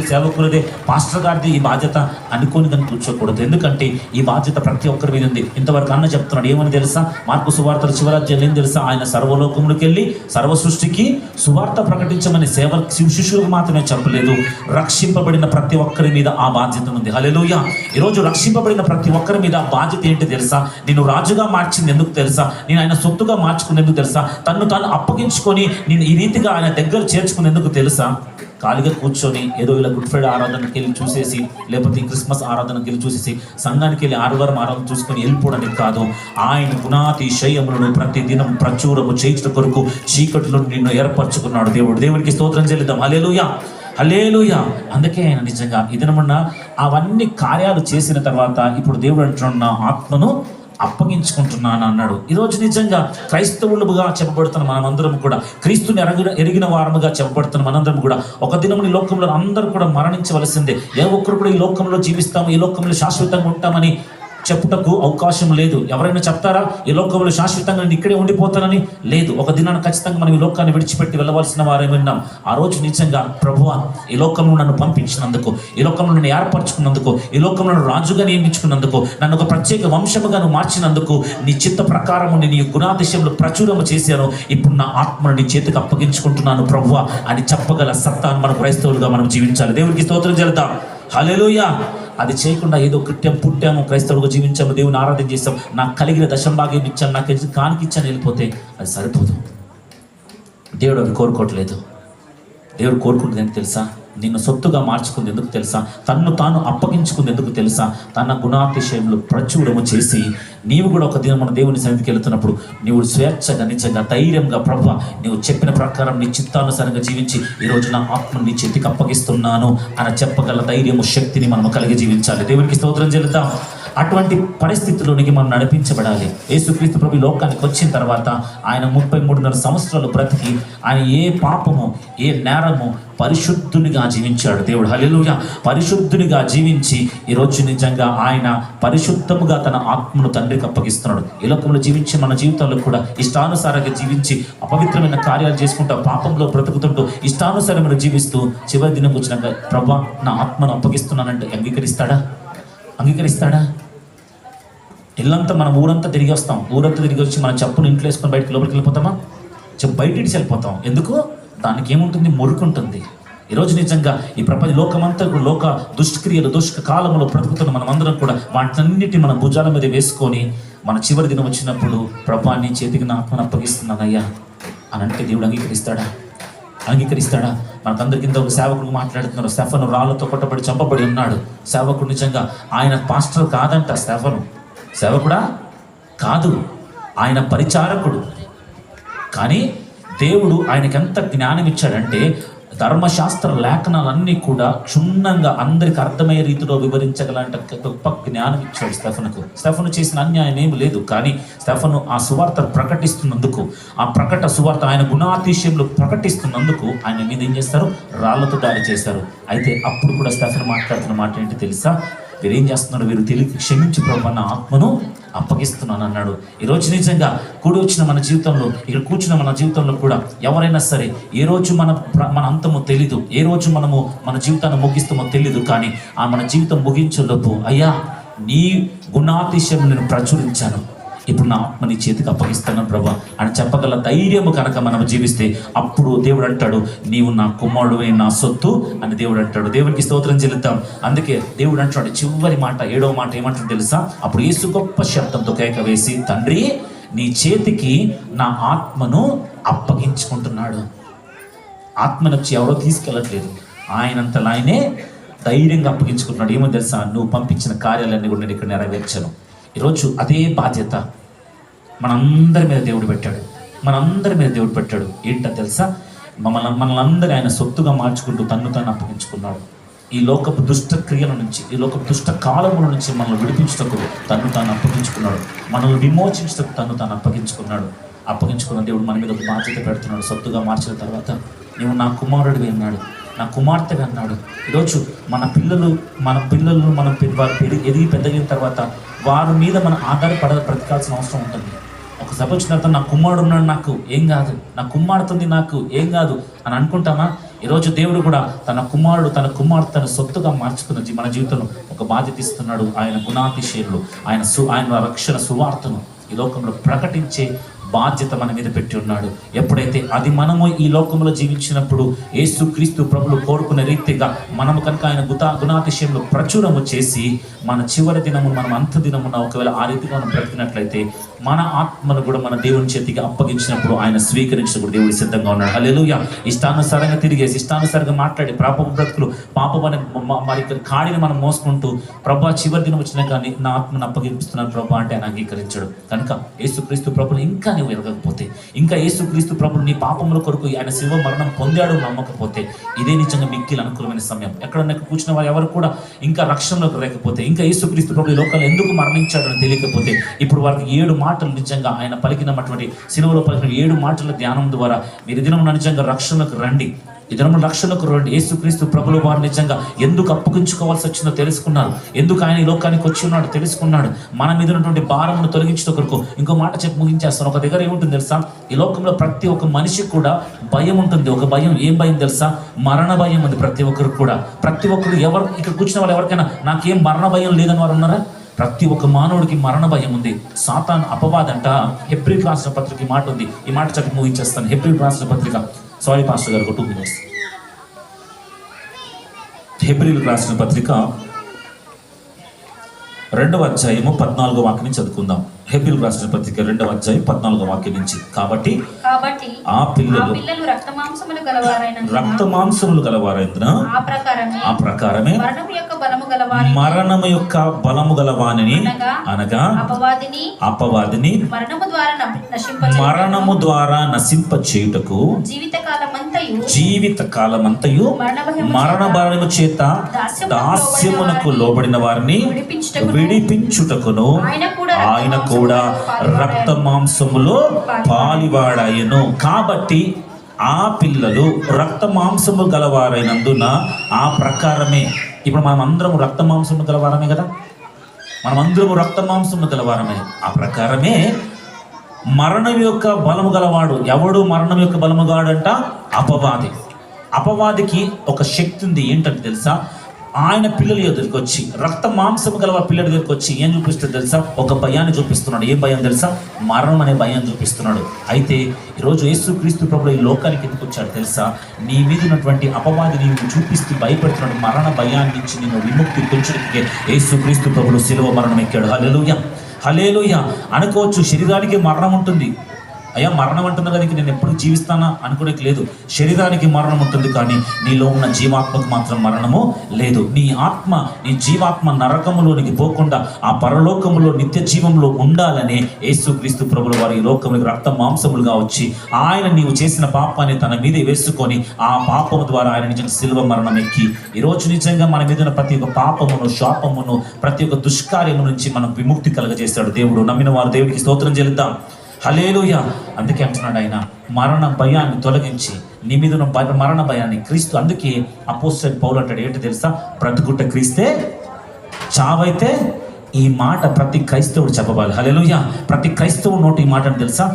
సేవకులదే, పాస్టర్ గారిది ఈ బాధ్యత అనుకోని దాన్ని కూర్చోకూడదు. ఎందుకంటే ఈ బాధ్యత ప్రతి ఒక్కరి మీద ఉంది. ఇంతవరకు అన్న చెప్తున్నాడు ఏమని తెలుసా? మార్కు సువార్తల చివరాజ్యం ఏం తెలుసా? ఆయన సర్వలోకములకు వెళ్ళి సర్వ సృష్టికి సువార్త ప్రకటించమని శిష్యులకు మాత్రమే చెప్పలేదు, రక్షింపబడిన ప్రతి ఒక్కరి మీద ఆ బాధ్యత ఉంది. హల్లెలూయా. ఈరోజు రక్షింపబడిన ప్రతి ఒక్కరి మీద బాధ్యత ఏంటి తెలుసా? నేను రాజుగా మార్చింది ఎందుకు తెలుసా? నేను ఆయన సొత్తుగా మార్చుకుని ఎందుకు తెలుసా? తను తాను అప్పగించుకొని నేను ఈ రీతిగా ఆయన దగ్గర చేర్చుకునేందుకు తెలుసా? ఖాళీగా కూర్చొని ఏదో ఇలా గుడ్ ఫ్రైడే ఆరాధనకి వెళ్ళి చూసేసి, లేకపోతే క్రిస్మస్ ఆరాధనకి వెళ్ళి చూసేసి, సంఘానికి వెళ్ళి ఆదివారం ఆరాధన చూసుకొని వెళ్ళిపోవడానికి కాదు. ఆయన గుణాతిశయములను ప్రతి దినం ప్రచురము చేయించడం కొరకు చీకటిలో నిన్ను ఏర్పరచుకున్నాడు దేవుడు. దేవునికి స్తోత్రం చెల్లిద్దాం. హల్లెలూయా, హల్లెలూయా. అందుకే ఆయన నిజంగా ఈ దినమున్న అవన్నీ కార్యాలు చేసిన తర్వాత ఇప్పుడు దేవుడు అంటున్న ఆత్మను అప్పగించుకుంటున్నాను అన్నాడు. ఈరోజు నిజంగా క్రైస్తవులుగా చెప్పబడుతున్న మనమందరం కూడా, క్రీస్తుని ఎరిగిన వారముగా చెప్పబడుతున్న మనందరం కూడా ఒక దినం ఈ లోకంలో అందరూ కూడా మరణించవలసిందే. ఏ ఒక్కరు కూడా ఈ లోకంలో జీవిస్తాము, ఈ లోకంలో శాశ్వతంగా ఉంటామని చెప్పుటకు అవకాశం లేదు. ఎవరైనా చెప్తారా ఈ లోకంలో శాశ్వతంగా నేను ఇక్కడే ఉండిపోతానని? లేదు. ఒక దినాన్ని ఖచ్చితంగా మనం ఈ లోకాన్ని విడిచిపెట్టి వెళ్ళవలసిన వారే విన్నాం. ఆ రోజు నిజంగా ప్రభువా ఈ లోకంలో నన్ను పంపించినందుకు, ఈ లోకంలో నన్ను ఏర్పరచుకున్నందుకు, ఈ లోకంలో నన్ను రాజుగా నియమించుకున్నందుకు, నన్ను ఒక ప్రత్యేక వంశముగా నువ్వు మార్చినందుకు, నీ చిత్త ప్రకారము నేను ఈ గుణాతిశయంలో ప్రచురము చేశాను. ఇప్పుడు నా ఆత్మను నీ చేతికి అప్పగించుకుంటున్నాను ప్రభువా అని చెప్పగల సత్తాను మన క్రైస్తవులుగా మనం జీవించాలి. దేవునికి స్తోత్రం చెల్లిద్దాం. హల్లెలూయా. అది చేయకుండా ఏదో కృత్యం పుట్టాము, క్రైస్తవులుగా జీవించాము, దేవుని ఆరాధన చేస్తాం, నాకు కలిగిన దశంభాగ్యం ఇచ్చాను, నాకు కానికిచ్చాను వెళ్ళిపోతే అది సరిపోదు. దేవుడు అది కోరుకోవట్లేదు. దేవుడు కోరుకుంటుంది ఏంటి తెలుసా? నిన్ను సొత్తుగా మార్చుకుంది ఎందుకు తెలుసా? తన్ను తాను అప్పగించుకుంది ఎందుకు తెలుసా? తన గుణాతిశయంలో ప్రచురము చేసి నీవు కూడా ఒక దినం మన దేవుని సన్నిధికి వెళుతున్నప్పుడు నీవు స్వేచ్ఛగా నిజంగా ధైర్యంగా ప్రభువా నీవు చెప్పిన ప్రకారం నీ చిత్తానుసారంగా జీవించి ఈరోజు నా ఆత్మను నీ చేతికి అప్పగిస్తున్నాను అని చెప్పగల ధైర్యము, శక్తిని మనం కలిగి జీవించాలి. దేవునికి స్తోత్రం చెల్లిద్దాం. అటువంటి పరిస్థితుల్లోనికి మనం నడిపించబడాలి. యేసుక్రీస్తు ప్రభు లోకానికి వచ్చిన తర్వాత ఆయన 33.5 సంవత్సరాలు బ్రతికి ఆయన ఏ పాపము, ఏ నేరము, పరిశుద్ధునిగా జీవించాడు దేవుడు. హల్లెలూయా. పరిశుద్ధునిగా జీవించి ఈరోజు నిజంగా ఆయన పరిశుద్ధముగా తన ఆత్మను తండ్రికి అప్పగిస్తున్నాడు. ఈ లోకంలో జీవించి మన జీవితాల్లో కూడా ఇష్టానుసారంగా జీవించి అపవిత్రమైన కార్యాలు చేసుకుంటూ పాపంలో బ్రతుకుతుంటూ ఇష్టానుసారమైన జీవిస్తూ చివరి దినం వచ్చినాక ప్రభువా నా ఆత్మను అప్పగిస్తున్నానంటే అంగీకరిస్తాడా? ఇల్లంతా మనం ఊరంతా తిరిగి వస్తాం, ఊరంతా తిరిగి వచ్చి మన చెప్పులు ఇంట్లో వేసుకొని బయటకు లోపలికి వెళ్ళిపోతామా? బయట ఇడిచి వెళ్ళిపోతాం. ఎందుకు? దానికి ఏముంటుంది? మురుకుంటుంది. ఈరోజు నిజంగా ఈ ప్రపంచ లోకమంతా కూడా లోక దుష్క్రియలు, కాలంలో బ్రతుకుతున్న మనం అందరం కూడా వాటన్నిటిని మన భుజాల మీద వేసుకొని మన చివరి దినం వచ్చినప్పుడు ప్రభువా నీ చేతికి నా ఆత్మను అప్పగిస్తున్నానయ్యా అని అంటే దేవుడు అంగీకరిస్తాడా? మనకందరి కింద ఒక సేవకుడు మాట్లాడుతున్నారు. స్టెఫను రాళ్లతో కొట్టబడి చంపబడి ఉన్నాడు. సేవకుడు నిజంగా ఆయన పాస్టర్ కాదంట. సేవకుడా కాదు, ఆయన పరిచారకుడు. కానీ దేవుడు ఆయనకి ఎంత జ్ఞానం ఇచ్చాడంటే ధర్మశాస్త్ర లేఖనాలన్నీ కూడా క్షుణ్ణంగా అందరికి అర్థమయ్యే రీతిలో వివరించగలంట గొప్ప జ్ఞానం ఇచ్చాడు స్టెఫను చేసిన అన్యాయం ఏమి లేదు. కానీ స్టెఫను ఆ సువార్త ప్రకటిస్తున్నందుకు, ఆ సువార్త ఆయన గుణాతిశయంలో ప్రకటిస్తున్నందుకు ఆయన మీద ఏం చేస్తారు? రాళ్లతో దాడి చేశారు. అయితే అప్పుడు కూడా స్టెఫను మాట్లాడుతున్న మాట ఏంటి తెలుసా? వీరేం చేస్తున్నాడు? వీరు తెలియక క్షమించి ప్రభువా నా ఆత్మను అప్పగిస్తున్నాను అన్నాడు. ఈరోజు నిజంగా కూడి వచ్చిన మన జీవితంలో, ఇక్కడ కూర్చున్న మన జీవితంలో కూడా ఎవరైనా సరే ఏ రోజు మన అంతమో తెలీదు, ఏ రోజు మనము మన జీవితాన్ని ముగిస్తామో తెలీదు. కానీ ఆ మన జీవితం ముగించేలోపు అయ్యా నీ గుణాతిశయం నేను ప్రచురించాను, ఇప్పుడు నా ఆత్మ నీ చేతికి అప్పగిస్తాను ప్రభా అని చెప్పగల ధైర్యము కనుక మనం జీవిస్తే అప్పుడు దేవుడు అంటాడు నీవు నా కుమారుడువే, నా సొత్తు అని దేవుడు అంటాడు. దేవునికి స్తోత్రం చెల్లిద్దాం. అందుకే దేవుడు అంటాడు చివరి మాట, 7వ మాట ఏమంటాడు తెలుసా? అప్పుడు యేసు గొప్ప శబ్దంతో కేక వేసి తండ్రి నీ చేతికి నా ఆత్మను అప్పగించుకుంటున్నాడు. ఆత్మను వచ్చి ఎవరో తీసుకెళ్ళట్లేదు, ఆయనంతలా ఆయనే ధైర్యంగా అప్పగించుకుంటున్నాడు. ఏమో తెలుసా? నువ్వు పంపించిన కార్యాలన్నీ కూడా నేను ఇక్కడ నెరవేర్చాను. ఈరోజు అదే బాధ్యత మనందరి మీద దేవుడు పెట్టాడు. ఏంటో తెలుసా? మనల్ని అందరూ ఆయన సొత్తుగా మార్చుకుంటూ తన్ను తాను అప్పగించుకున్నాడు. ఈ లోకపు దుష్ట క్రియల నుంచి, ఈ లోకపు దుష్ట కాలముల నుంచి మనల్ని విడిపించుటకు తను తాను అప్పగించుకున్నాడు. మనల్ని విమోచించుటకు తను తాను అప్పగించుకున్నాడు. అప్పగించుకున్న దేవుడు మన మీద ఒక బాధ్యత పెడుతున్నాడు. సొత్తుగా మార్చిన తర్వాత నువ్వు నా కుమారుడివి అన్నాడు, నా కుమార్తెవి అన్నాడు. ఈరోజు మన పిల్లలు మనం వారు ఎదిగి పెద్దగిన తర్వాత వారి మీద మనం బ్రతకాల్సిన అవసరం ఉంటుంది. ఒక సభ వచ్చిన తర్వాత నా కుమారుడు ఉన్నాడు, నాకు ఏం కాదు, నా కుమార్తెంది, నాకు ఏం కాదు అని అనుకుంటామా? ఈరోజు దేవుడు కూడా తన కుమారుడు, తన కుమార్తెను సొత్తుగా మార్చుకున్న మన జీవితంలో ఒక బాధ్యత ఇస్తున్నాడు. ఆయన గుణాతిశయులు, ఆయన రక్షణ సువార్తను ఈ లోకంలో ప్రకటించే బాధ్యత మన మీద పెట్టి ఉన్నాడు. ఎప్పుడైతే అది మనము ఈ లోకంలో జీవించినప్పుడు యేసుక్రీస్తు ప్రభులు కోరుకునే రీతిగా మనము కనుక ఆయన గుణాతిశయంలో ప్రచురము చేసి మన చివరి దినము, మనం అంత దినమున ఒకవేళ ఆ రీతిగా మనం బ్రతికినట్లయితే మన ఆత్మను కూడా మన దేవుని చేతికి అప్పగించినప్పుడు ఆయన స్వీకరించినప్పుడు దేవుడు సిద్ధంగా ఉన్నాడు. హల్లెలూయా. ఇష్టానుసారంగా తిరిగేసి, ఇష్టానుసారంగా మాట్లాడి పాపపు బ్రతుకులు, పాపం అనే మరి కాడిని మనం మోసుకుంటూ ప్రభా చివరి దినం వచ్చినా కానీ నా ఆత్మను అప్పగిస్తున్నాను ప్రభా అంటే ఆయన అంగీకరించాడు. కనుక యేసుక్రీస్తు ప్రభులు ఇంకా నువ్వు ఎరగకపోతే, ఇంకా యేసుక్రీస్తు ప్రభులు నీ పాపముల కొరకు ఆయన శివ మరణం పొందాడు నమ్మకపోతే, ఇదే నిజంగా మిక్కిలి అనుకూలమైన సమయం. ఎక్కడన్నా కూర్చున్న వారు ఎవరు కూడా ఇంకా రక్షణలోకి రాకపోతే, ఇంకా యేసుక్రీస్తు ప్రభు ఈ లోకాలు ఎందుకు మరణించాడు అని తెలియకపోతే, ఇప్పుడు వారికి 7 మాటలు నిజంగా ఆయన పలికినటువంటి సిలువలో పలికిన 7 మాటల ధ్యానం ద్వారా మీరు దినం నిజంగా రక్షణకు రండి. ఈ దినము రక్షణకు రండి. యేసుక్రీస్తు ప్రభులు వారు నిజంగా ఎందుకు అప్పగించుకోవాల్సి వచ్చిందో తెలుసుకున్నారు. ఎందుకు ఆయన ఈ లోకానికి వచ్చి ఉన్నాడు తెలుసుకున్నాడు. మన మీద ఉన్నటువంటి భారమును తొలగించడం కొరకు. ఇంకో మాట చెప్పి ముగించేస్తాను. ఒక దగ్గర ఏముంటుంది తెలుసా? ఈ లోకంలో ప్రతి ఒక్క మనిషికి కూడా భయం ఉంటుంది. ఒక భయం, ఏం భయం తెలుసా? మరణ భయం ఉంది ప్రతి ఒక్కరికి కూడా. ప్రతి ఒక్కరు ఎవరు ఇక్కడ కూర్చున్న వాళ్ళు ఎవరికైనా నాకేం మరణ భయం లేదని వారు ఉన్నారా? ప్రతి ఒక్క మానవుడికి మరణ భయం ఉంది. సాతాను అపవాదంట. హెబ్రీ రాసిన పత్రిక మాట ఉంది. ఈ మాట చెప్పి ముగించేస్తాను. హెబ్రీ రాసిన పత్రిక, సారీ పాస్టర్ గారు 2 minutes. హెబ్రీలకు రాసిన పత్రిక 2వ అధ్యాయము 14వ వాక్యం నుంచి చదువుకుందాం. హెబ్రీలకు రాసిన పత్రిక 2వ అధ్యాయం 14వ వాక్యం నుంచి. కాబట్టి ఆ పిల్లలు రక్త మాంసములు గలవారైనందున ఆ ప్రకారమే మరణము యొక్క బలము గలవానిని అనగా అపవాదిని మరణము ద్వారా నశింప చేయుటకు జీవిత కాలమంతయు మరణ భయము చేత దాస్యమునకు లోబడిన వారిని విడిపించుటకును ఆయన కూడా రక్త మాంసములో పాలివాడాయను. కాబట్టి ఆ పిల్లలు రక్త మాంసము గలవారైనందున ఆ ప్రకారమే. ఇప్పుడు మనం అందరం రక్త మాంసము గలవారమే కదా, మనమందరము రక్త మాంసము గలవారమే. ఆ ప్రకారమే మరణం యొక్క బలము గలవాడు ఎవడు? మరణం యొక్క బలము గాడంట అపవాది. అపవాదికి ఒక శక్తి ఉంది. ఏంటంటే తెలుసా? ఆయన పిల్లల దగ్గరికి వచ్చి, రక్త మాంసము గల పిల్లల దగ్గరికి వచ్చి ఏం చూపిస్తుంది తెలుసా? ఒక భయాన్ని చూపిస్తున్నాడు. ఏం భయం తెలుసా? మరణం అనే భయం చూపిస్తున్నాడు. అయితే ఈరోజు యేసుక్రీస్తు ప్రభువు ఈ లోకానికి ఎందుకు వచ్చాడు తెలుసా? నీ మీద ఉన్నటువంటి అపవాదిని నీవు చూపిస్తూ భయపెడుతున్నాడు. మరణ భయాన్ని నుంచి నేను విముక్తి పొందడానికి యేసుక్రీస్తు ప్రభువు శిలువ మరణం ఎక్కాడు. హల్లెలూయా, హల్లెలూయా. అనుకోవచ్చు శరీరానికి మరణం ఉంటుంది. అయ్యా మరణం అంటున్నా కదా, నేను ఎప్పుడు జీవిస్తానా అనుకోవడానికి లేదు. శరీరానికి మరణం ఉంటుంది, కానీ నీలో ఉన్న జీవాత్మకు మాత్రం మరణము లేదు. నీ ఆత్మ, నీ జీవాత్మ నరకములోనికి పోకుండా ఆ పరలోకములో నిత్య జీవంలో ఉండాలని యేసుక్రీస్తు ప్రభుల వారు ఈ లోకములకు రక్త మాంసములుగా వచ్చి ఆయన నీవు చేసిన పాపాన్ని తన మీద వేసుకొని ఆ పాపము ద్వారా ఆయన నిజంగా శిలువ మరణం ఎక్కి ఈరోజు నిజంగా మన మీద ఉన్న ప్రతి ఒక్క పాపమును, శాపమును, ప్రతి ఒక్క దుష్కార్యము నుంచి మనం విముక్తి కలగజేస్తాడు దేవుడు. నమ్మిన వారు దేవుడికి స్తోత్రం చెల్లిద్దాం. హల్లెలూయా. అందుకే అంటున్నాడు ఆయన మరణ భయాన్ని తొలగించి నీ మీద ఉన్న మరణ భయాన్ని క్రీస్తు. అందుకే అపోస్తలుడైన పౌలు అంటాడు ఏంటి తెలుసా? బ్రతుకుట క్రీస్తే, చావైతే. ఈ మాట ప్రతి క్రైస్తవుడు చెప్పవాలి. హల్లెలూయా. ప్రతి క్రైస్తవుడు నోటి ఈ మాట అని తెలుసా?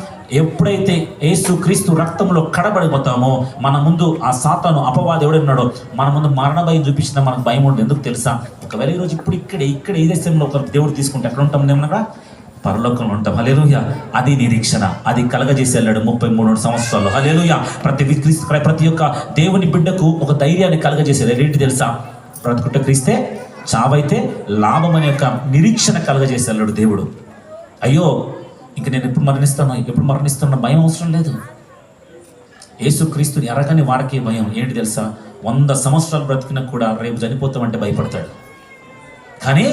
ఎప్పుడైతే యేసు క్రీస్తు రక్తంలో కడబడిపోతామో మన ముందు ఆ సాతాను అపవాది ఎవడున్నాడో మన ముందు మరణ భయం చూపించినా మనకు భయం ఉండదు. ఎందుకు తెలుసా? ఒకవేళ ఈరోజు ఇక్కడ ఈ దేశంలో ఒక దేవుడు తీసుకుంటే ఎక్కడ ఉంటాం? ఏమన్నా పరలోకంలో ఉంటాం. హల్లెలూయా. అది నిరీక్షణ, అది కలగజేసి వెళ్ళాడు 33 సంవత్సరాలు. హల్లెలూయా. ప్రతి ఒక్క దేవుని బిడ్డకు ఒక ధైర్యాన్ని కలగజేసేది ఏంటి తెలుసా? బ్రతుకుట క్రీస్తే, చావైతే లాభం అనే యొక్క నిరీక్షణ కలగజేసి వెళ్ళాడు దేవుడు. అయ్యో ఇంక నేను ఎప్పుడు మరణిస్తున్నా భయం అవసరం లేదు. యేసుక్రీస్తుని ఎరగని వాడికి భయం. ఏంటి తెలుసా? 100 సంవత్సరాలు బ్రతికినా కూడా రేపు చనిపోతామంటే భయపడతాడు. కానీ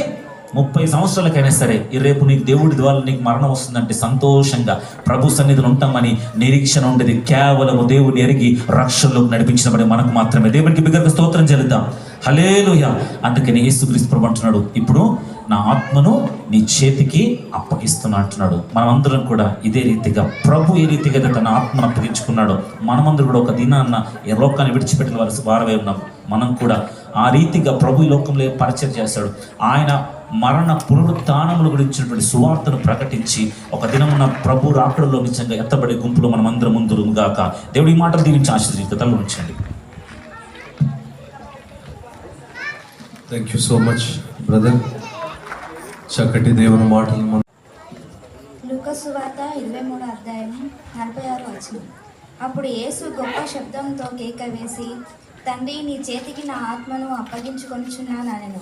30 సంవత్సరాలకైనా సరే ఈ రేపు నీకు దేవుడి ద్వారా నీకు మరణం వస్తుందంటే సంతోషంగా ప్రభు సన్నిధిలో ఉంటామని నిరీక్షణ ఉండేది. కేవలము దేవుని ఎరిగి రక్షణలోకి నడిపించినబడి మనకు మాత్రమే. దేవునికి బిగ్గరగా స్తోత్రం చెల్లిద్దాం. హల్లెలూయా. అందుకని యేసుక్రీస్తు ప్రభు అంటున్నాడు, ఇప్పుడు నా ఆత్మను నీ చేతికి అప్పగిస్తున్నా అంటున్నాడు. మనమందరం కూడా ఇదే రీతిగా ప్రభు ఏ రీతిగా తన ఆత్మను అప్పగించుకున్నాడో మనమందరూ కూడా ఒక దినాన్న ఈ లోకాన్ని విడిచిపెట్టిన వారమే ఉన్నాం. మనం కూడా ఆ రీతిగా ప్రభు ఈ లోకంలో పరిచయం చేస్తాడు. ఆయన మరణ పునరుత్థానముల గురించినటువంటి సువార్తను ప్రకటించి ఒక దినమున ప్రభు రాకడలో నిజంగా ఎత్తబడే గుంపులో మనం అందరం ముందుగాక. దేవుడి ఈ మాటలు దీవించి ఆశీర్వదించండి. ఉంచండి. Thank you so much brother. చక్కటి దేవుని మాటలు. లూకాసు సువార్త 23వ అధ్యాయం 46వ వచనం. అప్పుడు యేసు గొప్ప శబ్దంతో కేక వేసి, తండ్రి, నీ చేతికి నా ఆత్మను అప్పగించుకొనుచున్నానెను.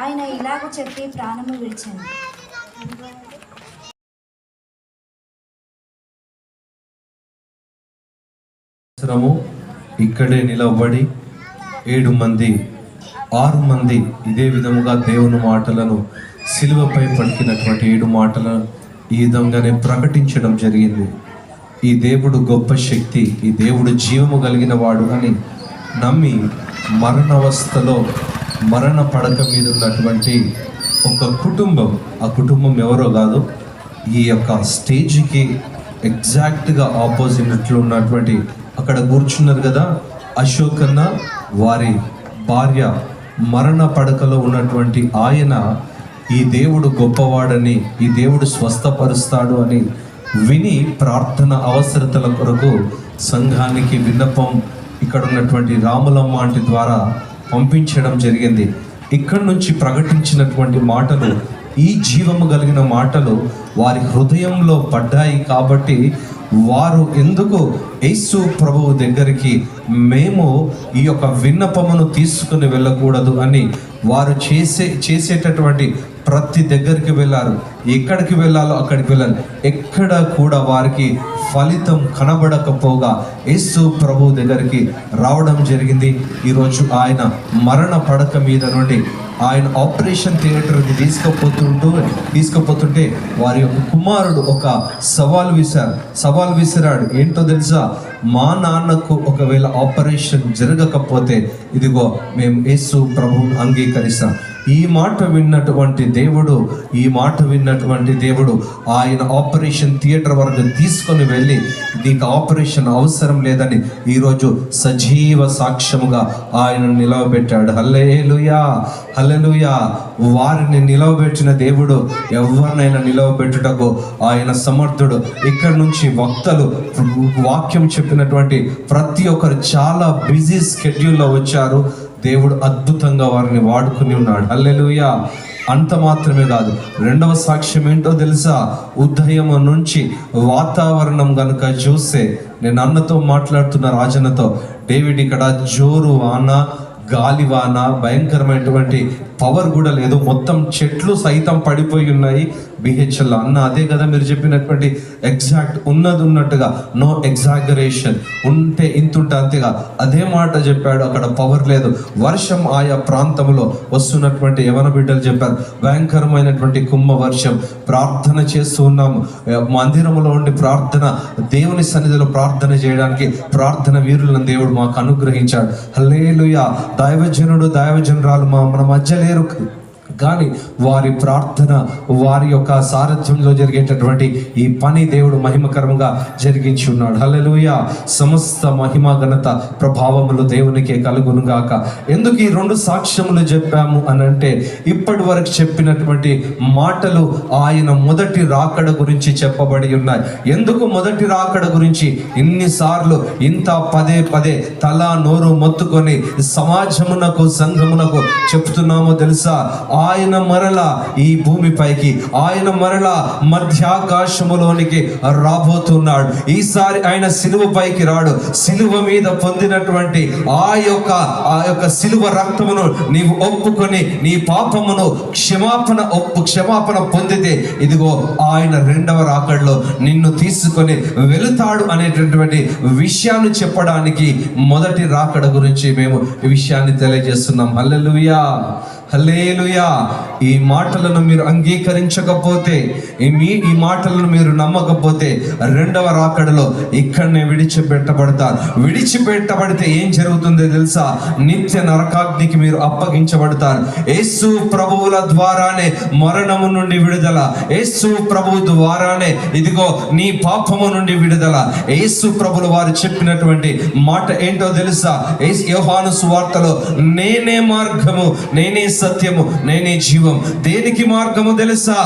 ఆయన ఇలాగ చెప్పి ప్రాణము విడిచెను. ఇక్కడే నిలబడి 6 మంది ఇదే విధముగా దేవుని మాటలను సిలువపై పలికినటువంటి 7 మాటలను ఈ విధంగానే ప్రకటించడం జరిగింది. ఈ దేవుడు గొప్ప శక్తి, ఈ దేవుడు జీవము కలిగిన వాడు అని నమ్మి మరణావస్థలో మరణ పడక మీద ఉన్నటువంటి ఒక కుటుంబం, ఆ కుటుంబం ఎవరో కాదు, ఈ యొక్క స్టేజ్కి ఎగ్జాక్ట్గా ఆపోజిట్లో ఉన్నటువంటి అక్కడ కూర్చున్నారు కదా అశోక్ అన్న, వారి భార్య మరణ పడకలో ఉన్నటువంటి ఆయన ఈ దేవుడు గొప్పవాడని, ఈ దేవుడు స్వస్థపరుస్తాడు అని విని ప్రార్థన అవసరతల కొరకు సంఘానికి విన్నపం ఇక్కడ ఉన్నటువంటి రాములమ్మ ఆంటీ ద్వారా పంపించడం జరిగింది. ఇక్కడ నుంచి ప్రకటించినటువంటి మాటలు, ఈ జీవము కలిగిన మాటలు వారి హృదయంలో పడ్డాయి. కాబట్టి వారు ఎందుకు యేసు ప్రభువు దగ్గరికి మేము ఈ యొక్క విన్నపమును తీసుకుని వెళ్ళకూడదు అని వారు చేసేటటువంటి ప్రతి దగ్గరికి వెళ్ళారు. ఎక్కడికి వెళ్ళాలో అక్కడికి వెళ్ళాలి. ఎక్కడ కూడా వారికి ఫలితం కనబడకపోగా యేసు ప్రభు దగ్గరికి రావడం జరిగింది. ఈరోజు ఆయన మరణ పడక మీద నుండి ఆయన ఆపరేషన్ థియేటర్కి తీసుకుపోతుంటే వారి యొక్క కుమారుడు ఒక సవాల్ విసిరాడు. ఏంటో తెలుసా? మా నాన్నకు ఒకవేళ ఆపరేషన్ జరగకపోతే ఇదిగో మేము యేసు ప్రభువును అంగీకరిస్తాం. ఈ మాట విన్నటువంటి దేవుడు ఆయన ఆపరేషన్ థియేటర్ వరకు తీసుకొని వెళ్ళి నీకు ఆపరేషన్ అవసరం లేదని ఈరోజు సజీవ సాక్ష్యముగా ఆయన నిలవబెట్టాడు. హల్లెలూయా, హల్లెలూయా. వారిని నిలవబెట్టిన దేవుడు ఎవరినైనా నిలవబెట్టుటకు ఆయన సమర్థుడు. ఇక్కడ నుంచి వక్తలు వాక్యం చెప్పినటువంటి ప్రతి ఒక్కరు చాలా బిజీ స్కెడ్యూల్లో వచ్చారు. దేవుడు అద్భుతంగా వారిని వాడుకుని ఉన్నాడు. హల్లెలూయా. అంత మాత్రమే కాదు, రెండవ సాక్ష్యం ఏంటో తెలుసా? ఉదయం నుంచి వాతావరణం కనుక చూస్తే, నేను అన్నతో మాట్లాడుతున్న రాజన్నతో, డేవిడ్ ఇక్కడ జోరు వాన, గాలివాన, భయంకరమైనటువంటి పవర్ కూడా లేదు, మొత్తం చెట్లు సైతం పడిపోయి ఉన్నాయి. బిహెచ్ఎల్ అన్న అదే కదా మీరు చెప్పినటువంటి ఎగ్జాక్ట్ ఉన్నట్టుగా, నో ఎగ్జాగరేషన్, ఉంటే ఇంతుంటే అంతేగా అదే మాట చెప్పాడు. అక్కడ పవర్ లేదు. వర్షం ఆయా ప్రాంతంలో వస్తున్నటువంటి యవన బిడ్డలు చెప్పారు, భయంకరమైనటువంటి కుంభ వర్షం. ప్రార్థన చేస్తూ ఉన్నాము, మందిరంలో ఉండి ప్రార్థన, దేవుని సన్నిధిలో ప్రార్థన చేయడానికి ప్రార్థన వీరులను దేవుడు మాకు అనుగ్రహించాడు. హల్లెలూయా. దైవజనురాలు మన మధ్య లేరు, కానీ వారి ప్రార్థన, వారి యొక్క సారథ్యంలో జరిగేటటువంటి ఈ పని దేవుడు మహిమకరంగా జరిగించి ఉన్నాడు. హల్లెలూయా. సమస్త మహిమ ఘనత ప్రభావములు దేవునికే కలుగునుగాక. ఎందుకు ఈ 2 సాక్ష్యములు చెప్పాము అని అంటే, ఇప్పటి వరకు చెప్పినటువంటి మాటలు ఆయన మొదటి రాకడ గురించి చెప్పబడి ఉన్నాయి. ఎందుకు మొదటి రాకడ గురించి ఇన్నిసార్లు ఇంత పదే తల నోరు మొత్తుకొని సమాజమునకు, సంఘమునకు చెప్తున్నామో తెలుసా? ఆయన మరలా ఈ భూమిపైకి, ఆయన మరలా మధ్యాకాశములోనికి రాబోతున్నాడు. ఈసారి ఆయన సిలువ పైకి రాడు. సిలువ మీద పొందినటువంటి ఆ యొక్క సిలువ రక్తమును నీవు ఒప్పుకొని నీ పాపమును క్షమాపణ పొందితే ఇదిగో ఆయన రెండవ రాకడలో నిన్ను తీసుకొని వెళుతాడు అనేటటువంటి విషయాన్ని చెప్పడానికి మొదటి రాకడ గురించి మేము ఈ విషయాన్ని తెలియజేస్తున్నాం. హల్లెలూయా, హల్లెలూయా. ఈ మాటలను మీరు అంగీకరించకపోతే, ఈ మాటలను మీరు నమ్మకపోతే రెండవ రాకడలో ఇక్కడనే విడిచిపెట్టబడతారు. విడిచిపెట్టబడితే ఏం జరుగుతుందో తెలుసా? నిత్య నరకాగ్నికి మీరు అప్పగించబడతారు. యేసు ప్రభువుల ద్వారానే మరణము నుండి విడుదల, యేసు ప్రభువు ద్వారానే ఇదిగో నీ పాపము నుండి విడుదల. యేసు ప్రభువుల వారు చెప్పినటువంటి మాట ఏంటో తెలుసా? యోహాను సువార్తలో నేనే మార్గము, నేనే సత్యము, నేనే జీవం. దేనికి మార్గము తెలుసా?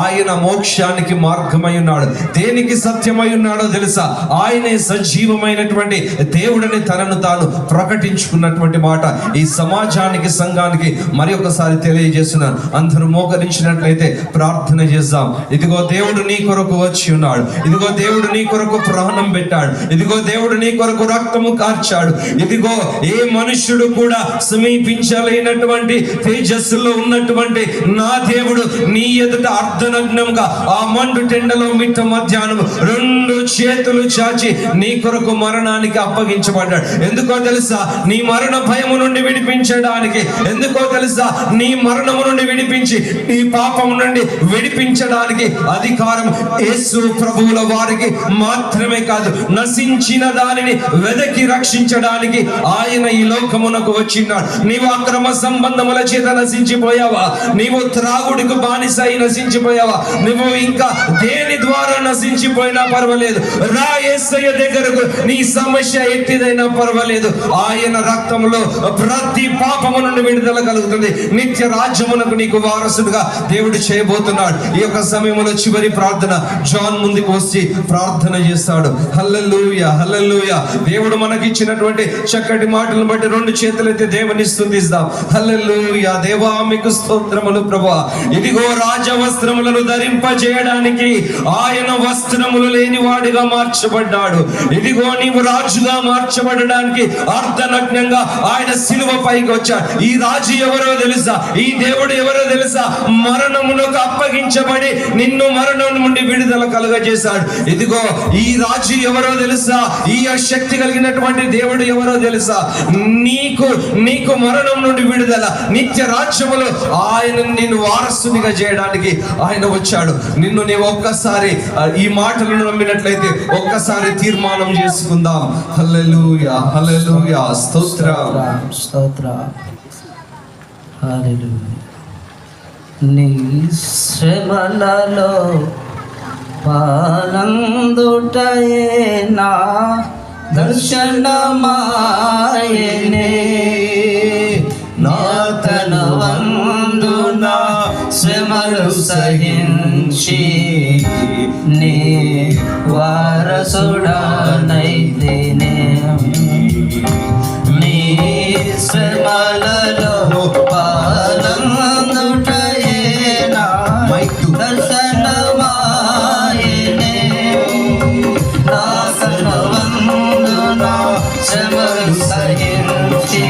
ఆయన మోక్షానికి మార్గమై ఉన్నాడు. దేనికి సత్యమై ఉన్నాడో తెలుసా? ఆయనే సజీవమైనటువంటి దేవుడని తనను తాను ప్రకటించుకున్నటువంటి మాట ఈ సమాజానికి, సంఘానికి మరి ఒకసారి తెలియజేస్తున్నాను. అందరూ మోకరించినట్లయితే ప్రార్థన చేద్దాం. ఇదిగో దేవుడు నీ కొరకు వచ్చి ఉన్నాడు. ఇదిగో దేవుడు నీ కొరకు ప్రాణం పెట్టాడు. ఇదిగో దేవుడు నీ కొరకు రక్తము కార్చాడు. ఇదిగో ఏ మనుష్యుడు కూడా సమీపించలేనటువంటి తేజస్సులో ఉన్నటువంటి నా దేవుడు నీ ఎదుట అర్ధనగ్నంగా ఆ మండు టెండలో మిట్ట మధ్యాహ్నం రెండు చేతులు చాచి నీ కొరకు మరణానికి అప్పగించబడ్డాడు. ఎందుకో తెలుసా? నీ మరణ భయము నుండి విడిపించడానికి. ఎందుకో తెలుసా? నీ మరణము నుండి విడిపించి నీ పాపము నుండి విడిపించడానికి అధికారం యేసు ప్రభువుల వారికి మాత్రమే కాదు, నశించిన దానిని వెదకి రక్షించడానికి ఆయన ఈ లోకమునకు వచ్చినాడు. నీవు అక్రమ సంబంధముల చేత నశించిపోయావా? నీవు త్రాగుడికి బానిస అయి నశించిపోయావా? నువ్వు ఇంకా దేని ద్వారా నశించిపోయినా పర్వాలేదు, రా యేసయ్య దగ్గరకు. నీ సమస్య ఎట్టిదైనా పర్వాలేదు, ఆయన రక్తములో ప్రతి పాపము నుండి విడుదల కలుగుతుంది. నిత్య రాజ్యమునకు నీకు వారసుడుగా దేవుడు చేయబోతున్నాడు. ఈ యొక్క సమయంలో చివరి ప్రార్థన జాన్ ముందుకు వచ్చి ప్రార్థన చేస్తాడు. హల్లెలూయా, హల్లెలూయా. దేవుడు మనకిచ్చినటువంటి చక్కటి మాటలను బట్టి రెండు చేతులైతే దేవుని స్తుతిస్తాం. హల్లెలూయా. దేవా మీకు స్తోత్రములు ప్రభువా. ఇదిగో రాజవస్త్రములను ధరింపజేయడానికి ఆయన వస్త్రములు లేని వాడిగా మార్చబడ్డాడు. ఇదిగో నీవు రాజుగా మార్చబడడానికి అర్ధనగ్నంగా ఆయన శిలువ పైకి వచ్చాడు. ఈ రాజు ఎవరో తెలుసా? ఈ దేవుడు ఎవరో తెలుసా? మరణమునకు అప్పగించబడి నిన్ను మరణం నుండి విడుదల కలుగజేశాడు. ఇదిగో ఈ రాజు ఎవరో తెలుసా? ఈ శక్తి కలిగినటువంటి దేవుడు ఎవరో తెలుసా? నీకు మరణం నుండి విడుదల, నిత్య రాజ్యములో ఆయన నిన్ను వారసునిగా చేయడానికి ఆయన వచ్చాడు. నిన్ను నీవు ఒక్కసారి ఈ మాటలను నమ్మినట్లయితే ఒక్కసారి తీర్మానం చేసుకుందాం. హల్లెలూయా, హల్లెలూయా. స్తోత్రం, స్తోత్రం. హల్లెలూయా. నీ శ్రమలలో పాలందుటయే నా దర్శనమాయనే, నాతన వందున శ్రమలు సహించి నీ వారసుడనైతేనే. నీ శ్రమలలో పాలందుటయే నా దర్శనమాయనే, నాతన వందున శ్రమలు సహించి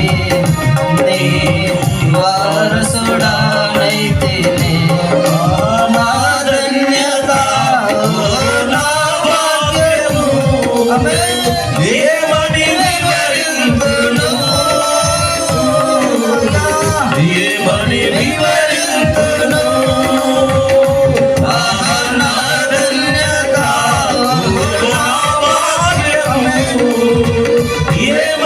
నీ వారసుడనైతేనే. నా ధన్యత, నా భాగ్యము ఏమని వివరింతును, ఏమని వివరింతును. నా ధన్యత, నా భాగ్యము ఏమని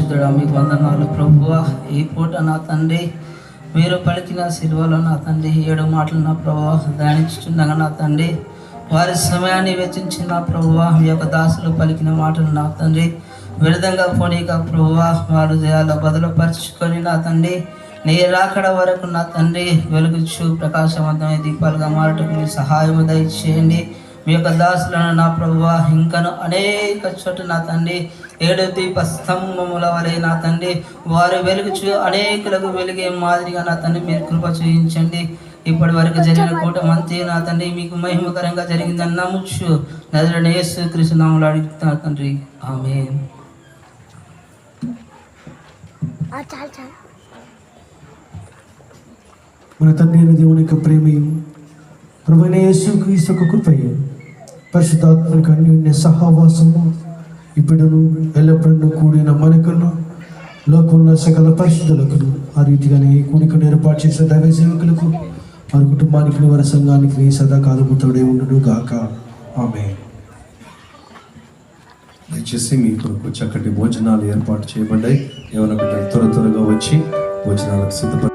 పరిశుద్ధుడా మీకు వందనాలు ప్రభువా. ఈ పూట నా తండ్రి మీరు పలికిన సిలువలో నా తండ్రి 7 మాటలు నా ప్రభువా ధ్యానించుతుండగా నా తండ్రి వారి సమయాన్ని వెచ్చించిన ప్రభువా మీ యొక్క దాసులు పలికిన మాటలు నా తండ్రి విరుద్ధంగా పోనీక ప్రభువా వారు అలా బదులుపరుచుకొని నా తండ్రి నీ రాకడ వరకు నా తండ్రి వెలుగుచు ప్రకాశవంతమైన దీపాలుగా మారటకు మీ సహాయం దయచేయండి. మీ యొక్క దాసులను నా ప్రభువా ఇంకను అనేక చోట్ల నా తండ్రి 7 దీప స్తంభముల వలె నా తండ్రి వారు వెలుగుచు అనేకులకు వెలిగే మాదిరిగా నా తండ్రి మీరు కృప చూపించండి. ఇప్పటి వరకు జరిగిన కూటమంతే నా తండ్రి మీకు మహిమకరంగా జరిగిందని నమ్ముచ్చు. నజరేయుడైన యేసుక్రీస్తు నామములో అడుగుతున్నా తండ్రి, ఆమేన్. మన తండ్రి అయిన దేవుని యొక్క ప్రేమయు ప్రభువైన యేసుక్రీస్తు యొక్క కృపయు పరిశుద్ధాత్మక అన్యోన్య సహవాసము ఇప్పుడును ఎల్లప్పుడూ కూడిన మనకును లోకంలో సకల పరిశుద్ధులకు ఆ రీతిగానే ఈ కూడికను ఏర్పాటు చేసిన దైవ సేవకులకు వారి కుటుంబానికి వారి సంఘానికి సదాకాలము తోడే ఉండును గాక. ఆమేన్. దయచేసి మీ కొరకు చక్కటి భోజనాలు ఏర్పాటు చేయబడ్డాయి. ఎవరైనా బిడ్డలు త్వరగా వచ్చి భోజనాలకు సిద్ధపడి